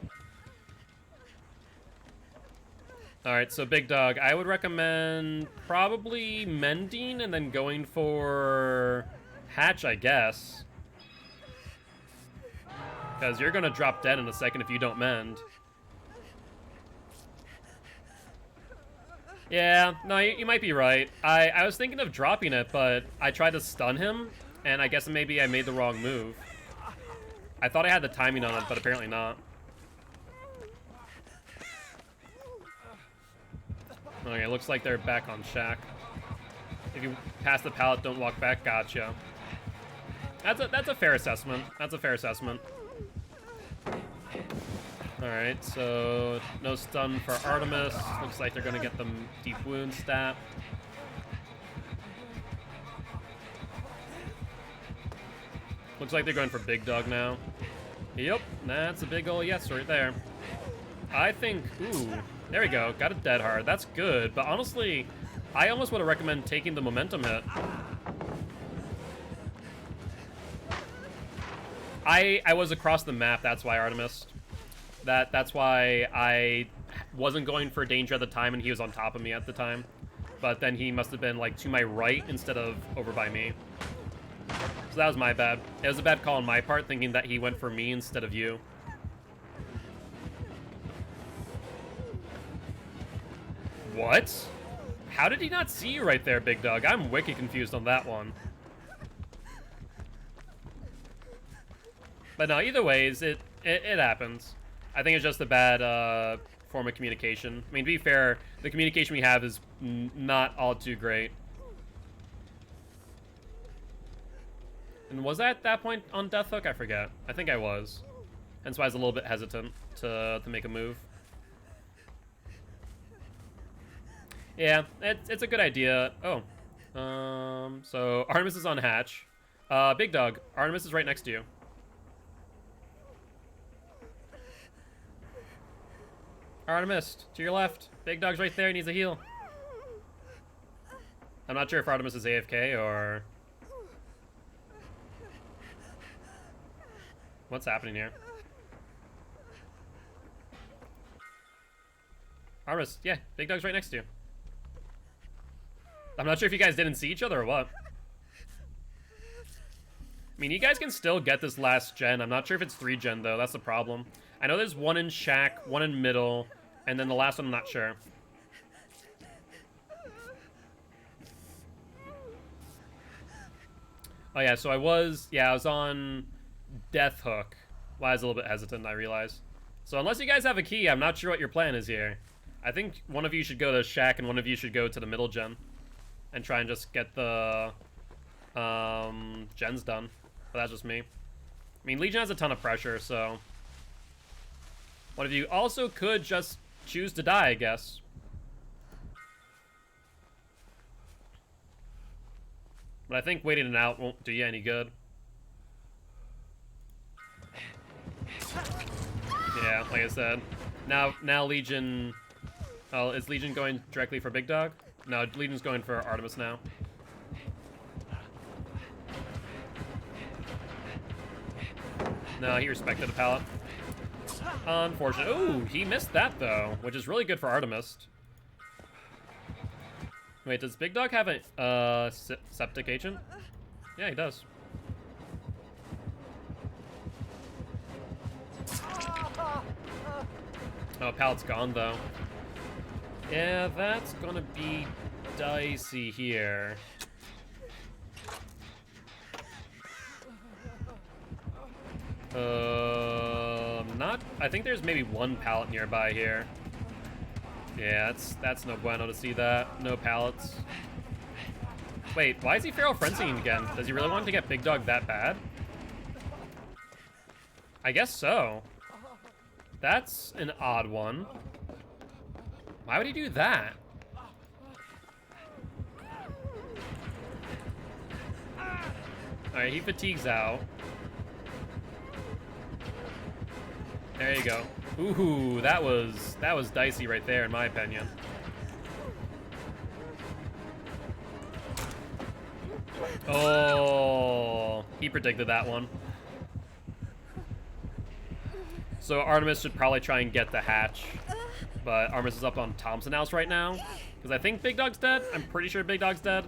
Alright, so Big Dog, I would recommend probably mending and then going for Hatch, I guess. Because you're going to drop dead in a second if you don't mend. Yeah, no, you might be right. I was thinking of dropping it, but I tried to stun him, and I guess maybe I made the wrong move. I thought I had the timing on it, but apparently not. Okay, looks like they're back on Shaq. If you pass the pallet, don't walk back. Gotcha. That's a fair assessment. That's a fair assessment. Alright, so no stun for Artemis. Looks like they're gonna get the deep wound stat. Looks like they're going for Big Dog now. Yep, that's a big ol' yes right there. I think, ooh, there we go. Got a dead hard. That's good, but honestly, I almost would have recommended taking the momentum hit. I was across the map, that's why Artemis. That's why I wasn't going for danger at the time and he was on top of me at the time. But then he must have been like to my right instead of over by me. So that was my bad. It was a bad call on my part, thinking that he went for me instead of you. What? How did he not see you right there, Big Dog? I'm wicked confused on that one. But no, either ways, it happens. I think it's just a bad form of communication. I mean, to be fair, the communication we have is not all too great. And was I at that point on Death Hook? I forget. I think I was. Hence why I was a little bit hesitant to make a move. Yeah, it's a good idea. Oh. So Artemis is on hatch. Big Dog, Artemis is right next to you. Artemis, to your left. Big Dog's right there, he needs a heal. I'm not sure if Artemis is AFK or... What's happening here? Artemis, yeah, Big Dog's right next to you. I'm not sure if you guys didn't see each other or what. I mean, you guys can still get this last gen. I'm not sure if it's 3 gen, though. That's the problem. I know there's one in Shack, one in middle, and then the last one I'm not sure. Oh, yeah, so I was on Death Hook. Well, I was a little bit hesitant, I realize. So unless you guys have a key, I'm not sure what your plan is here. I think one of you should go to Shack and one of you should go to the middle gen. And try and just get the gens done. But that's just me. I mean, Legion has a ton of pressure, so... One of you also could just choose to die, I guess. But I think waiting it out won't do you any good. Yeah, like I said. Now Legion... Oh, is Legion going directly for Big Dog? No, Legion's going for Artemis now. No, he respected the pallet. Unfortunate. Ooh, he missed that, though, which is really good for Artemis. Wait, does Big Dog have a septic agent? Yeah, he does. Oh, pallet's gone, though. Yeah, that's gonna be dicey here. I think there's maybe one pallet nearby here. Yeah, that's no bueno to see that. No pallets. Wait, why is he feral frenzying again? Does he really want to get Big Dog that bad? I guess so. That's an odd one. Why would he do that? Alright, he fatigues out. There you go. Ooh, that was dicey right there, in my opinion. Oh, he predicted that one. So Artemis should probably try and get the hatch. But Artemis is up on Thompson House right now. Because I think Big Dog's dead. I'm pretty sure Big Dog's dead.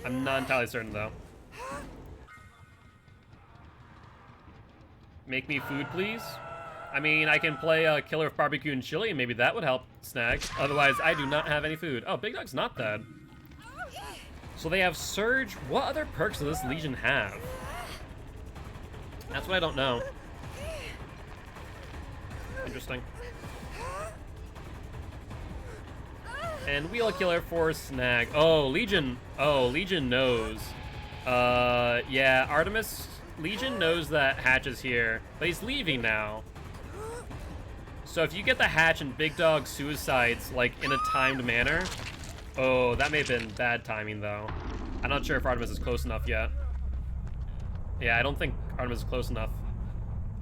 I'm not entirely certain, though. Make me food, please. I mean, I can play Killer of Barbecue and Chili, and maybe that would help snag. Otherwise, I do not have any food. Oh, Big Dog's not dead. So they have Surge. What other perks does this Legion have? That's what I don't know. Interesting. And Wheel Killer for snag. Oh, Legion. Oh, Legion knows. Yeah, Artemis. Legion knows that Hatch is here, but he's leaving now. So if you get the Hatch and Big Dog suicides, like, in a timed manner... Oh, that may have been bad timing, though. I'm not sure if Artemis is close enough yet. Yeah, I don't think Artemis is close enough.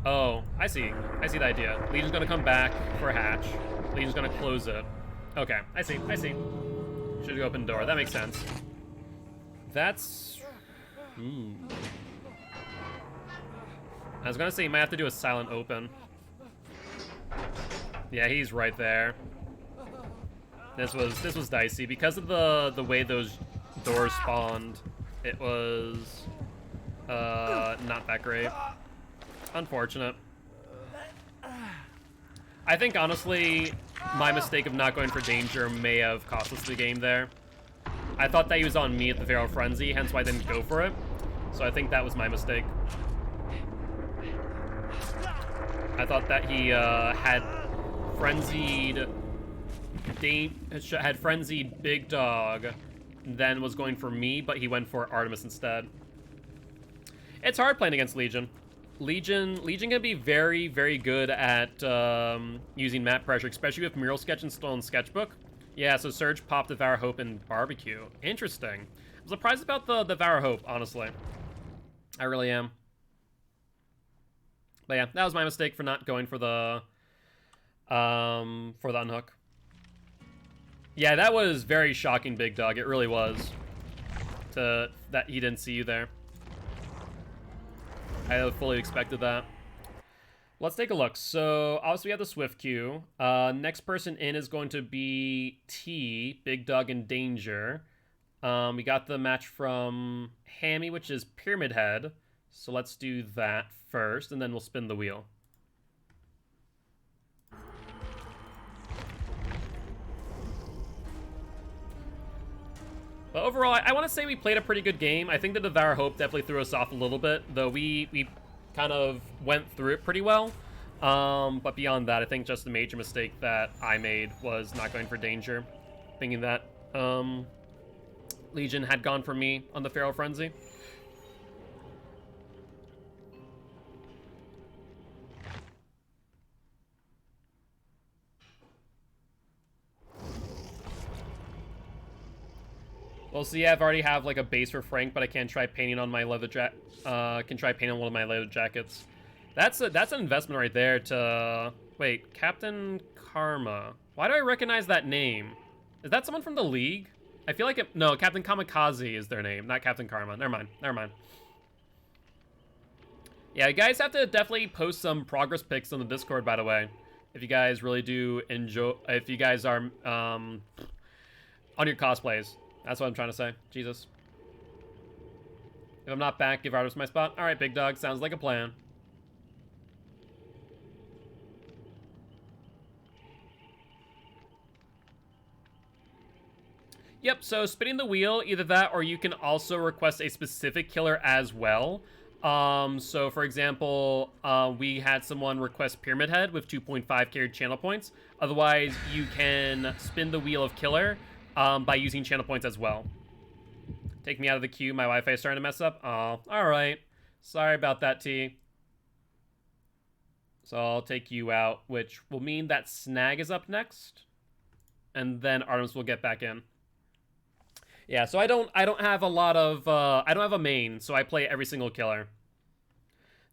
Oh, I see. I see the idea. Legion's gonna come back for Hatch. Legion's gonna close it. Okay, I see. I see. Should open door. That makes sense. That's... I was gonna say you might have to do a silent open. Yeah, he's right there. This was dicey because of the way those doors spawned. It was not that great. Unfortunate. I think honestly, my mistake of not going for danger may have cost us the game there. I thought that he was on me at the Feral Frenzy, hence why I didn't go for it. So I think that was my mistake. I thought that he had frenzied Big Dog, then was going for me, but he went for Artemis instead. It's hard playing against Legion. Legion can be very, very good at using map pressure, especially with Mural Sketch installed in Sketchbook. Yeah, so Surge, Pop, Devour Hope, and Barbecue. Interesting. I'm surprised about the Devour Hope, honestly. I really am. But yeah, that was my mistake for not going for the unhook. Yeah, that was very shocking, Big Dog. It really was. That he didn't see you there. I fully expected that. Let's take a look. So, obviously we have the Swift queue. Next person in is going to be T, Big Dog in Danger. We got the match from Hammy, which is Pyramid Head. So let's do that first, and then we'll spin the wheel. But overall, I want to say we played a pretty good game. I think the Devour Hope definitely threw us off a little bit, though we kind of went through it pretty well. But beyond that, I think just the major mistake that I made was not going for danger, thinking that Legion had gone for me on the Feral Frenzy. Well, see, I've already have like a base for Frank, but I can't try painting on my leather can try painting on one of my leather jackets. That's an investment right there to... Wait, Captain Karma. Why do I recognize that name? Is that someone from the League? I feel like no, Captain Kamikaze is their name, not Captain Karma. Never mind, never mind. Yeah, you guys have to definitely post some progress pics on the Discord, by the way. If you guys really do enjoy, if you guys are on your cosplays. That's what I'm trying to say. Jesus. If I'm not back, give Artemis my spot. All right, Big Dog. Sounds like a plan. Yep, so spinning the wheel, either that or you can also request a specific killer as well. So for example, we had someone request Pyramid Head with 2.5 carried channel points. Otherwise, you can spin the wheel of killer by using channel points as well. Take me out of the queue. My Wi-Fi is starting to mess up. Oh, all right. Sorry about that, T. So I'll take you out, which will mean that Snag is up next, and then Artemis will get back in. Yeah, so I don't have a lot of I don't have a main, so I play every single killer.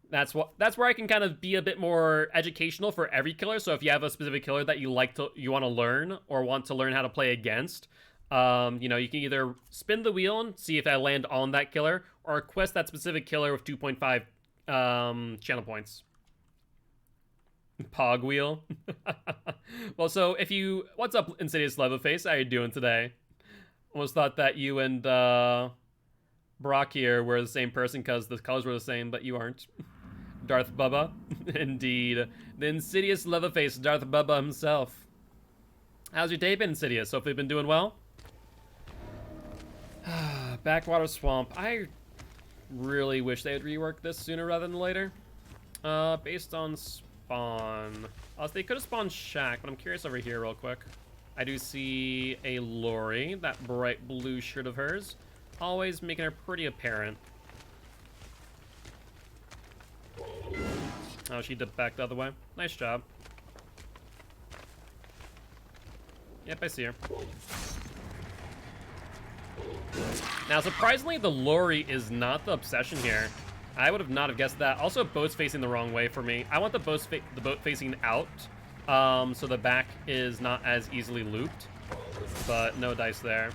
That's where I can kind of be a bit more educational for every killer. So if you have a specific killer that you want to learn or want to learn how to play against, you know, you can either spin the wheel and see if I land on that killer, or request that specific killer with 2.5 channel points. Pog wheel. Well, so if you... What's up, Insidious Leatherface? How you doing today? Almost thought that you and Brock here were the same person because the colors were the same, but you aren't. Darth Bubba. Indeed. The Insidious Leatherface, Darth Bubba himself. How's your day been, Insidious? Hopefully you've been doing well. Backwater Swamp. I really wish they would rework this sooner rather than later. Based on spawn. They could have spawned Shack, but I'm curious over here real quick. I do see a Lori, that bright blue shirt of hers. Always making her pretty apparent. Oh, she dipped back the other way. Nice job. Yep, I see her. Now, surprisingly, the Lori is not the obsession here. I would have not have guessed that. Also, boat's facing the wrong way for me. I want the boat facing out, so the back is not as easily looped. But no dice there.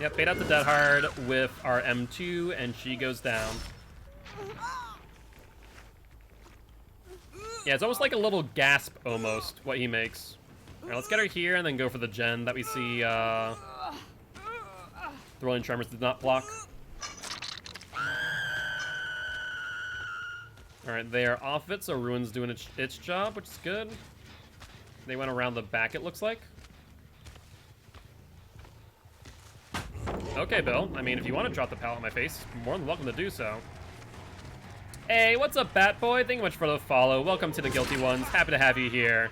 Yep, bait out the Dead Hard with our M2, and she goes down. Yeah, it's almost like a little gasp, almost, what he makes. Alright, let's get her here and then go for the gen that we see, the Rolling Tremors did not block. Alright, they are off it, so Ruin's doing its job, which is good. They went around the back, it looks like. Okay, Bill. I mean, if you want to drop the pallet in my face, you're more than welcome to do so. Hey, what's up, Bat Boy? Thank you much for the follow. Welcome to the Guilty Ones. Happy to have you here.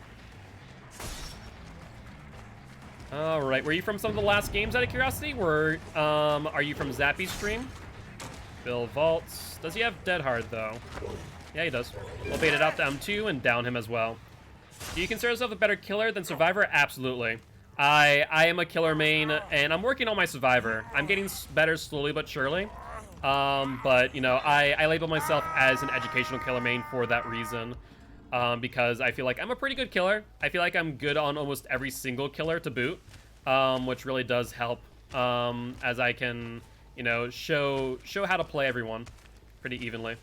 All right, were you from some of the last games out of curiosity? Are you from Zappy's stream? Bill vaults. Does he have Dead Hard, though? Yeah, he does. We'll bait it out to M2 and down him as well. Do you consider yourself a better killer than Survivor? Absolutely. I am a killer main, and I'm working on my Survivor. I'm getting better slowly but surely. But, you know, I label myself as an educational killer main for that reason. Because I feel like I'm a pretty good killer. I feel like I'm good on almost every single killer to boot, which really does help, as I can, you know, show how to play everyone pretty evenly.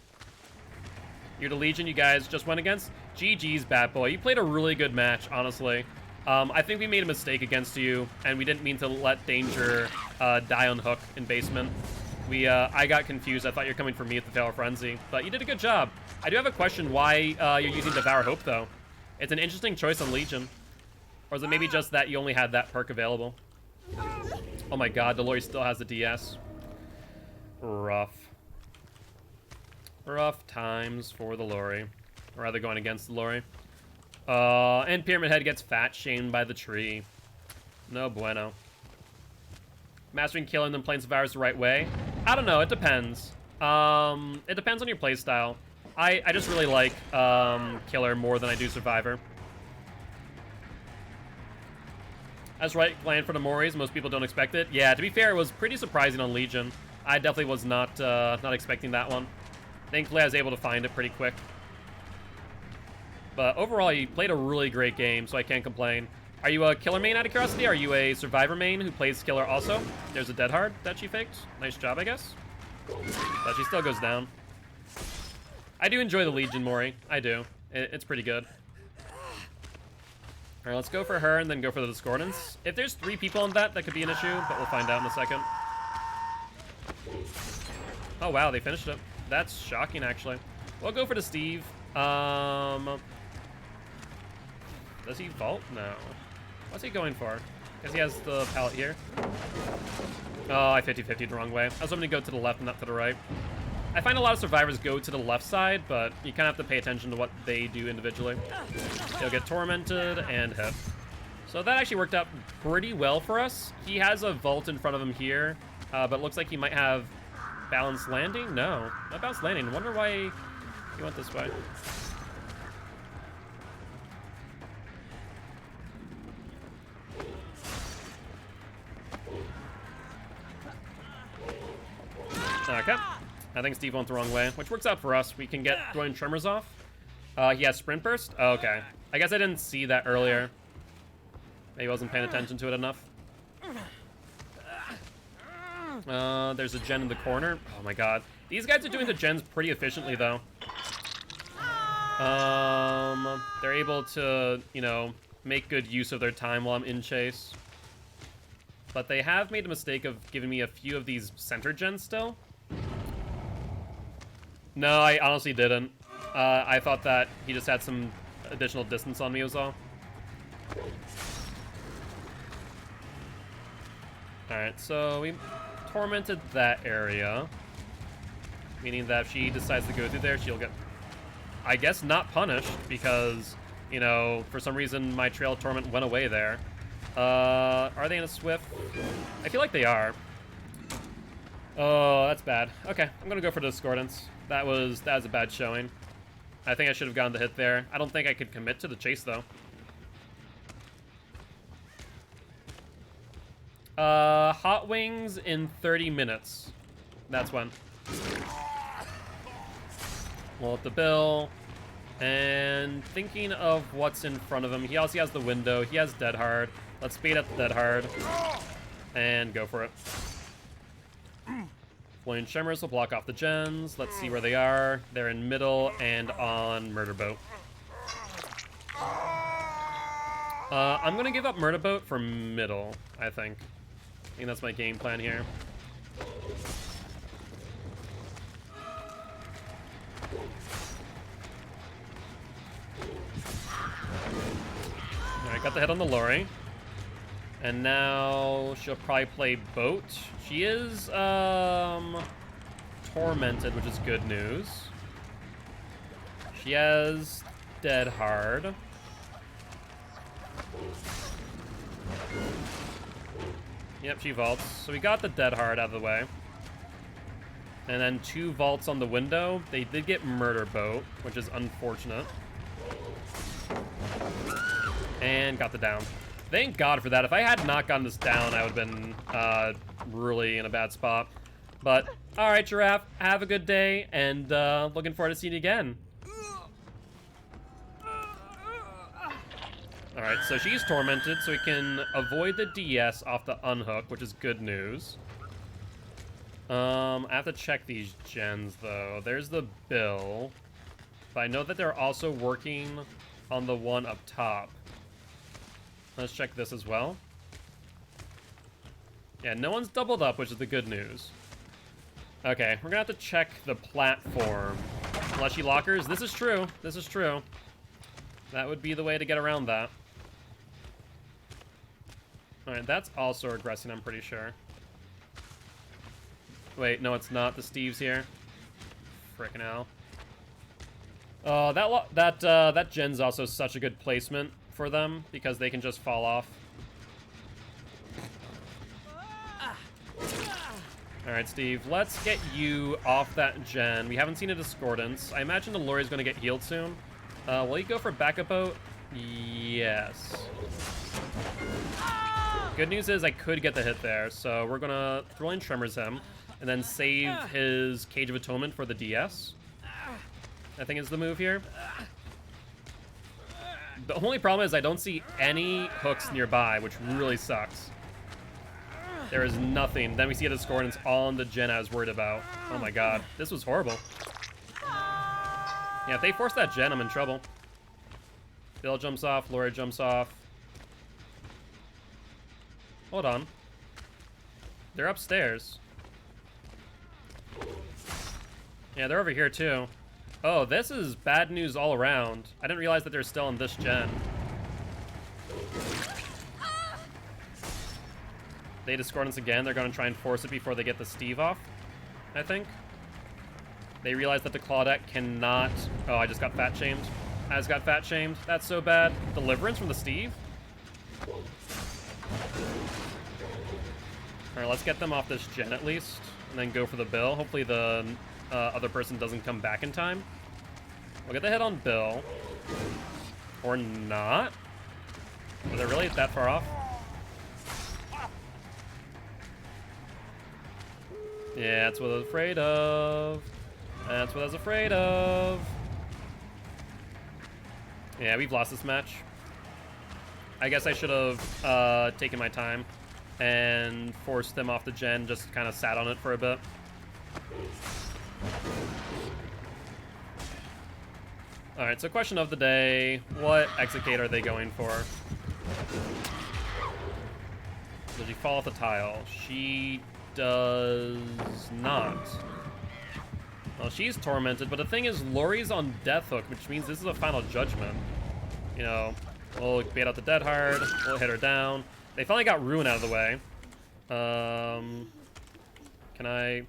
You're the Legion you guys just went against? GG's, Bat Boy. You played a really good match, honestly. I think we made a mistake against you, and we didn't mean to let Danger die on hook in basement. I got confused. I thought you were coming for me at the Fatal Frenzy, but you did a good job. I do have a question why you're using Devour Hope, though. It's an interesting choice on Legion. Or is it maybe just that you only had that perk available? Oh my god, the Lori still has the DS. Rough. Rough times for the Lori. Or rather, going against the Lori. And Pyramid Head gets fat shamed by the tree. No bueno. Mastering Killer and then playing Survivors the right way? I don't know, it depends. It depends on your playstyle. I just really like Killer more than I do Survivor. That's right, Land for the Moris. Most people don't expect it. Yeah, to be fair, it was pretty surprising on Legion. I definitely was not expecting that one. Thankfully, I was able to find it pretty quick. But overall, you played a really great game, so I can't complain. Are you a Killer main out of curiosity? Are you a Survivor main who plays Killer also? There's a Dead Hard that she faked. Nice job, I guess. But she still goes down. I do enjoy the Legion Mori. I do. It's pretty good. Alright, let's go for her and then go for the Discordance. If there's 3 people on that could be an issue, but we'll find out in a second. Oh wow, they finished it. That's shocking, actually. We'll go for the Steve. Does he vault? No. What's he going for? Because he has the pallet here. Oh, I 50-50'd the wrong way. I was hoping to go to the left and not to the right. I find a lot of Survivors go to the left side, but you kind of have to pay attention to what they do individually. They'll get tormented and hit. So that actually worked out pretty well for us. He has a vault in front of him here, but it looks like he might have balanced landing. No, not balanced landing. I wonder why he went this way. Okay. I think Steve went the wrong way, which works out for us. We can get Groin Tremors off. He has Sprint Burst? Oh, okay. I guess I didn't see that earlier. Maybe I wasn't paying attention to it enough. There's a gen in the corner. Oh my god. These guys are doing the gens pretty efficiently, though. They're able to, you know, make good use of their time while I'm in chase. But they have made a mistake of giving me a few of these center gens still. No, I honestly didn't. I thought that he just had some additional distance on me was all. Alright, so we tormented that area. Meaning that if she decides to go through there, she'll get, I guess, not punished because, you know, for some reason my Trail of Torment went away there. Are they in a Swift? I feel like they are. Oh, that's bad. Okay, I'm gonna go for Discordance. That was a bad showing. I think I should have gotten the hit there. I don't think I could commit to the chase, though. Hot Wings in 30 minutes. That's when. We'll hit the bill. And thinking of what's in front of him, he also has the window. He has Dead Hard. Let's speed up the Dead Hard. And go for it. Flowing Tremors will block off the gens. Let's see where they are. They're in middle and on Murder Boat. I'm going to give up Murder Boat for middle, I think. I think that's my game plan here. Alright, got the hit on the Lori. And now she'll probably play boat. She is tormented, which is good news. She has Dead Hard. Yep, she vaults. So we got the Dead Hard out of the way. And then 2 vaults on the window. They did get Murder Boat, which is unfortunate. And got the down. Thank God for that. If I had not gotten this down, I would have been really in a bad spot. But, alright, Giraffe, have a good day, and looking forward to seeing you again. Alright, so she's tormented, so we can avoid the DS off the unhook, which is good news. I have to check these gens, though. There's the bill. But I know that they're also working on the one up top. Let's check this as well. Yeah, no one's doubled up, which is the good news. Okay, we're gonna have to check the platform. Fleshy lockers, this is true. This is true. That would be the way to get around that. Alright, that's also regressing, I'm pretty sure. Wait, no, it's not. The Steve's here. Frickin' hell. Oh, that gen's also such a good placement for them because they can just fall off. Alright, Steve, let's get you off that gen. We haven't seen a Discordance. I imagine the Lori's going to get healed soon. Will you go for backup boat? Yes. Good news is I could get the hit there, so we're going to Throwing Tremors him and then save his Cage of Atonement for the DS. I think is the move here. The only problem is I don't see any hooks nearby, which really sucks. There is nothing. Then we see a Discordance on the gen I was worried about. Oh my god. This was horrible. Yeah, if they force that gen, I'm in trouble. Bill jumps off. Lori jumps off. Hold on. They're upstairs. Yeah, they're over here too. Oh, this is bad news all around. I didn't realize that they're still in this gen. They Discordance again. They're going to try and force it before they get the Steve off, I think. They realize that the Claudette cannot... Oh, I just got fat shamed. I just got fat shamed. That's so bad. Deliverance from the Steve? Alright, let's get them off this gen at least. And then go for the Bill. Hopefully the other person doesn't come back in time. We'll get the hit on Bill. Or not. Are they really that far off? Yeah, that's what I was afraid of. That's what I was afraid of. Yeah, we've lost this match. I guess I should have taken my time and forced them off the gen, just kind of sat on it for a bit. Alright, so question of the day. What Execute are they going for? Does she fall off the tile? She does not. Well, she's tormented, but the thing is, Lori's on Death Hook, which means this is a final judgment. You know, we'll bait out the Dead Hard. We'll hit her down. They finally got Ruin out of the way. Can I...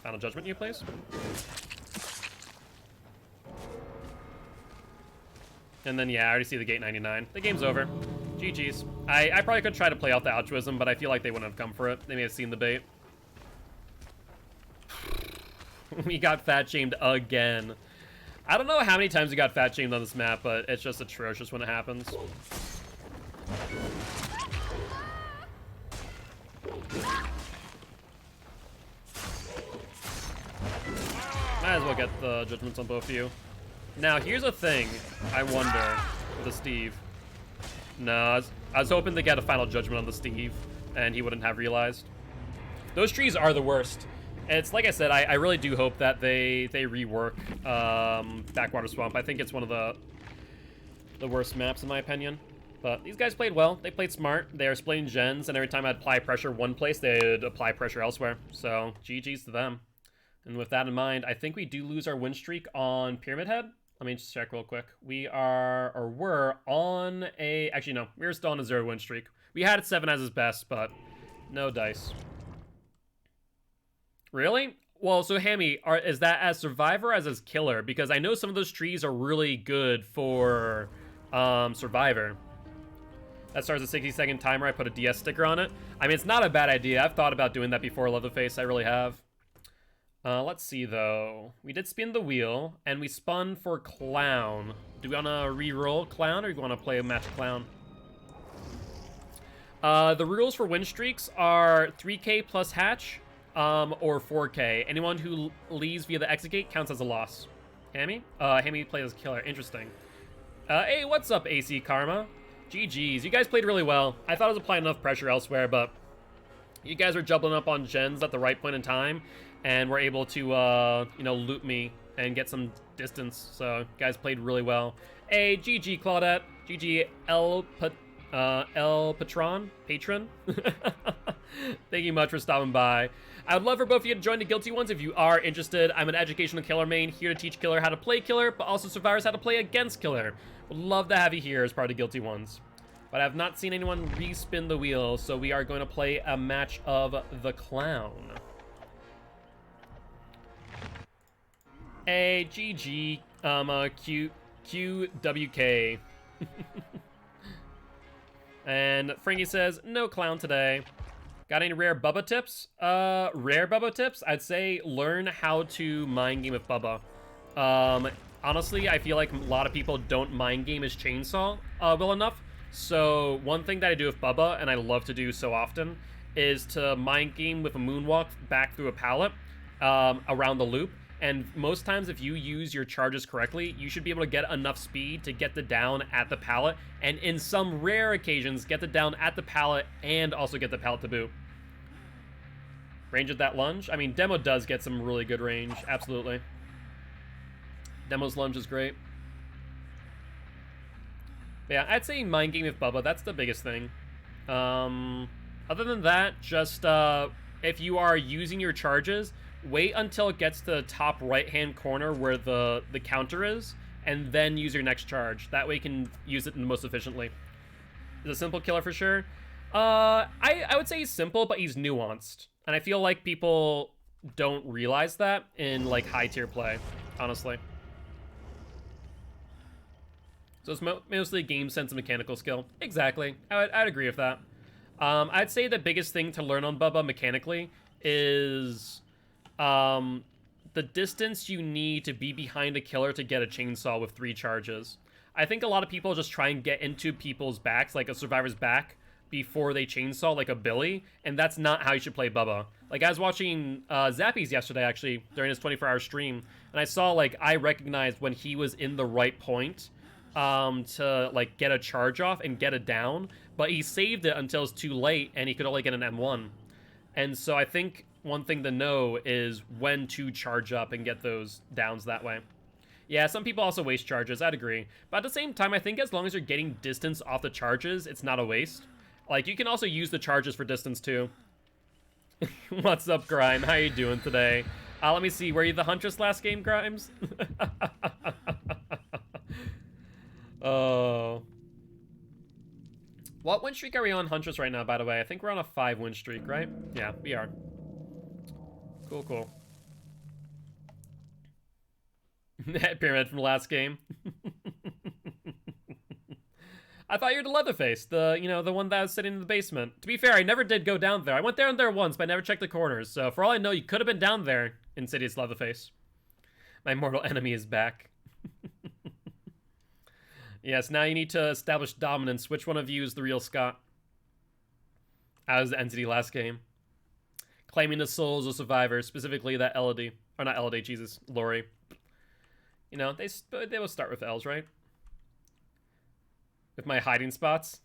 Final Judgment you, please? And then, yeah, I already see the Gate 99. The game's over. GG's. I probably could try to play out the altruism, but I feel like they wouldn't have come for it. They may have seen the bait. We got fat-shamed again. I don't know how many times we got fat-shamed on this map, but it's just atrocious when it happens. Might as well get the judgments on both of you. Now, here's a thing I wonder with the Steve. No, I was hoping to get a final judgment on the Steve, and he wouldn't have realized. Those trees are the worst. It's like I said, I really do hope that they rework Backwater Swamp. I think it's one of the worst maps in my opinion. But these guys played well. They played smart. They are splitting gens, and every time I'd apply pressure one place, they'd apply pressure elsewhere. So GG's to them. And with that in mind, I think we do lose our win streak on Pyramid Head. Let me just check real quick. We are, or were, on a... Actually, no. We were still on a 0 win streak. We had 7 as his best, but no dice. Really? Well, so Hammy, is that as Survivor or as Killer? Because I know some of those trees are really good for Survivor. That starts a 60-second timer. I put a DS sticker on it. I mean, it's not a bad idea. I've thought about doing that before, Leatherface. I really have. Let's see, though. We did spin the wheel, and we spun for Clown. Do we want to re-roll Clown, or do we want to play a match Clown? The rules for win streaks are 3K plus hatch, or 4K. Anyone who leaves via the exit gate counts as a loss. Hammy? Hammy plays as Killer. Interesting. Hey, what's up, AC Karma? GG's. You guys played really well. I thought I was applying enough pressure elsewhere, but you guys were jumping up on gens at the right point in time, and were able to, you know, loot me and get some distance. So, you guys played really well. Hey, GG, Claudette. GG, Patron. Thank you much for stopping by. I would love for both of you to join the Guilty Ones if you are interested. I'm an educational killer main, here to teach Killer how to play Killer, but also Survivors how to play against Killer. Would love to have you here as part of the Guilty Ones. But I have not seen anyone respin the wheel, so we are going to play a match of the Clown. Hey, GG, QWK. And Frankie says, no Clown today. Got any rare Bubba tips? Rare Bubba tips? I'd say learn how to mind game with Bubba. Honestly, I feel like a lot of people don't mind game his chainsaw well enough. So one thing that I do with Bubba, and I love to do so often, is to mind game with a moonwalk back through a pallet around the loop. And most times, if you use your charges correctly, you should be able to get enough speed to get the down at the pallet. And in some rare occasions, get the down at the pallet and also get the pallet to boot. Range of that lunge? I mean, Demo does get some really good range. Absolutely. Demo's lunge is great. But yeah, I'd say mind game with Bubba. That's the biggest thing. Other than that, just if you are using your charges, wait until it gets to the top right-hand corner where the counter is, and then use your next charge. That way you can use it the most efficiently. Is a simple killer for sure? I would say he's simple, but he's nuanced. And I feel like people don't realize that in, like, high-tier play, honestly. So it's mostly game sense and mechanical skill. Exactly. I'd agree with that. I'd say the biggest thing to learn on Bubba mechanically is the distance you need to be behind a killer to get a chainsaw with 3 charges. I think a lot of people just try and get into people's backs, like a survivor's back, before they chainsaw, like a Billy, and that's not how you should play Bubba. Like, I was watching Zappies yesterday, actually, during his 24-hour stream, and I saw, like, I recognized when he was in the right point to, like, get a charge off and get it down, but he saved it until it's too late, and he could only get an M1. And so I think one thing to know is when to charge up and get those downs that way. Yeah, some people also waste charges, I'd agree. But at the same time, I think as long as you're getting distance off the charges, it's not a waste. Like, you can also use the charges for distance, too. What's up, Grime? How you doing today? Let me see. Were you the Huntress last game, Grimes? Oh. What win streak are we on, Huntress, right now, by the way? I think we're on a 5-win streak, right? Yeah, we are. Cool, cool. Pyramid from the last game. I thought you were the Leatherface, the one that was sitting in the basement. To be fair, I never did go down there. I went down there once, but I never checked the corners. So for all I know, you could have been down there, Insidious Leatherface. My mortal enemy is back. Yes, now you need to establish dominance. Which one of you is the real Scott? As the entity last game. Claiming the souls of survivors, specifically that Elodie. Or not Elodie, Jesus, Lori. You know, they will start with L's, right? With my hiding spots.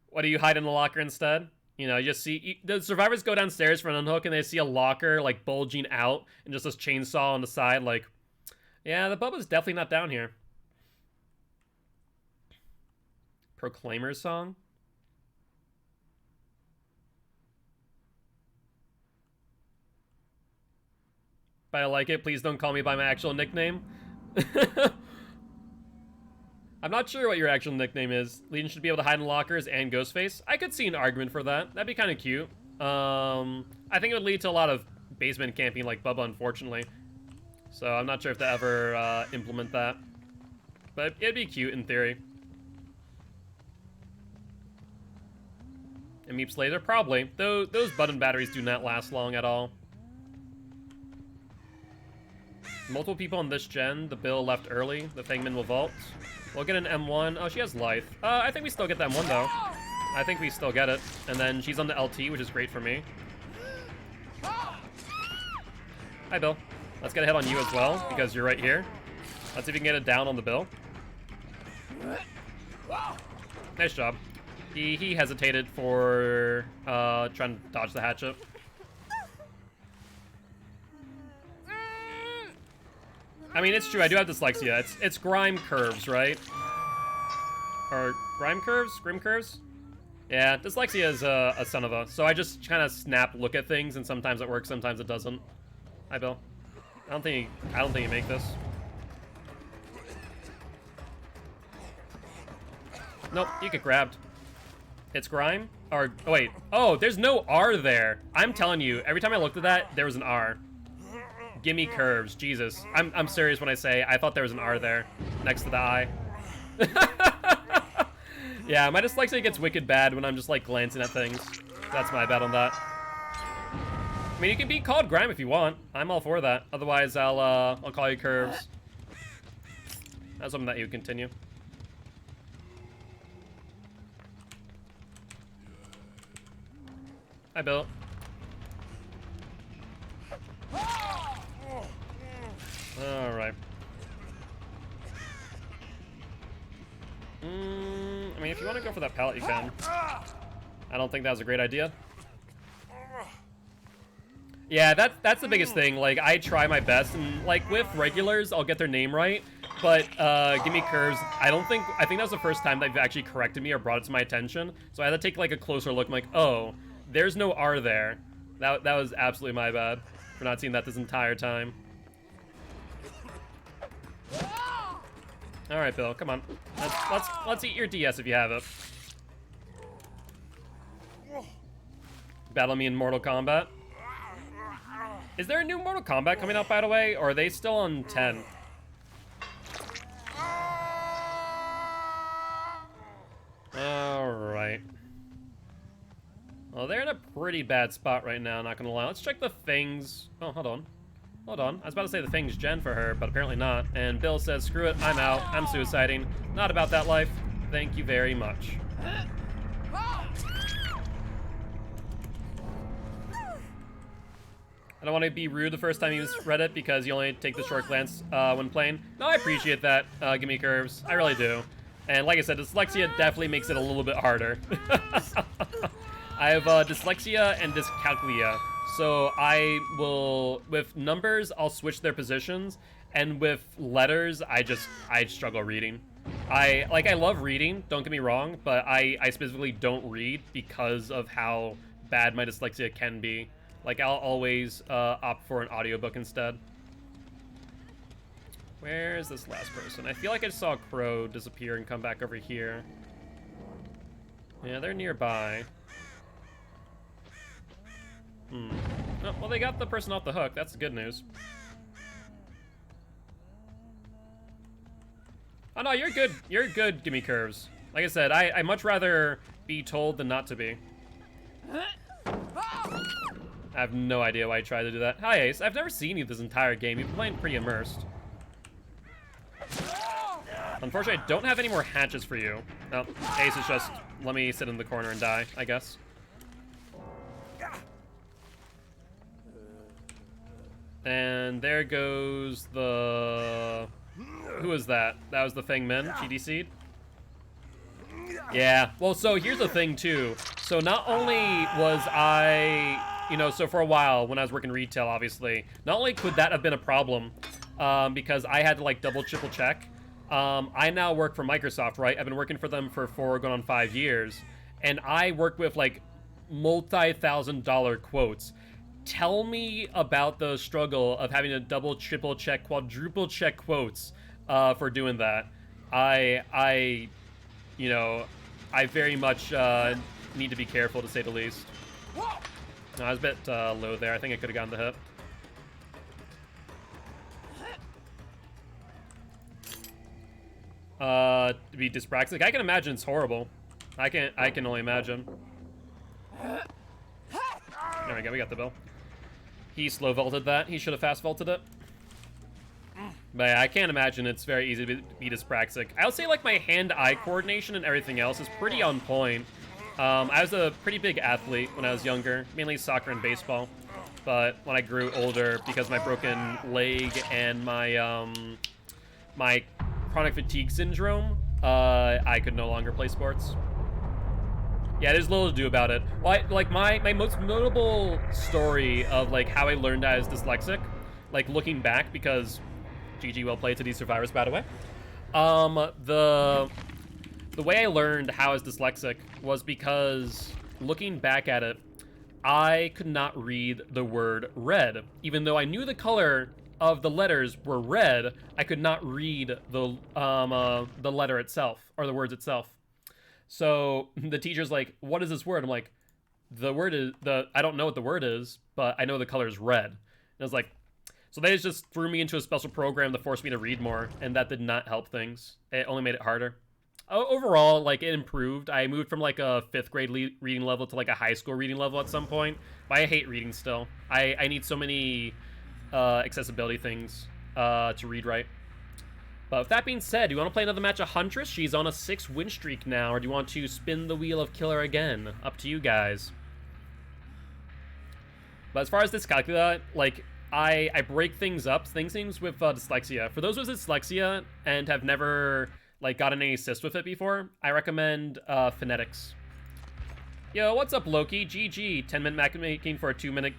What do you hide in the locker instead? You know, you just see... the survivors go downstairs for an unhook and they see a locker, like, bulging out and just this chainsaw on the side, like... Yeah, the Bubba's definitely not down here. Proclaimer song? But I like it. Please don't call me by my actual nickname. I'm not sure what your actual nickname is. Legion should be able to hide in lockers and Ghostface. I could see an argument for that. That'd be kind of cute. I think it would lead to a lot of basement camping like Bubba, unfortunately. So I'm not sure if they ever implement that. But it'd be cute in theory. And Meeps later? Probably. Those button batteries do not last long at all. Multiple people on this gen. The Bill left early. The Fangman will vault. We'll get an M1. Oh, she has life. I think we still get that M1, though. I think we still get it. And then she's on the LT, which is great for me. Hi, Bill. Let's get a hit on you as well, because you're right here. Let's see if we can get it down on the Bill. Nice job. He hesitated for trying to dodge the hatchet. I mean, it's true. I do have dyslexia. It's grime curves, right? Or grime curves? Grim curves? Yeah, dyslexia is a son of a. So I just kind of look at things, and sometimes it works, sometimes it doesn't. Hi, Bill. I don't think you make this. Nope, you get grabbed. It's grime? Or, oh wait. Oh, there's no R there. I'm telling you, every time I looked at that, there was an R. Gimme curves, Jesus. I'm serious when I say I thought there was an R there, next to the I. Yeah, my dyslexia gets wicked bad when I'm just like glancing at things. That's my bad on that. I mean, you can be called grime if you want. I'm all for that. Otherwise, I'll call you curves. That's something that you continue. Hi, Bill. Alright. I mean, if you want to go for that pallet, you can. I don't think that was a great idea. Yeah, that's the biggest thing. Like, I try my best, and like with regulars, I'll get their name right. But Gimme Curves, I think that was the first time they've actually corrected me or brought it to my attention. So I had to take like a closer look. I'm like, oh, there's no R there. That was absolutely my bad for not seeing that this entire time. All right, Bill, come on. Let's eat your DS if you have it. Battle me in Mortal Kombat. Is there a new Mortal Kombat coming out, by the way, or are they still on 10? All right. Well, they're in a pretty bad spot right now, not gonna lie. Let's check the Fangs. Oh, hold on. Hold on. I was about to say the Fangs gen for her, but apparently not. And Bill says, screw it, I'm out. I'm suiciding. Not about that life. Thank you very much. I don't want to be rude the first time you use Reddit because you only take the short glance when playing. No, I appreciate that, Gimme Curves. I really do. And like I said, dyslexia definitely makes it a little bit harder. I have dyslexia and dyscalculia. So I will, with numbers, I'll switch their positions. And with letters, I struggle reading. I love reading, don't get me wrong, but I specifically don't read because of how bad my dyslexia can be. Like, I'll always opt for an audiobook instead. Where is this last person? I feel like I saw a crow disappear and come back over here. Yeah, they're nearby. Oh, well, they got the person off the hook. That's good news. Oh, no, you're good. You're good, gimme curves. Like I said, I much rather be told than not to be. I have no idea why I tried to do that. Hi, Ace. I've never seen you this entire game. You've been playing pretty immersed. Unfortunately, I don't have any more hatches for you. No, Ace is just, let me sit in the corner and die, I guess. And there goes the... Who is that? That was the Feng Min, GDC'd? Yeah, well, so here's the thing, too. So not only was I, you know, so for a while, when I was working retail, obviously, not only could that have been a problem, because I had to, like, double, triple check, I now work for Microsoft, right? I've been working for them for 4 going on 5 years, and I work with, like, multi-$1,000 quotes. Tell me about the struggle of having to double, triple check, quadruple check quotes for doing that. You know, I very much need to be careful, to say the least. No, I was a bit low there. I think I could have gotten the hit. To be dyspraxic, I can imagine it's horrible. I can only imagine. There we go, we got the bill. He slow vaulted that. He should have fast vaulted it. But yeah, I can't imagine it's very easy to be dyspraxic. I would say like my hand-eye coordination and everything else is pretty on point. I was a pretty big athlete when I was younger, mainly soccer and baseball. But when I grew older, because of my broken leg and my my chronic fatigue syndrome, I could no longer play sports. Yeah, there's little to do about it. Well, like my most notable story of like how I learned I was dyslexic, like looking back, because GG, well played to these survivors, by the way. The way I learned how I was dyslexic was because looking back at it, I could not read the word red. Even though I knew the color of the letters were red, I could not read the letter itself, or the words itself. So the teacher's like, what is this word? I'm like, the word is, I don't know what the word is, but I know the color is red. And I was like, so they just threw me into a special program that forced me to read more, and that did not help things. It only made it harder. Overall, like, it improved. I moved from like a 5th grade reading level to like a high school reading level at some point, but I hate reading still. I need so many accessibility things to read right. But with that being said, do you want to play another match of Huntress? She's on a 6-win streak now, or do you want to spin the wheel of Killer again? Up to you guys. But as far as Dyscalculia, like, I break things up, things with dyslexia. For those with dyslexia and have never, like, gotten any assist with it before, I recommend phonetics. Yo, what's up, Loki? GG, 10-minute matchmaking for a 2-minute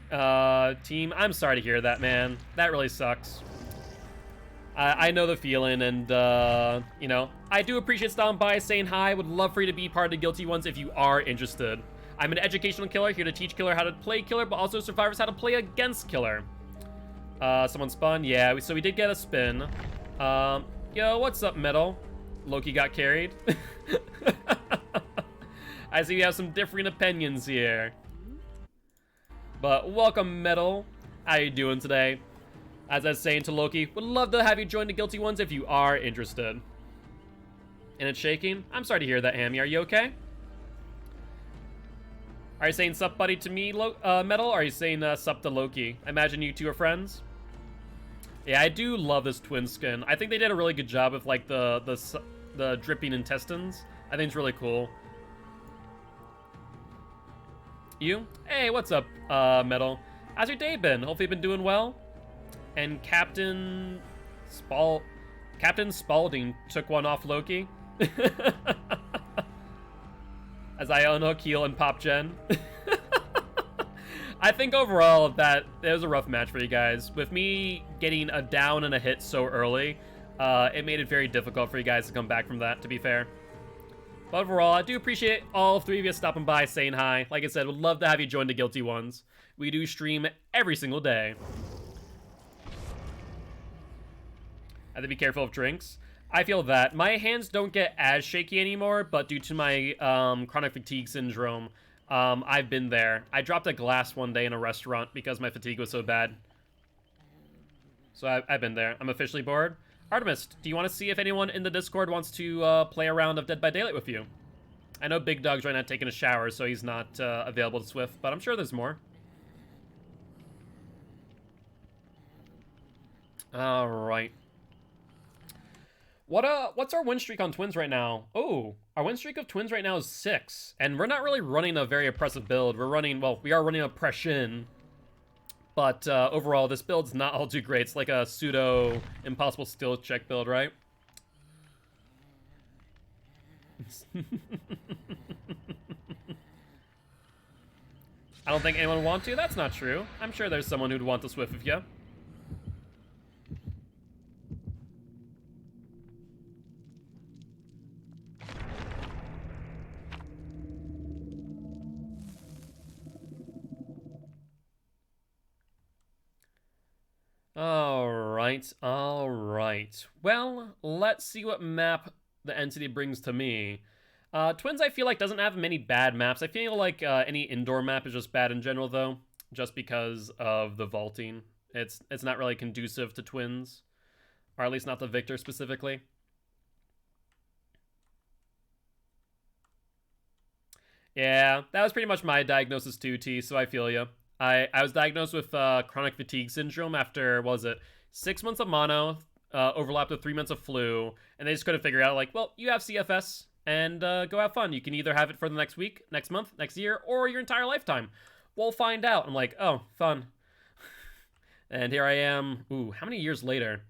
team. I'm sorry to hear that, man. That really sucks. I know the feeling, and, you know, I do appreciate stopping by, saying hi. Would love for you to be part of the Guilty Ones if you are interested. I'm an educational killer, here to teach Killer how to play Killer, but also survivors how to play against Killer. Someone spun? Yeah, so we did get a spin. Yo, what's up, Metal? Loki got carried. I see we have some different opinions here. But welcome, Metal. How you doing today? As I was saying to Loki, would love to have you join the Guilty Ones if you are interested. And it's shaking? I'm sorry to hear that, Hammy. Are you okay? Are you saying sup, buddy, to me, Metal? Or are you saying sup to Loki? I imagine you two are friends. Yeah, I do love this twin skin. I think they did a really good job with, like, the dripping intestines. I think it's really cool. You? Hey, what's up, Metal? How's your day been? Hopefully you've been doing well. And Captain Spaulding took one off Loki. As I unhook, heal, and pop Gen. I think overall that it was a rough match for you guys. With me getting a down and a hit so early, it made it very difficult for you guys to come back from that, to be fair. But overall, I do appreciate all 3 of you stopping by, saying hi. Like I said, would love to have you join the Guilty Ones. We do stream every single day. I have to be careful of drinks. I feel that. My hands don't get as shaky anymore, but due to my chronic fatigue syndrome, I've been there. I dropped a glass one day in a restaurant because my fatigue was so bad. So I've been there. I'm officially bored. Artemis, do you want to see if anyone in the Discord wants to play a round of Dead by Daylight with you? I know Big Dog's right now taking a shower, so he's not available to Swift, but I'm sure there's more. All right. What's our win streak on Twins right now? Oh, our win streak of Twins right now is 6, and we're not really running a very oppressive build. We are running oppression, but overall, this build's not all too great. It's like a pseudo impossible skill check build, right? I don't think anyone would want to. That's not true. I'm sure there's someone who'd want to Swift with you. All right. Well, let's see what map the entity brings to me. Twins, I feel like, doesn't have many bad maps. I feel like any indoor map is just bad in general, though, just because of the vaulting. It's not really conducive to Twins, or at least not the Victor specifically. Yeah, that was pretty much my diagnosis too, T, so I feel you. I was diagnosed with chronic fatigue syndrome after, what was it, 6 months of mono, overlapped with 3 months of flu, and they just couldn't figure out, like, well, you have CFS, and go have fun. You can either have it for the next week, next month, next year, or your entire lifetime. We'll find out. I'm like, oh, fun. And here I am, ooh, how many years later?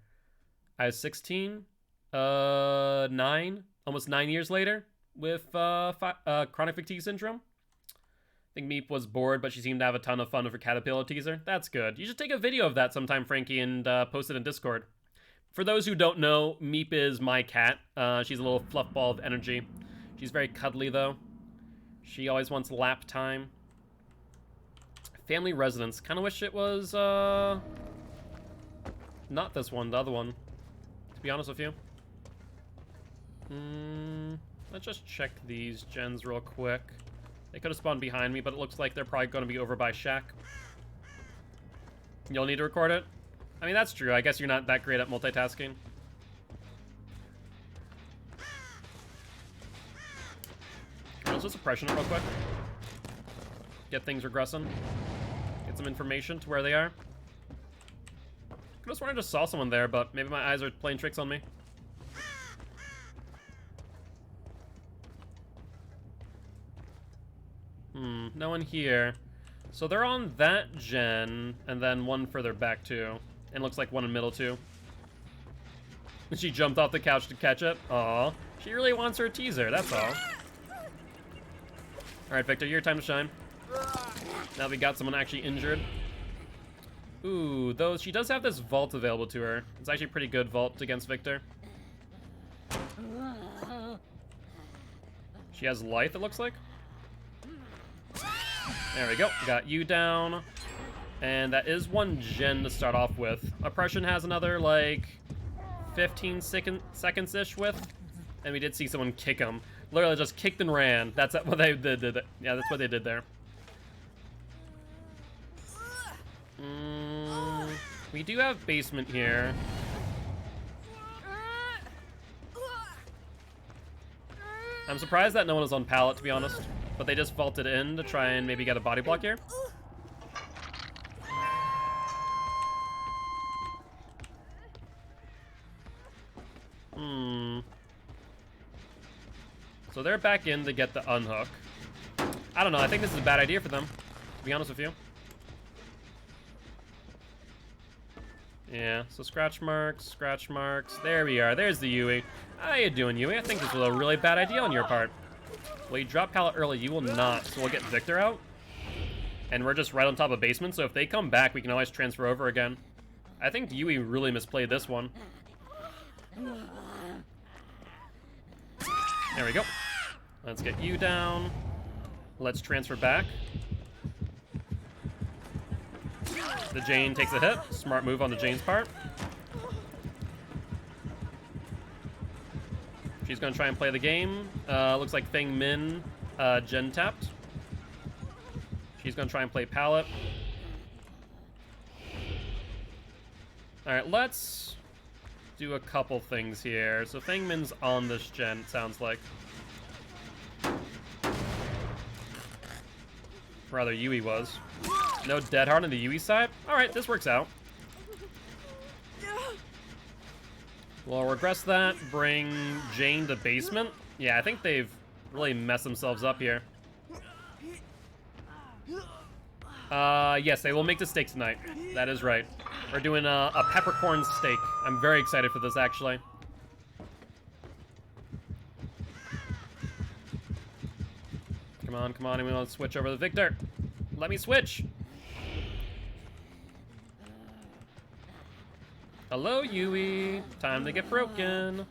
I was 16, 9, almost 9 years later with chronic fatigue syndrome. I think Meep was bored, but she seemed to have a ton of fun with her caterpillar teaser. That's good. You should take a video of that sometime, Frankie, and post it in Discord. For those who don't know, Meep is my cat. She's a little fluff ball of energy. She's very cuddly, though. She always wants lap time. Family residence. Kind of wish it was, not this one, the other one, to be honest with you. Let's just check these gens real quick. They could have spawned behind me, but it looks like they're probably going to be over by Shack. You'll need to record it? I mean, that's true. I guess you're not that great at multitasking. Let's just suppression it real quick. Get things regressing. Get some information to where they are. I just wanted to saw someone there, but maybe my eyes are playing tricks on me. No one here. So they're on that gen, and then one further back too. And looks like one in middle too. She jumped off the couch to catch it. Aw, she really wants her teaser, that's all. Alright, Victor, your time to shine. Now we got someone actually injured. Ooh, though she does have this vault available to her. It's actually a pretty good vault against Victor. She has life, it looks like. There we go. Got you down. And that is one gen to start off with. Oppression has another, like, 15 seconds-ish with. And we did see someone kick him. Literally just kicked and ran. That's what they did. Yeah, that's what they did there. We do have basement here. I'm surprised that no one is on pallet, to be honest. But they just vaulted in to try and maybe get a body block here. So they're back in to get the unhook. I don't know, I think this is a bad idea for them, to be honest with you. Yeah, so scratch marks. There we are, there's the Yui. How you doing, Yui? I think this was a really bad idea on your part. Well, you drop pallet early, you will not. So we'll get Victor out. And we're just right on top of basement, so if they come back, we can always transfer over again. I think Yui really misplayed this one. There we go. Let's get you down. Let's transfer back. The Jane takes a hit. Smart move on the Jane's part. She's gonna try and play the game. Looks like Feng Min gen tapped. She's gonna try and play pallet. Alright, let's do a couple things here. So Feng Min's on this gen, it sounds like. Rather, Yui was. No Dead Hard on the Yui side? Alright, this works out. We'll regress that, bring Jane to basement. Yeah, I think they've really messed themselves up here. Yes, they will make the steak tonight. That is right. We're doing a peppercorn steak. I'm very excited for this, actually. Come on, come on, we want to switch over to Victor. Let me switch. Hello, Yui. Time to get broken.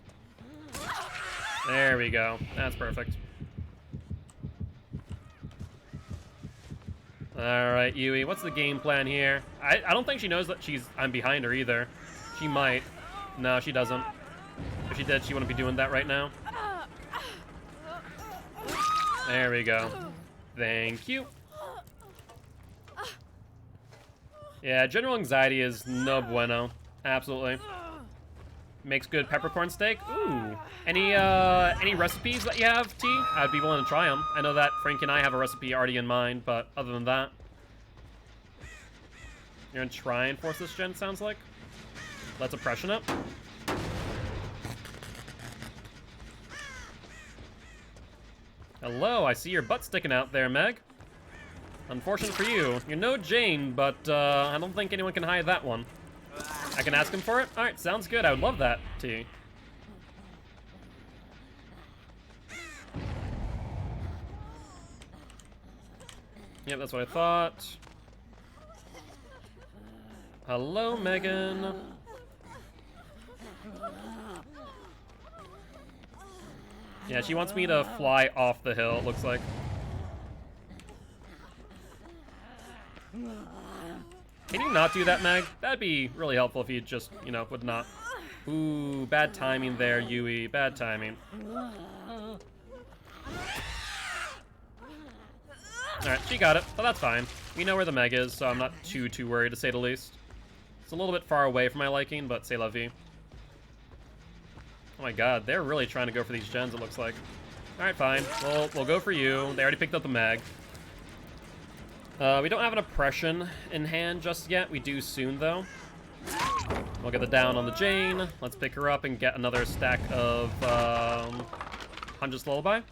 There we go. That's perfect. Alright, Yui, what's the game plan here? I don't think she knows that I'm behind her either. She might. No, she doesn't. If she did, she wouldn't be doing that right now. There we go. Thank you. Yeah, general anxiety is no bueno. Absolutely. Makes good peppercorn steak. Ooh. Any recipes that you have, T? I'd be willing to try them. I know that Frank and I have a recipe already in mind, but other than that, you're gonna try and force this gen, sounds like. Let's oppression it. Hello, I see your butt sticking out there, Meg. Unfortunate for you. You're no Jane, but I don't think anyone can hide that one. I can ask him for it? Alright, sounds good. I would love that, T. Yep, that's what I thought. Hello, Megan. Yeah, she wants me to fly off the hill, it looks like. Can you not do that, Meg? That'd be really helpful if you just, you know, would not. Ooh, bad timing there, Yui. Bad timing. Alright, she got it, but that's fine. We know where the Meg is, so I'm not too worried, to say the least. It's a little bit far away for my liking, but c'est la vie. Oh my god, they're really trying to go for these gens, it looks like. Alright, fine. We'll go for you. They already picked up the Meg. We don't have an oppression in hand just yet. We do soon, though. We'll get the down on the Jane. Let's pick her up and get another stack of Hunter's Lullaby.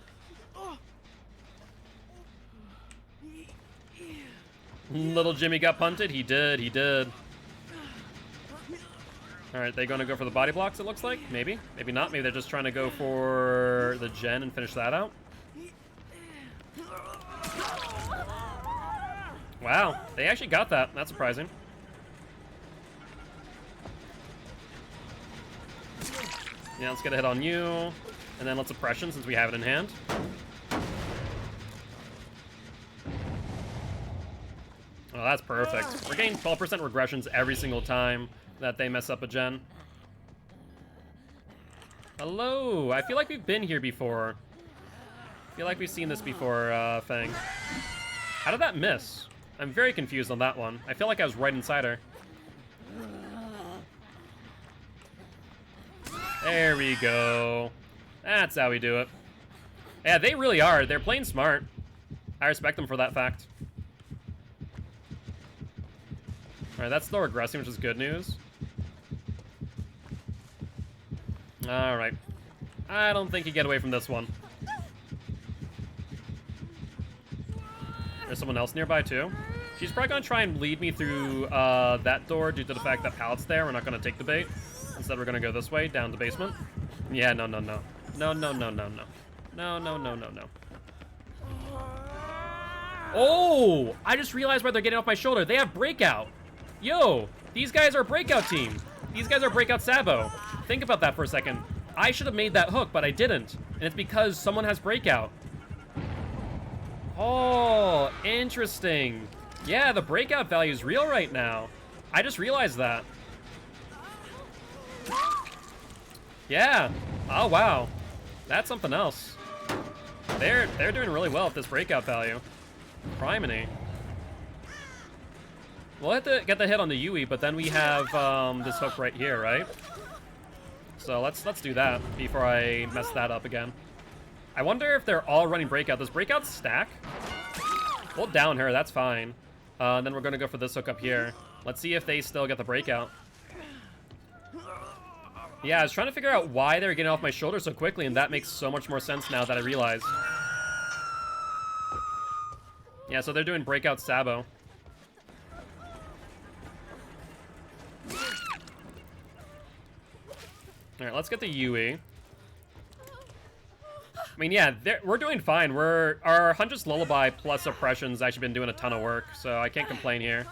Little Jimmy got punted. He did. He did. All right, they're going to go for the body blocks, it looks like. Maybe. Maybe not. Maybe they're just trying to go for the gen and finish that out. Wow, they actually got that. That's surprising. Yeah, let's get a hit on you. And then let's oppression since we have it in hand. Oh, that's perfect. We're getting 12% regressions every single time that they mess up a gen. Hello, I feel like we've been here before. I feel like we've seen this before, Fang. How did that miss? I'm very confused on that one. I feel like I was right inside her. There we go. That's how we do it. Yeah, they really are. They're playing smart. I respect them for that fact. Alright, that's still regressing, which is good news. Alright. I don't think you get away from this one. There's someone else nearby, too. She's probably going to try and lead me through that door due to the fact that Pallet's there. We're not going to take the bait. Instead, we're going to go this way, down the basement. Yeah, no. No. Oh! I just realized why they're getting off my shoulder. They have Breakout. Yo, these guys are a Breakout team. These guys are Breakout Sabo. Think about that for a second. I should have made that hook, but I didn't. And it's because someone has Breakout. Oh, interesting. Yeah, the Breakout value is real right now. I just realized that. Yeah. Oh, wow. That's something else. They're doing really well at this breakout value. Criminy. We'll have to get the hit on the Yui, but then we have this hook right here, right? So let's do that before I mess that up again. I wonder if they're all running breakout. Does breakout stack? We'll down her, that's fine. Then we're gonna go for this hook up here. Let's see if they still get the breakout. Yeah, I was trying to figure out why they're getting off my shoulder so quickly, and that makes so much more sense now that I realize. Yeah, so they're doing breakout Sabo. Alright, let's get the Yui. I mean, yeah, we're doing fine. Our Huntress Lullaby plus Oppression's actually been doing a ton of work, so I can't complain here.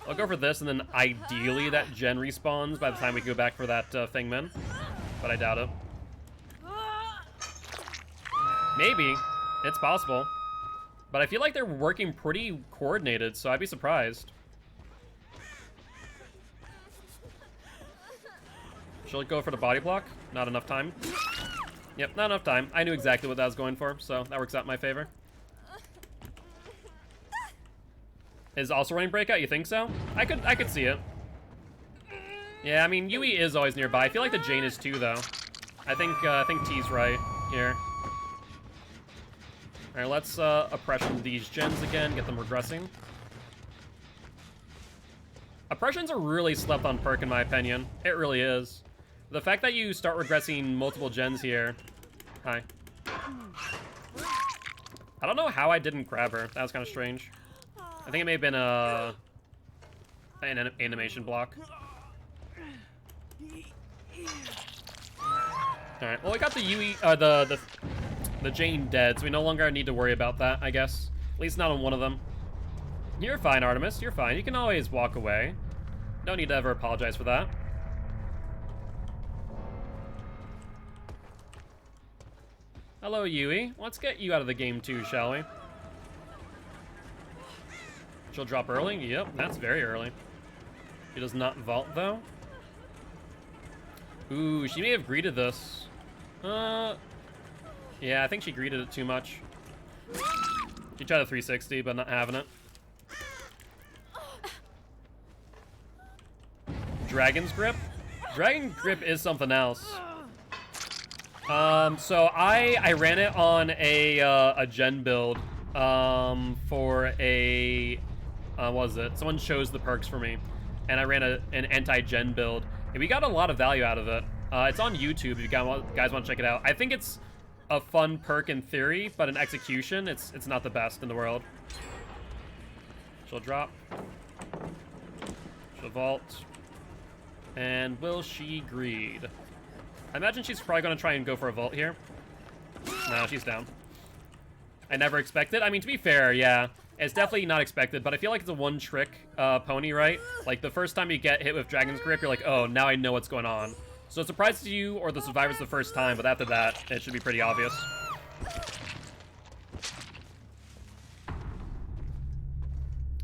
I'll go for this, and then ideally that gen respawns by the time we go back for that Thingman. But I doubt it. Maybe. It's possible. But I feel like they're working pretty coordinated, so I'd be surprised. She'll go for the body block. Not enough time. Yep, not enough time. I knew exactly what that was going for, so that works out in my favor. Is also running breakout? You think so? I could see it. Yeah, I mean Yui is always nearby. I feel like the Jane is too, though. I think T's right here. All right, let's oppression these gens again. Get them regressing. Oppression's a really slept on perk in my opinion. It really is. The fact that you start regressing multiple gens here. Hi. I don't know how I didn't grab her. That was kind of strange. I think it may have been an animation block. All right. Well, we got the Yui, the Jane dead, so we no longer need to worry about that, I guess. At least not on one of them. You're fine, Artemis. You're fine. You can always walk away. Don't need to ever apologize for that. Hello, Yui. Let's get you out of the game too, shall we? She'll drop early? Yep, that's very early. She does not vault, though. Ooh, she may have greeted this. Yeah, I think she greeted it too much. She tried a 360, but not having it. Dragon's Grip? Dragon Grip is something else. So I ran it on a gen build, for a, what was it? Someone chose the perks for me, and I ran an anti-gen build, and we got a lot of value out of it. It's on YouTube if you guys want to check it out. I think it's a fun perk in theory, but in execution, it's not the best in the world. She'll drop. She'll vault. And will she greed? I imagine she's probably going to try and go for a vault here. No, she's down. I never expected. I mean, to be fair, yeah. It's definitely not expected, but I feel like it's a one-trick pony, right? Like, the first time you get hit with Dragon's Grip, you're like, oh, now I know what's going on. So it surprises you or the survivors the first time, but after that, it should be pretty obvious.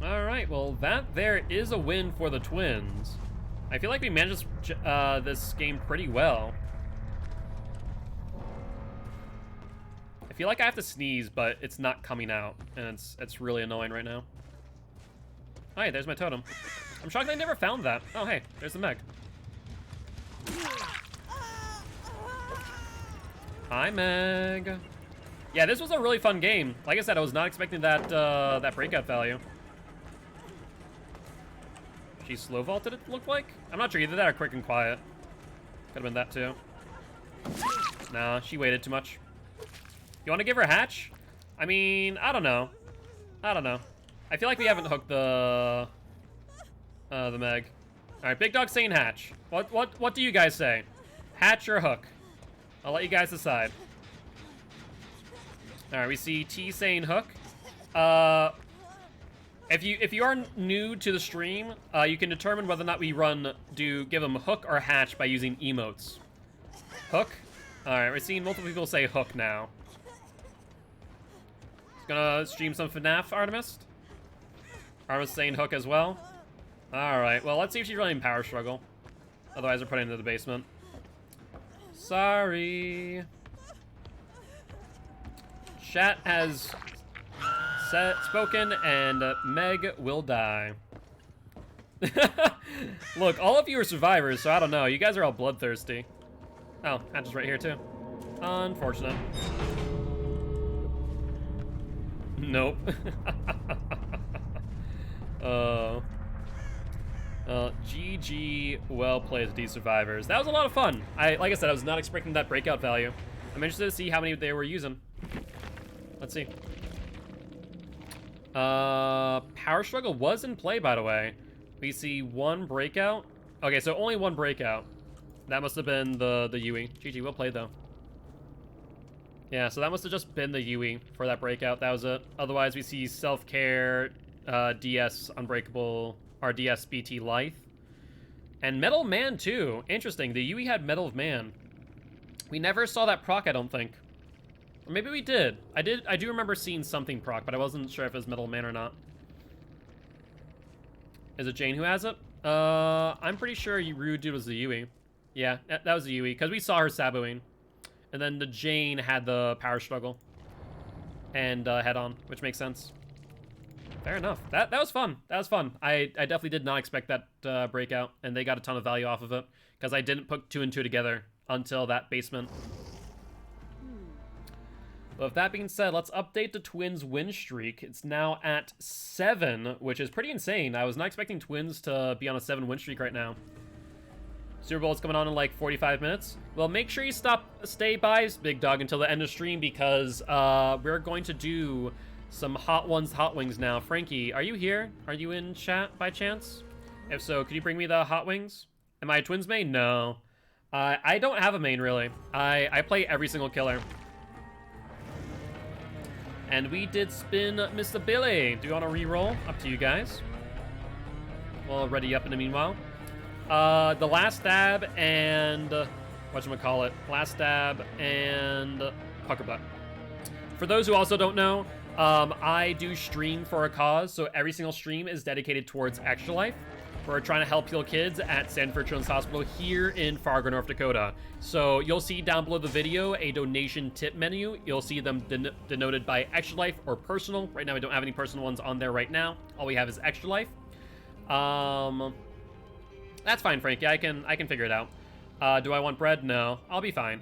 Alright, well, that there is a win for the Twins. I feel like we managed this game pretty well. I feel like I have to sneeze, but it's not coming out, and it's really annoying right now. Hi, there's my totem. I'm shocked I never found that. Oh, hey, there's the Meg. Hi, Meg. Yeah, this was a really fun game. Like I said, I was not expecting that that breakout value. She slow vaulted, it looked like. I'm not sure, either that or quick and quiet. Could have been that too. Nah, she waited too much. You want to give her a hatch? I mean, I don't know. I don't know. I feel like we haven't hooked the Meg. All right, Big Dog saying hatch. What do you guys say? Hatch or hook? I'll let you guys decide. All right, we see T saying hook. If you are new to the stream, you can determine whether or not we give them hook or hatch by using emotes. Hook. All right, we're seeing multiple people say hook now. Gonna stream some FNAF, Artemis. Artemis saying hook as well. All right, well, let's see if she's running Power Struggle. Otherwise, we're putting her into the basement. Sorry. Chat has spoken, and Meg will die. Look, all of you are survivors, so I don't know. You guys are all bloodthirsty. Oh, Hatch is right here too. Unfortunate. Nope. GG, well played, D survivors. That was a lot of fun. Like I said, I was not expecting that breakout value. I'm interested to see how many they were using. Let's see. Power struggle was in play, by the way. We see one breakout. Okay, so only one breakout. That must have been the Yui. GG, well played though. Yeah, so that must have just been the Yui for that breakout. That was it. Otherwise, we see self-care, DS Unbreakable, or DS BT Life. And Metal of Man too. Interesting, the Yui had Metal of Man. We never saw that proc, I don't think. Or maybe we did. I do remember seeing something proc, but I wasn't sure if it was Metal of Man or not. Is it Jane who has it? I'm pretty sure Rude Dude was the Yui. Yeah, that was the Yui, because we saw her saboing. And then the Jane had the power struggle. And head on, which makes sense. Fair enough. That was fun. That was fun. I definitely did not expect that breakout, and they got a ton of value off of it, because I didn't put 2 and 2 together until that basement. But with that being said, let's update the Twins win streak. It's now at 7, which is pretty insane. I was not expecting Twins to be on a 7 win streak right now. Super Bowl is coming on in like 45 minutes. Well, make sure you stay by, Big Dog, until the end of stream, because we're going to do some Hot Ones, Hot Wings now. Frankie, are you here? Are you in chat by chance? If so, could you bring me the Hot Wings? Am I a Twins main? No. I don't have a main, really. I play every single killer. And we did spin Mr. Billy. Do you want to re-roll? Up to you guys. We'll ready up in the meanwhile. The last stab and whatchamacallit? Last stab and pucker butt. For those who also don't know, I do stream for a cause, so every single stream is dedicated towards Extra Life. We're trying to help heal kids at Sanford Children's Hospital here in Fargo, North Dakota. So you'll see down below the video a donation tip menu. You'll see them denoted by Extra Life or personal. Right now we don't have any personal ones on there right now. All we have is Extra Life. That's fine, Frankie. I can figure it out. Do I want bread? No. I'll be fine.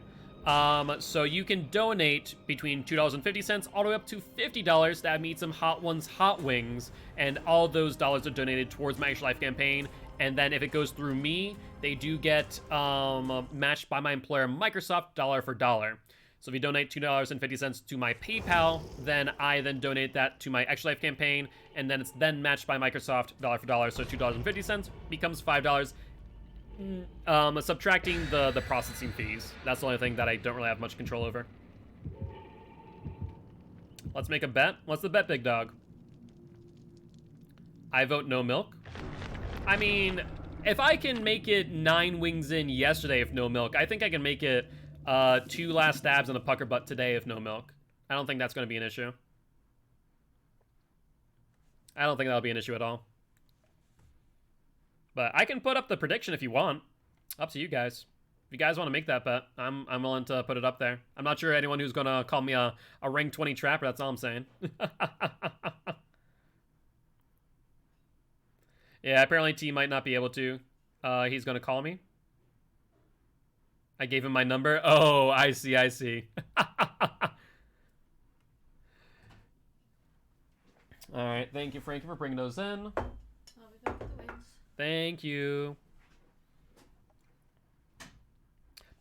So you can donate between $2.50 all the way up to $50 to meet some Hot Ones Hot Wings, and all those dollars are donated towards my Extra Life campaign. And then if it goes through me, they do get matched by my employer Microsoft dollar for dollar. So if you donate $2.50 to my PayPal, then I donate that to my Extra Life campaign, and then it's then matched by Microsoft dollar for dollar. So $2.50 becomes $5. Subtracting the processing fees. That's the only thing that I don't really have much control over. Let's make a bet. What's the bet, Big Dog? I vote no milk. I mean, if I can make it 9 wings in yesterday if no milk, I think I can make it 2 last stabs and a pucker butt today if no milk. I don't think that's going to be an issue. I don't think that'll be an issue at all. But I can put up the prediction if you want. Up to you guys. If you guys want to make that bet, I'm willing to put it up there. I'm not sure anyone who's going to call me a rank 20 trapper. That's all I'm saying. Yeah, apparently T might not be able to. He's going to call me. I gave him my number. Oh, I see, I see. All right, thank you, Frankie, for bringing those in. I'll be back with the wings. Thank you.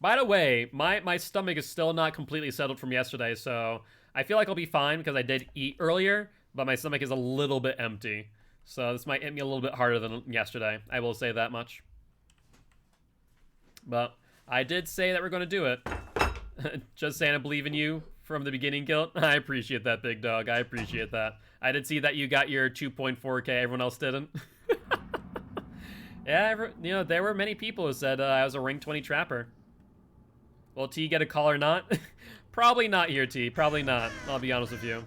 By the way, my stomach is still not completely settled from yesterday, so I feel like I'll be fine because I did eat earlier, but my stomach is a little bit empty. So this might hit me a little bit harder than yesterday. I will say that much. But I did say that we're going to do it. Just saying I believe in you from the beginning, Gilt. I appreciate that, Big Dog. I appreciate that. I did see that you got your 2.4K. Everyone else didn't. Yeah, you know, there were many people who said I was a rank 20 trapper. Will T get a call or not? Probably not here, T. Probably not. I'll be honest with you.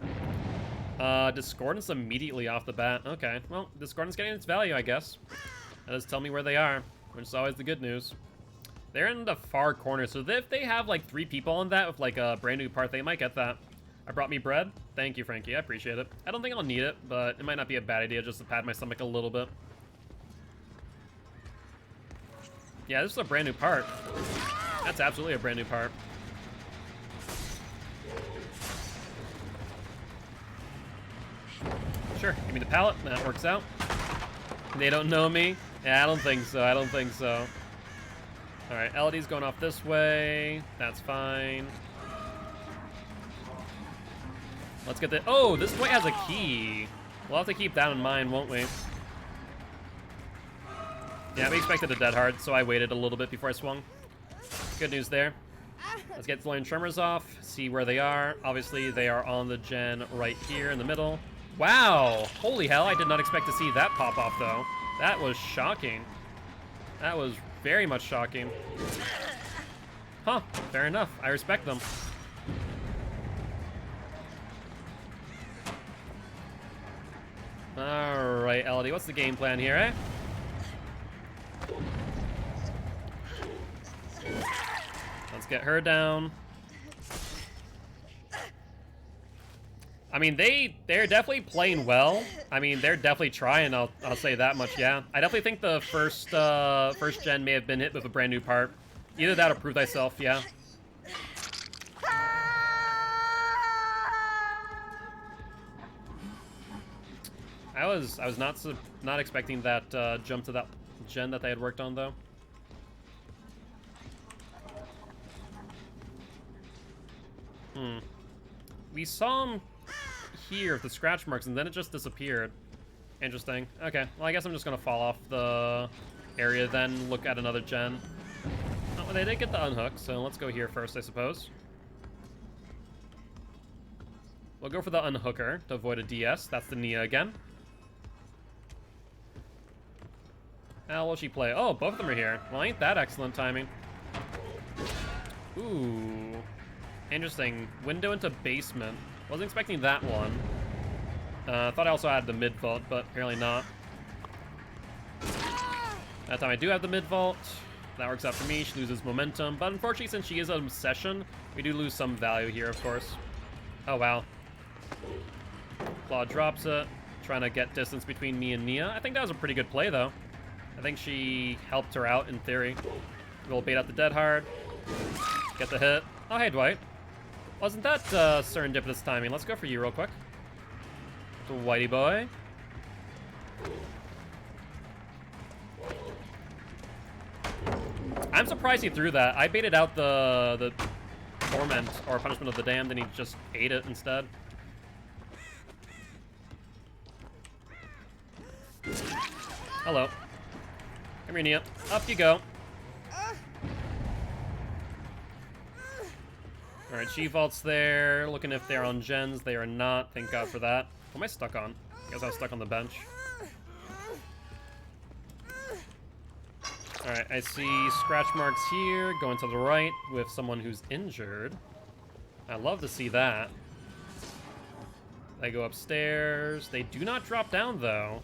Discordance immediately off the bat. Okay, well, Discordance getting its value, I guess. That does tell me where they are, which is always the good news. They're in the far corner, so if they have like 3 people on that with like a brand new part, they might get that. I brought me bread. Thank you, Frankie. I appreciate it. I don't think I'll need it, but it might not be a bad idea just to pad my stomach a little bit. Yeah, this is a brand new part. That's absolutely a brand new part. Sure, give me the pallet. That works out. They don't know me? Yeah, I don't think so. I don't think so. Alright, Elodie's going off this way. That's fine. Let's get the... Oh, this way has a key. We'll have to keep that in mind, won't we? Yeah, we expected a dead hard, so I waited a little bit before I swung. Good news there. Let's get Florian Tremors off, see where they are. Obviously, they are on the gen right here in the middle. Wow! Holy hell, I did not expect to see that pop off, though. That was shocking. That was very much shocking. Huh, fair enough. I respect them. Alright, Elodie, what's the game plan here, eh? Let's get her down. I mean, they're definitely playing well. I mean, they're definitely trying, I'll say that much, yeah. I definitely think the first gen may have been hit with a brand new part. Either that or Prove Thyself, yeah. I was not expecting that jump to that gen that they had worked on, though. We saw him here with the scratch marks, and then it just disappeared. Interesting. Okay, well, I guess I'm just gonna fall off the area, then look at another gen. Oh, they did get the unhook, so let's go here first, I suppose. We'll go for the unhooker to avoid a DS. That's the Nia again. How will she play? Oh, both of them are here. Well, ain't that excellent timing. Ooh. Interesting. Window into basement. Wasn't expecting that one. Thought I also had the mid vault, but apparently not. That time I do have the mid vault. That works out for me. She loses momentum, but unfortunately, since she is an obsession, we do lose some value here, of course. Oh, wow. Claw drops it, trying to get distance between me and Nia. I think that was a pretty good play, though. I think she helped her out, in theory. We'll bait out the dead hard. Get the hit. Oh, hey, Dwight. Wasn't that serendipitous timing? Let's go for you real quick. The Whitey boy. I'm surprised he threw that. I baited out the Torment, or Punishment of the Damned, and he just ate it instead. Hello. Come here, Nia. Up you go. Alright, she vaults there. Looking if they're on gens. They are not. Thank God for that. What am I stuck on? Guess I was stuck on the bench. Alright, I see scratch marks here. Going to the right with someone who's injured. I love to see that. They go upstairs. They do not drop down, though.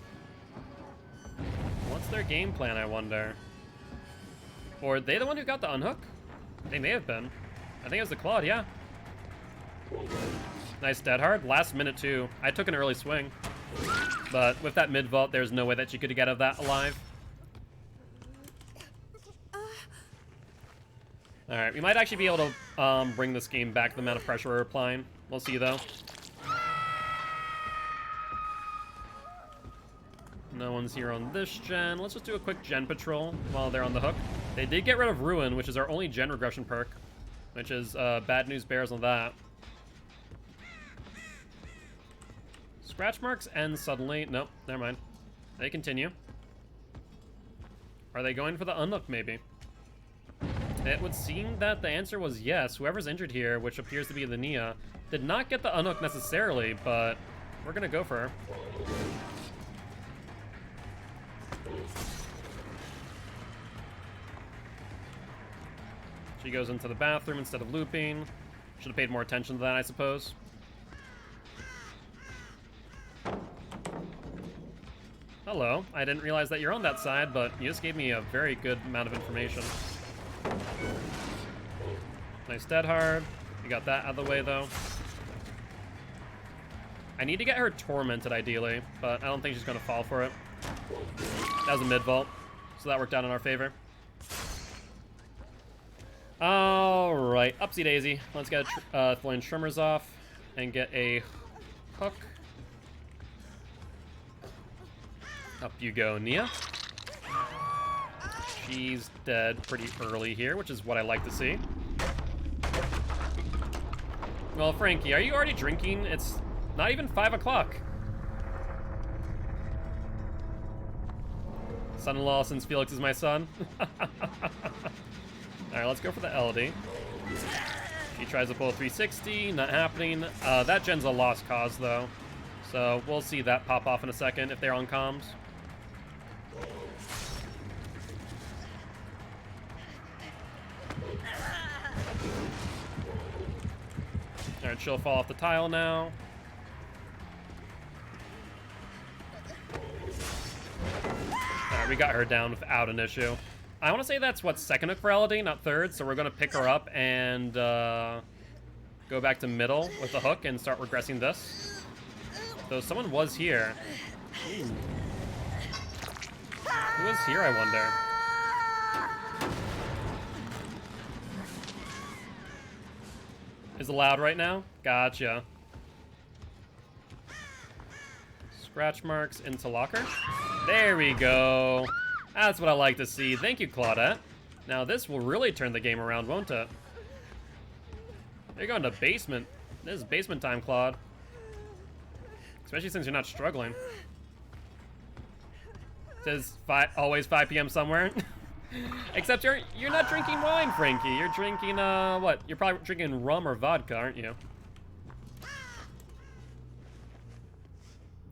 What's their game plan, I wonder? Or are they the one who got the unhook? They may have been. I think it was the Claude, yeah. Nice dead hard. Last minute, too. I took an early swing. But with that mid-vault, there's no way that she could get out of that alive. Alright, we might actually be able to bring this game back the amount of pressure we're applying. We'll see, though. No one's here on this gen. Let's just do a quick gen patrol while they're on the hook. They did get rid of Ruin, which is our only gen regression perk. Which is bad news bears on that. Scratch marks end suddenly. Nope, never mind. They continue. Are they going for the unhook, maybe? It would seem that the answer was yes. Whoever's injured here, which appears to be the Nia, did not get the unhook necessarily, but we're gonna go for her. She goes into the bathroom instead of looping. Should have paid more attention to that, I suppose. Hello. I didn't realize that you're on that side, but you just gave me a very good amount of information. Nice dead hard. We got that out of the way, though. I need to get her tormented, ideally, but I don't think she's going to fall for it. That was a mid-vault, so that worked out in our favor. Alright, upsy daisy. Let's get Flame Trimmers off and get a hook. Up you go, Nia. She's dead pretty early here, which is what I like to see. Well, Frankie, are you already drinking? It's not even 5 o'clock. Son-in-law since Felix is my son. Alright, let's go for the LD. She tries to pull a 360, not happening. That gen's a lost cause, though. So we'll see that pop off in a second if they're on comms. Alright, she'll fall off the tile now. Alright, we got her down without an issue. I want to say that's what, second hook for LD, not third, so we're going to pick her up and go back to middle with the hook and start regressing this. Though someone was here. Ooh. Who was here, I wonder? Is it loud right now? Gotcha. Scratch marks into locker. There we go. That's what I like to see. Thank you, Claudette. Now this will really turn the game around, won't it? You're going to basement. This is basement time, Claude. Especially since you're not struggling. It says always 5 p.m. somewhere. Except you're not drinking wine, Frankie. You're drinking, what? You're probably drinking rum or vodka, aren't you?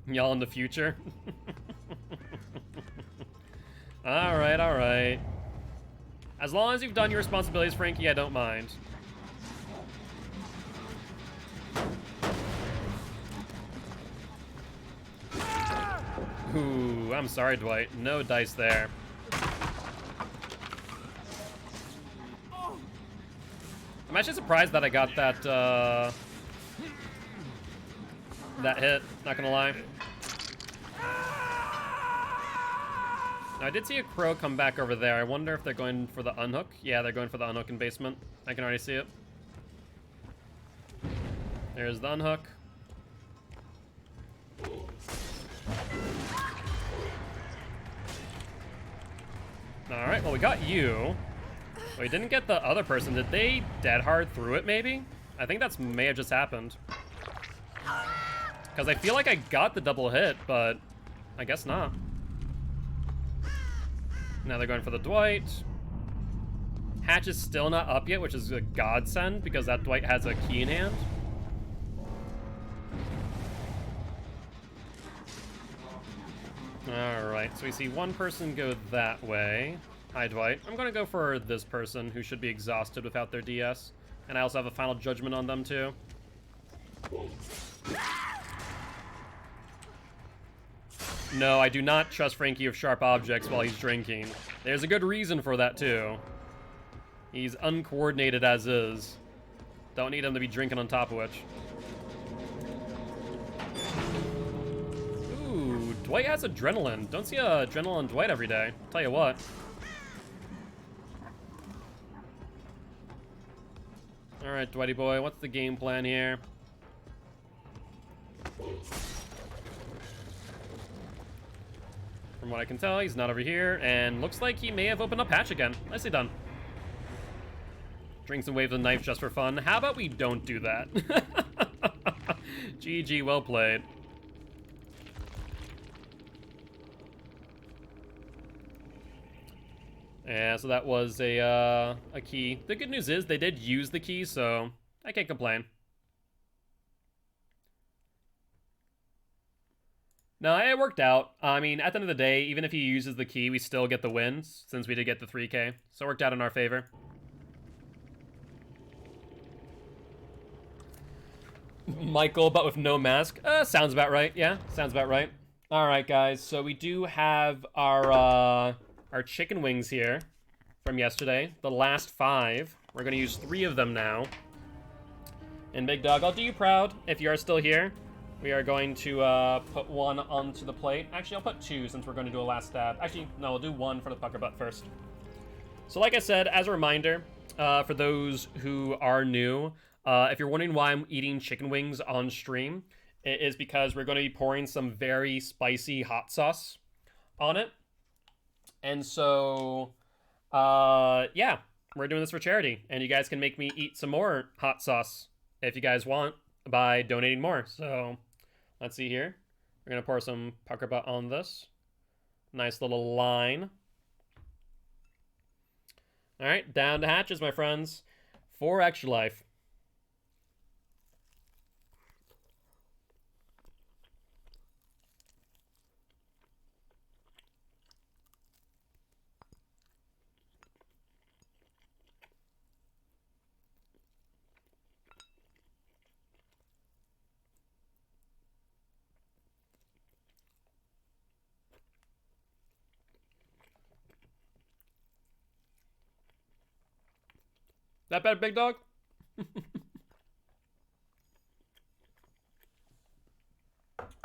Y'all in the future? Alright, alright. As long as you've done your responsibilities, Frankie, I don't mind. Ooh, I'm sorry, Dwight. No dice there. I'm actually surprised that I got that, that hit, not gonna lie. Now, I did see a crow come back over there. I wonder if they're going for the unhook. Yeah, they're going for the unhook in basement. I can already see it. There's the unhook. Alright, well, we got you. We didn't get the other person. Did they dead hard through it, maybe? I think that's may have just happened. Because I feel like I got the double hit, but I guess not. Now they're going for the Dwight. Hatch is still not up yet, which is a godsend, because that Dwight has a key in hand. Alright, so we see one person go that way. Hi, Dwight. I'm going to go for this person who should be exhausted without their DS. And I also have a final judgment on them, too. No, I do not trust Frankie with sharp objects while he's drinking. There's a good reason for that, too. He's uncoordinated as is. Don't need him to be drinking on top of which. Ooh, Dwight has adrenaline. Don't see a adrenaline Dwight every day. Tell you what. Alright, Dwighty boy, what's the game plan here? From what I can tell, he's not over here, and looks like he may have opened up hatch again. Nicely done. Drinks and waves a knife just for fun. How about we don't do that? GG, well played. Yeah, so that was a key. The good news is they did use the key, so I can't complain. No, it worked out. I mean, at the end of the day, even if he uses the key, we still get the wins, since we did get the 3K. So it worked out in our favor. Michael, but with no mask. Sounds about right. Yeah, sounds about right. All right, guys. So we do have our chicken wings here from yesterday. The last 5. We're gonna use 3 of them now. And Big Dog, I'll do you proud if you are still here. We are going to put one onto the plate. Actually, I'll put two since we're going to do a last stab. Actually, no, we'll do one for the pucker butt first. So like I said, as a reminder, for those who are new, if you're wondering why I'm eating chicken wings on stream, it is because we're going to be pouring some very spicy hot sauce on it. And so, yeah, we're doing this for charity. And you guys can make me eat some more hot sauce if you guys want by donating more. So, let's see here. We're going to pour some pucker butt on this. Nice little line. All right, down to hatches, my friends. For extra life. That better, big dog?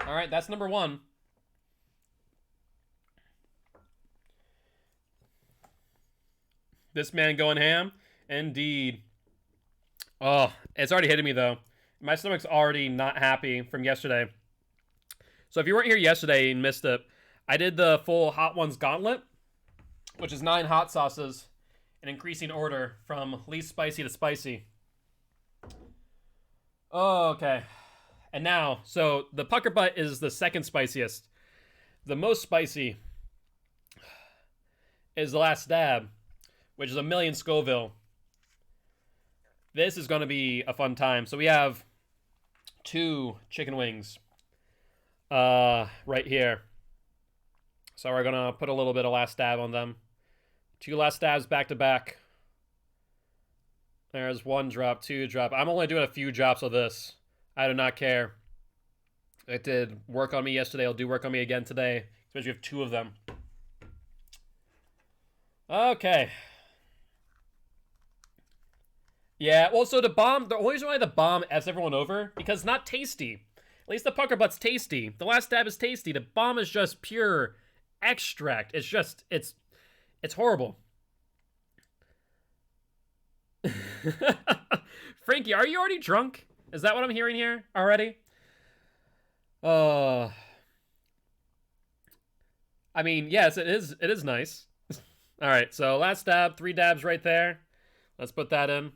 All right, that's number one. This man going ham? Indeed. Oh, it's already hitting me, though. My stomach's already not happy from yesterday. So if you weren't here yesterday and missed it, I did the full Hot Ones Gauntlet, which is 9 hot sauces in increasing order from least spicy to spicy. Oh, okay. And now, so the pucker butt is the second spiciest. The most spicy is the last stab, which is 1,000,000 Scoville. This is going to be a fun time. So we have 2 chicken wings right here. So we're going to put a little bit of last stab on them. 2 last stabs back to back. There's 1 drop, 2 drop. I'm only doing a few drops of this. I do not care. It did work on me yesterday. It'll do work on me again today. Especially if 2 of them. Okay. Yeah, well, so the only reason why the bomb F's everyone over, because it's not tasty. At least the pucker butt's tasty. The last stab is tasty. The bomb is just pure extract. It's just, it's horrible. Frankie, are you already drunk? Is that what I'm hearing here already? I mean, yes, it is nice. All right, so last stab, 3 dabs right there. Let's put that in.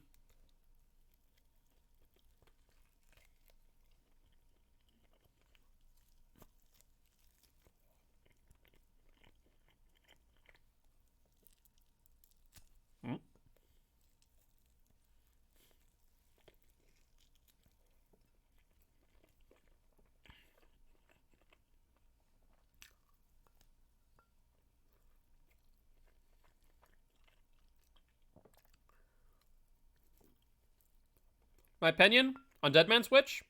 My opinion on Dead Man Switch?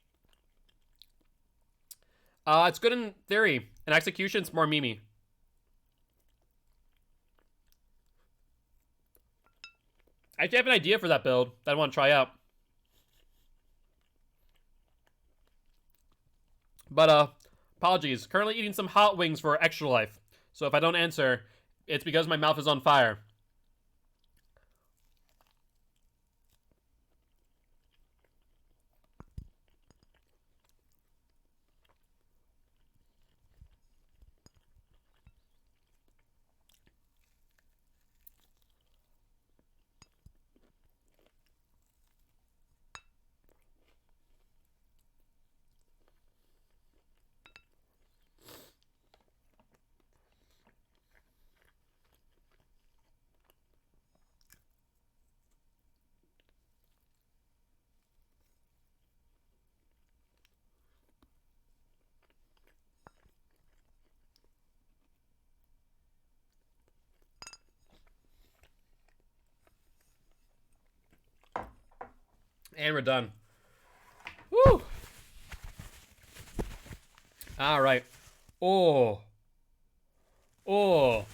It's good in theory. In execution, it's more memey. I actually have an idea for that build that I want to try out. But, apologies. Currently eating some hot wings for extra life. So if I don't answer, it's because my mouth is on fire. And we're done. Woo! All right. Oh. Oh.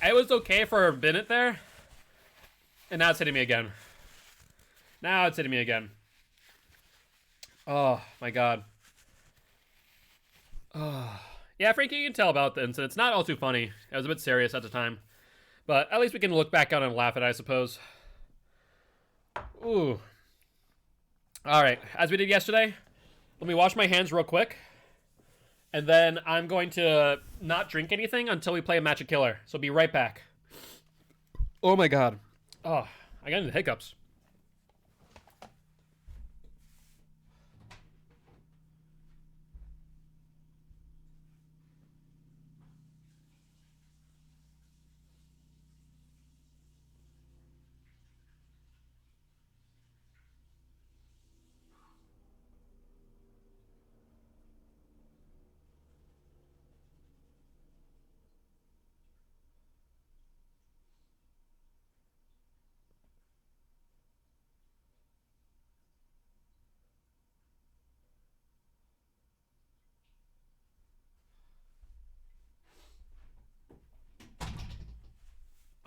It was okay for a minute there. And now it's hitting me again. Now it's hitting me again. Oh, my God. Yeah, Frankie, you can tell about the incident. It's not all too funny. It was a bit serious at the time. But at least we can look back on it and laugh at it, I suppose. Ooh. Alright, as we did yesterday, let me wash my hands real quick. And then I'm going to not drink anything until we play a match of killer. So be right back. Oh my god. Oh, I got into hiccups.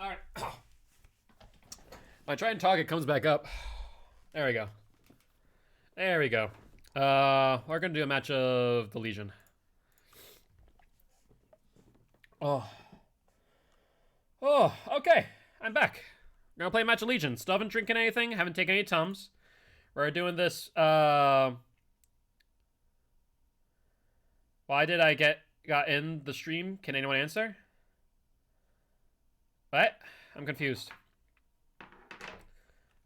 Alright. I try and talk, it comes back up. There we go. There we go. We're gonna do a match of the Legion. Oh. Oh, okay. I'm back. We're gonna play a match of Legion. Still haven't drinking anything, haven't taken any Tums. We're doing this, why did I got in the stream? Can anyone answer? What? I'm confused.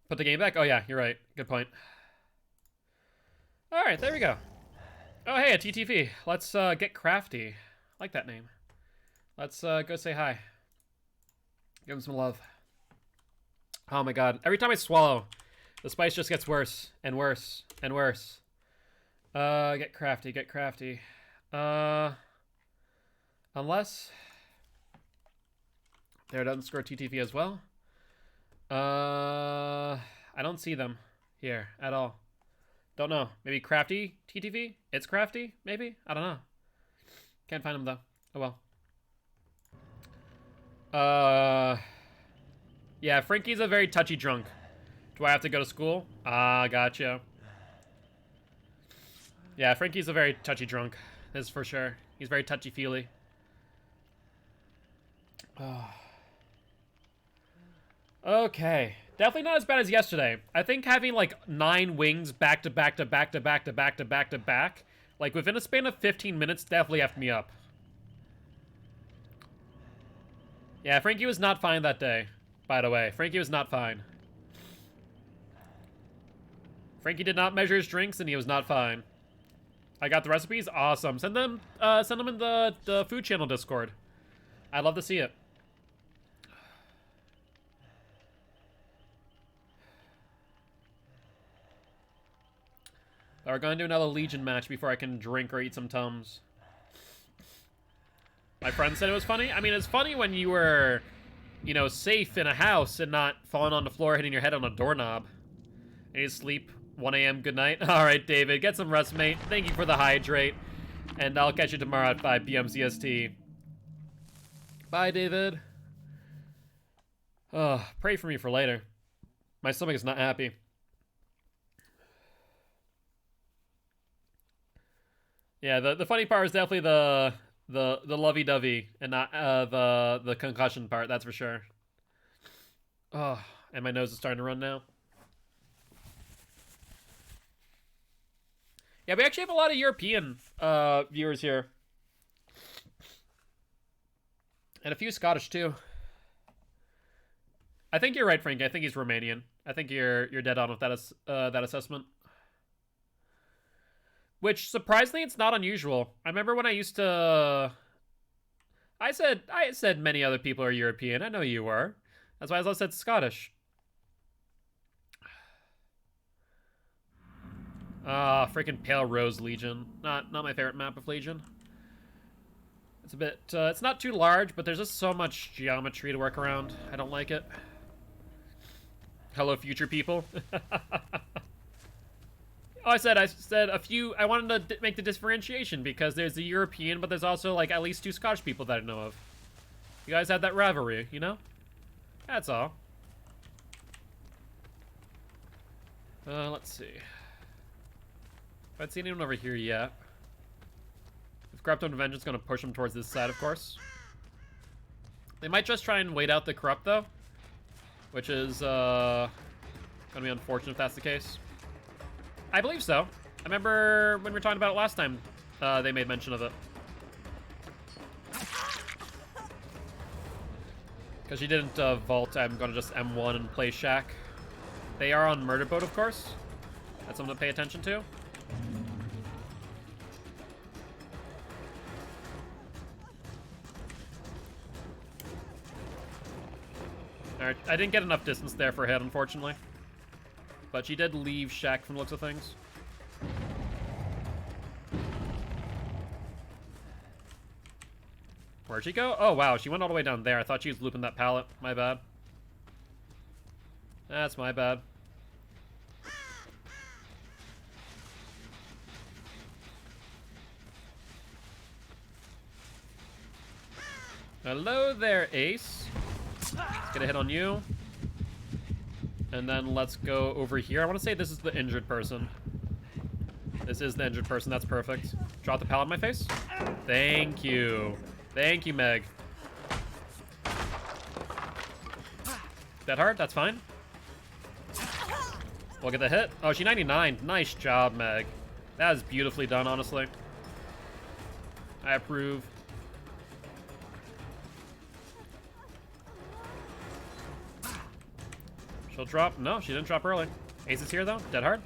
Put the game back? Oh yeah, you're right. Good point. Alright, there we go. Oh hey, a TTV. Let's get crafty. I like that name. Let's go say hi. Give him some love. Oh my god. Every time I swallow, the spice just gets worse and worse and worse. Get crafty, get crafty. Unless there doesn't score TTV as well. I don't see them here at all. Don't know. Maybe crafty TTV? It's crafty? Maybe? I don't know. Can't find them though. Oh well. Yeah, Frankie's a very touchy drunk. Do I have to go to school? Ah, gotcha. Yeah, Frankie's a very touchy drunk. This is for sure. He's very touchy-feely. Oh. Okay. Definitely not as bad as yesterday. I think having like 9 wings back to back to back to back to back to back to back, like within a span of 15 minutes, definitely effed me up. Yeah, Frankie was not fine that day, by the way. Frankie was not fine. Frankie did not measure his drinks and he was not fine. I got the recipes. Awesome. Send them in the food channel Discord. I'd love to see it. We're going to do another Legion match before I can drink or eat some Tums. My friend said it was funny. I mean, it's funny when you were, you know, safe in a house and not falling on the floor, hitting your head on a doorknob. And you sleep 1 a.m. Good night. All right, David. Get some rest, mate. Thank you for the hydrate. And I'll catch you tomorrow at 5 p.m. CST. Bye, David. Oh, pray for me for later. My stomach is not happy. Yeah, the funny part is definitely the lovey-dovey and not the concussion part, that's for sure. Oh, and my nose is starting to run now. Yeah, we actually have a lot of European viewers here. And a few Scottish too. I think you're right, Frank. I think he's Romanian. I think you're dead on with that assessment. Which, surprisingly, it's not unusual. I remember when I used to... I said many other people are European. I know you were. That's why I said Scottish. Ah, freaking Pale Rose Legion. Not my favorite map of Legion. It's a bit... it's not too large, but there's just so much geometry to work around. I don't like it. Hello, future people. Oh, I said a few. I wanted to make the differentiation because there's the European, but there's also like at least 2 Scottish people that I know of. You guys had that rivalry, you know? That's all. Let's see. I haven't seen anyone over here yet. We've Corrupt on Vengeance going to push him towards this side, of course. They might just try and wait out the Corrupt, though. Which is, going to be unfortunate if that's the case. I believe so. I remember when we were talking about it last time, they made mention of it. Because she didn't vault, I'm going to just M1 and play Shack. They are on Murder Boat, of course. That's something to pay attention to. Alright, I didn't get enough distance there for a hit, unfortunately. But she did leave Shack from the looks of things. Where'd she go? Oh, wow, she went all the way down there. I thought she was looping that pallet. My bad. That's my bad. Hello there, Ace. Let's get a hit on you. And then let's go over here. I want to say this is the injured person. This is the injured person. That's perfect. Drop the pallet in my face. Thank you. Thank you, Meg. Dead hard? That's fine. We'll get the hit. Oh, she 99. Nice job, Meg. That is beautifully done, honestly. I approve. She'll drop. No, she didn't drop early. Ace is here, though. Dead hard.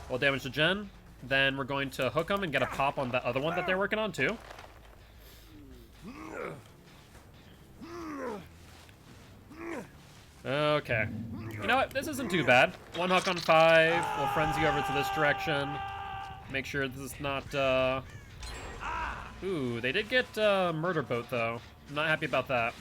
Well, damage to Jen. Then we're going to hook them and get a pop on that other one that they're working on, too. Okay. You know what? This isn't too bad. One hook on 5. We'll frenzy over to this direction. Make sure this is not, Ooh, they did get, Murder Boat, though. I'm not happy about that.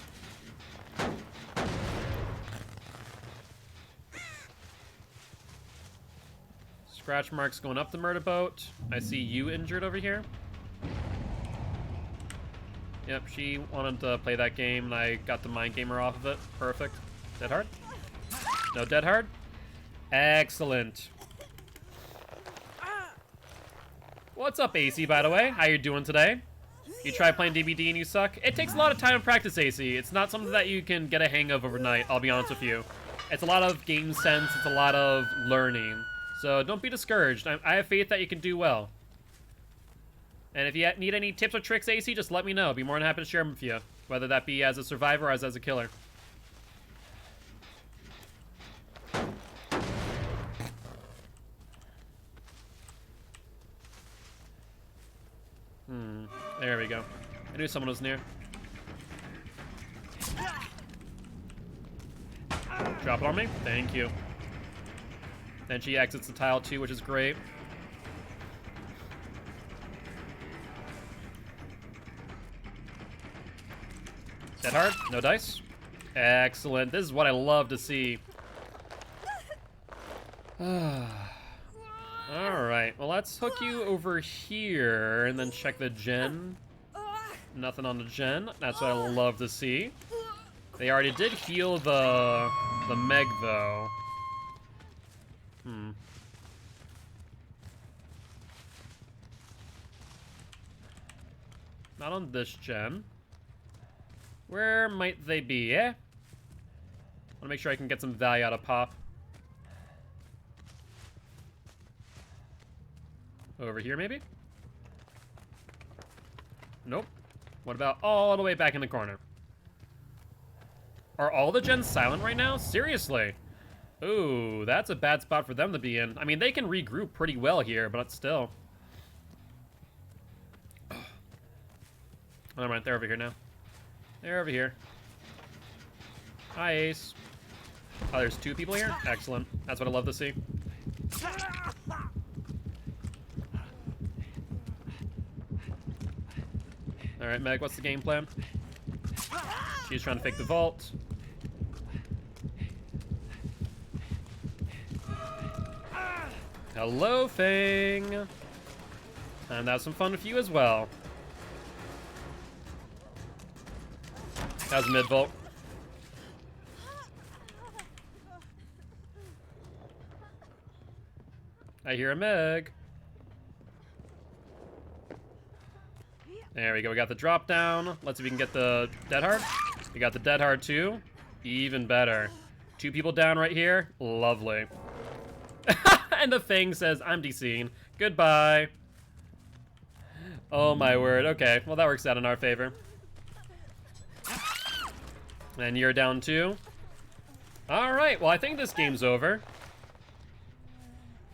Scratch marks going up the Murder Boat. I see you injured over here. Yep, she wanted to play that game, and I got the Mind Gamer off of it. Perfect. Dead hard? No dead hard? Excellent. What's up, AC, by the way? How you doing today? You try playing DBD and you suck? It takes a lot of time and practice, AC. It's not something that you can get a hang of overnight, I'll be honest with you. It's a lot of game sense, it's a lot of learning. So don't be discouraged. I have faith that you can do well. And if you need any tips or tricks, AC, just let me know. I'll be more than happy to share them with you. Whether that be as a survivor or as a killer. There we go. I knew someone was near. Drop it on me. Thank you. Then she exits the tile too, which is great. Dead hard? No dice? Excellent. This is what I love to see. Alright, well let's hook you over here and then check the gen. Nothing on the gen. That's what I love to see. They already did heal the Meg though. Not on this gen. Where might they be, eh? I wanna make sure I can get some value out of Pop. Over here, maybe? Nope. What about all the way back in the corner? Are all the gens silent right now? Seriously? Ooh, that's a bad spot for them to be in. I mean, they can regroup pretty well here, but still. Oh, never mind, they're over here now. They're over here. Hi, Ace. Oh, there's 2 people here? Excellent. That's what I love to see. Alright, Meg, what's the game plan? She's trying to fake the vault. Hello, Fang! And have some fun with you as well. That was mid-vault. I hear a Meg. There we go. We got the drop down. Let's see if we can get the dead hard. We got the dead hard too. Even better. 2 people down right here. Lovely. And the thing says, I'm DCing. Goodbye. Oh my word. Okay, well that works out in our favor. And you're down too. All right, well I think this game's over.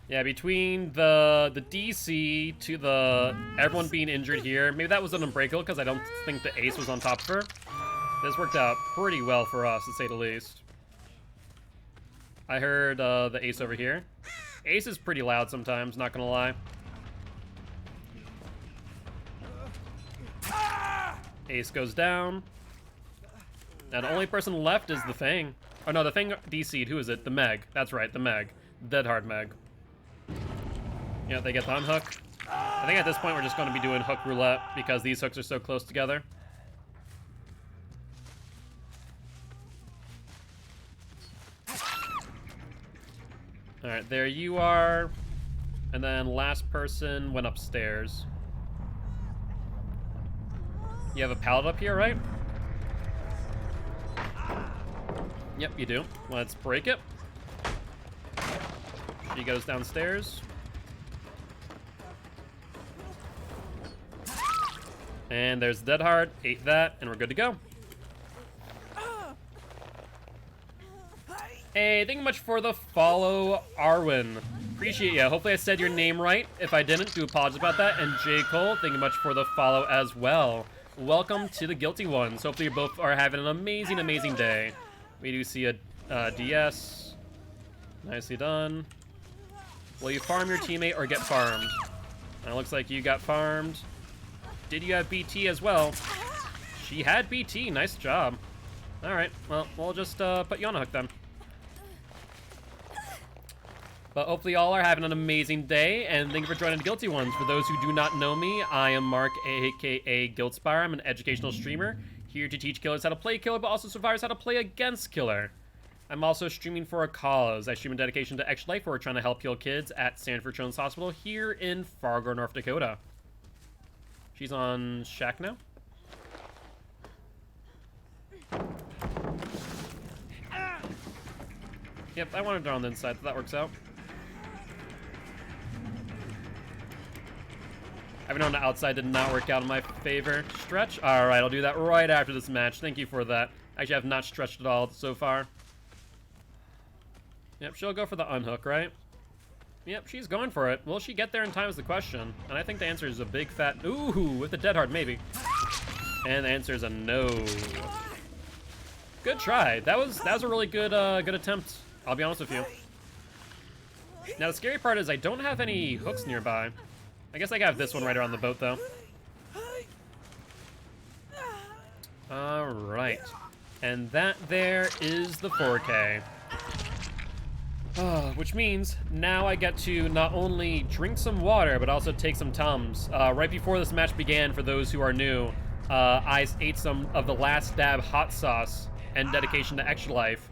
Yeah, between the DC to the everyone being injured here, maybe that was an unbreakable because I don't think the ace was on top of her. This worked out pretty well for us, to say the least. I heard the ace over here. Ace is pretty loud sometimes, not gonna lie. Ace goes down. Now the only person left is the Thing. Oh no, the Thing DC'd. Who is it? The Meg. That's right, the Meg. Dead hard Meg. Yeah, they get the unhook. I think at this point we're just going to be doing hook roulette because these hooks are so close together. Alright, there you are. And then last person went upstairs. You have a pallet up here, right? Yep, you do. Let's break it. She goes downstairs. And there's the dead hard. Ate that, and we're good to go. Hey, thank you much for the follow, Arwen. Appreciate ya. Hopefully I said your name right. If I didn't, do apologize about that. And J. Cole, thank you much for the follow as well. Welcome to the Guilty Ones. Hopefully you both are having an amazing, amazing day. We do see a DS. Nicely done. Will you farm your teammate or get farmed? It looks like you got farmed. Did you have BT as well? She had BT. Nice job. All right. Well, we'll just put you on a hook then. But hopefully y'all are having an amazing day, and thank you for joining the Guilty Ones. For those who do not know me, I am Mark, aka Guildspire. I'm an educational streamer, here to teach killers how to play killer, but also survivors how to play against killer. I'm also streaming for a cause. I stream in dedication to extra life, where we're trying to help heal kids at Sanford Children's Hospital here in Fargo, North Dakota. She's on Shack now. Yep, I wanted her on the inside, so that works out. Having her on the outside did not work out in my favor. Stretch? Alright, I'll do that right after this match. Thank you for that. Actually, I have not stretched at all so far. Yep, she'll go for the unhook, right? Yep, she's going for it. Will she get there in time is the question. And I think the answer is a big fat... Ooh, with the dead hard, maybe. And the answer is a no. Good try. That was a really good good attempt. I'll be honest with you. Now, the scary part is I don't have any hooks nearby. I guess I have this one right around the boat, though. Alright. And that there is the 4K. Which means now I get to not only drink some water, but also take some Tums. Right before this match began, for those who are new, I ate some of the Last Dab hot sauce and dedication to Extra Life,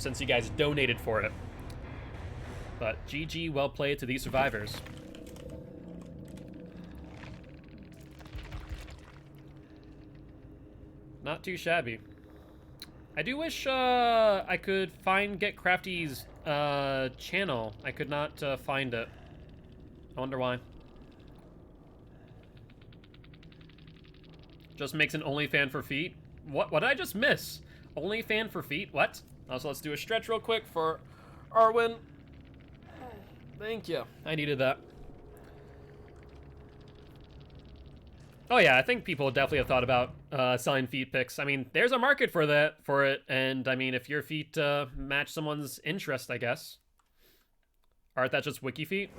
since you guys donated for it. But GG, well played to these survivors. Not too shabby. I do wish I could get Crafty's channel. I could not find it. I wonder why. Just makes an OnlyFan for feet. What did I just miss? OnlyFan for feet? What? Also, let's do a stretch real quick for Arwen. Thank you. I needed that. Oh yeah, I think people definitely have thought about selling feet pics. I mean, there's a market for it, and I mean, if your feet match someone's interest, I guess. Aren't that just wiki feet?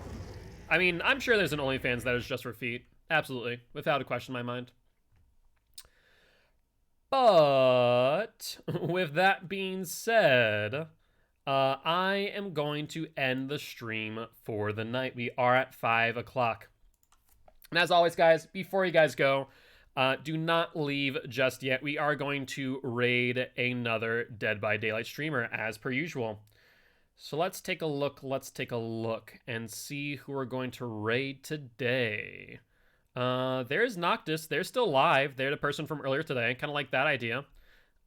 I mean, I'm sure there's an OnlyFans that is just for feet. Absolutely, without a question in my mind. But with that being said, I am going to end the stream for the night. We are at 5 o'clock. And as always, guys, before you guys go, do not leave just yet. We are going to raid another Dead by Daylight streamer, as per usual. So let's take a look and see who we're going to raid today. There's Noctis. They're still live. They're the person from earlier today. Kind of like that idea.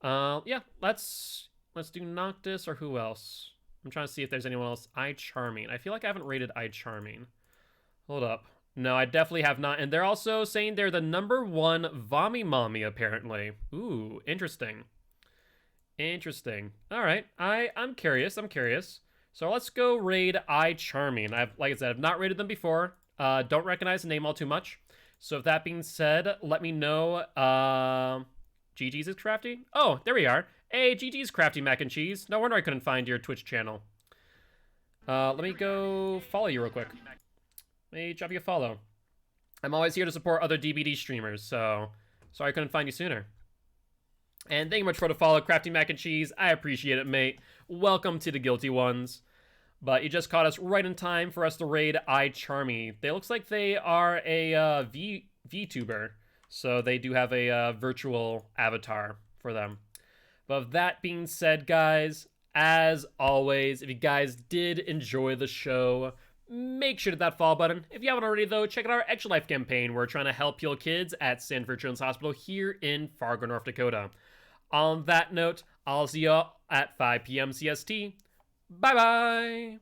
Yeah, let's do Noctis, or who else? I'm trying to see if there's anyone else. iCharming. I feel like I haven't rated iCharming. Hold up. No, I definitely have not. And they're also saying they're the #1 Vommy Mommy, apparently. Ooh, interesting. Interesting. All right, I'm curious. So let's go raid iCharming. Like I said, I've not rated them before. Don't recognize the name all too much. So with that being said, let me know. GG's is crafty. Oh, there we are. Hey, GG's crafty mac and cheese. No wonder I couldn't find your Twitch channel. Let me go follow you real quick. Let me drop you a follow. I'm always here to support other DBD streamers, so sorry I couldn't find you sooner. And thank you much for the follow, Crafty Mac and Cheese. I appreciate it, mate. Welcome to the Guilty Ones. But you just caught us right in time for us to raid iCharmy. They looks like they are a VTuber, so they do have a virtual avatar for them. But with that being said, guys, as always, if you guys did enjoy the show, make sure to hit that follow button. If you haven't already, though, check out our Extra Life campaign. We're trying to help heal kids at Sanford Children's Hospital here in Fargo, North Dakota. On that note, I'll see you all at 5 p.m. CST. Bye-bye!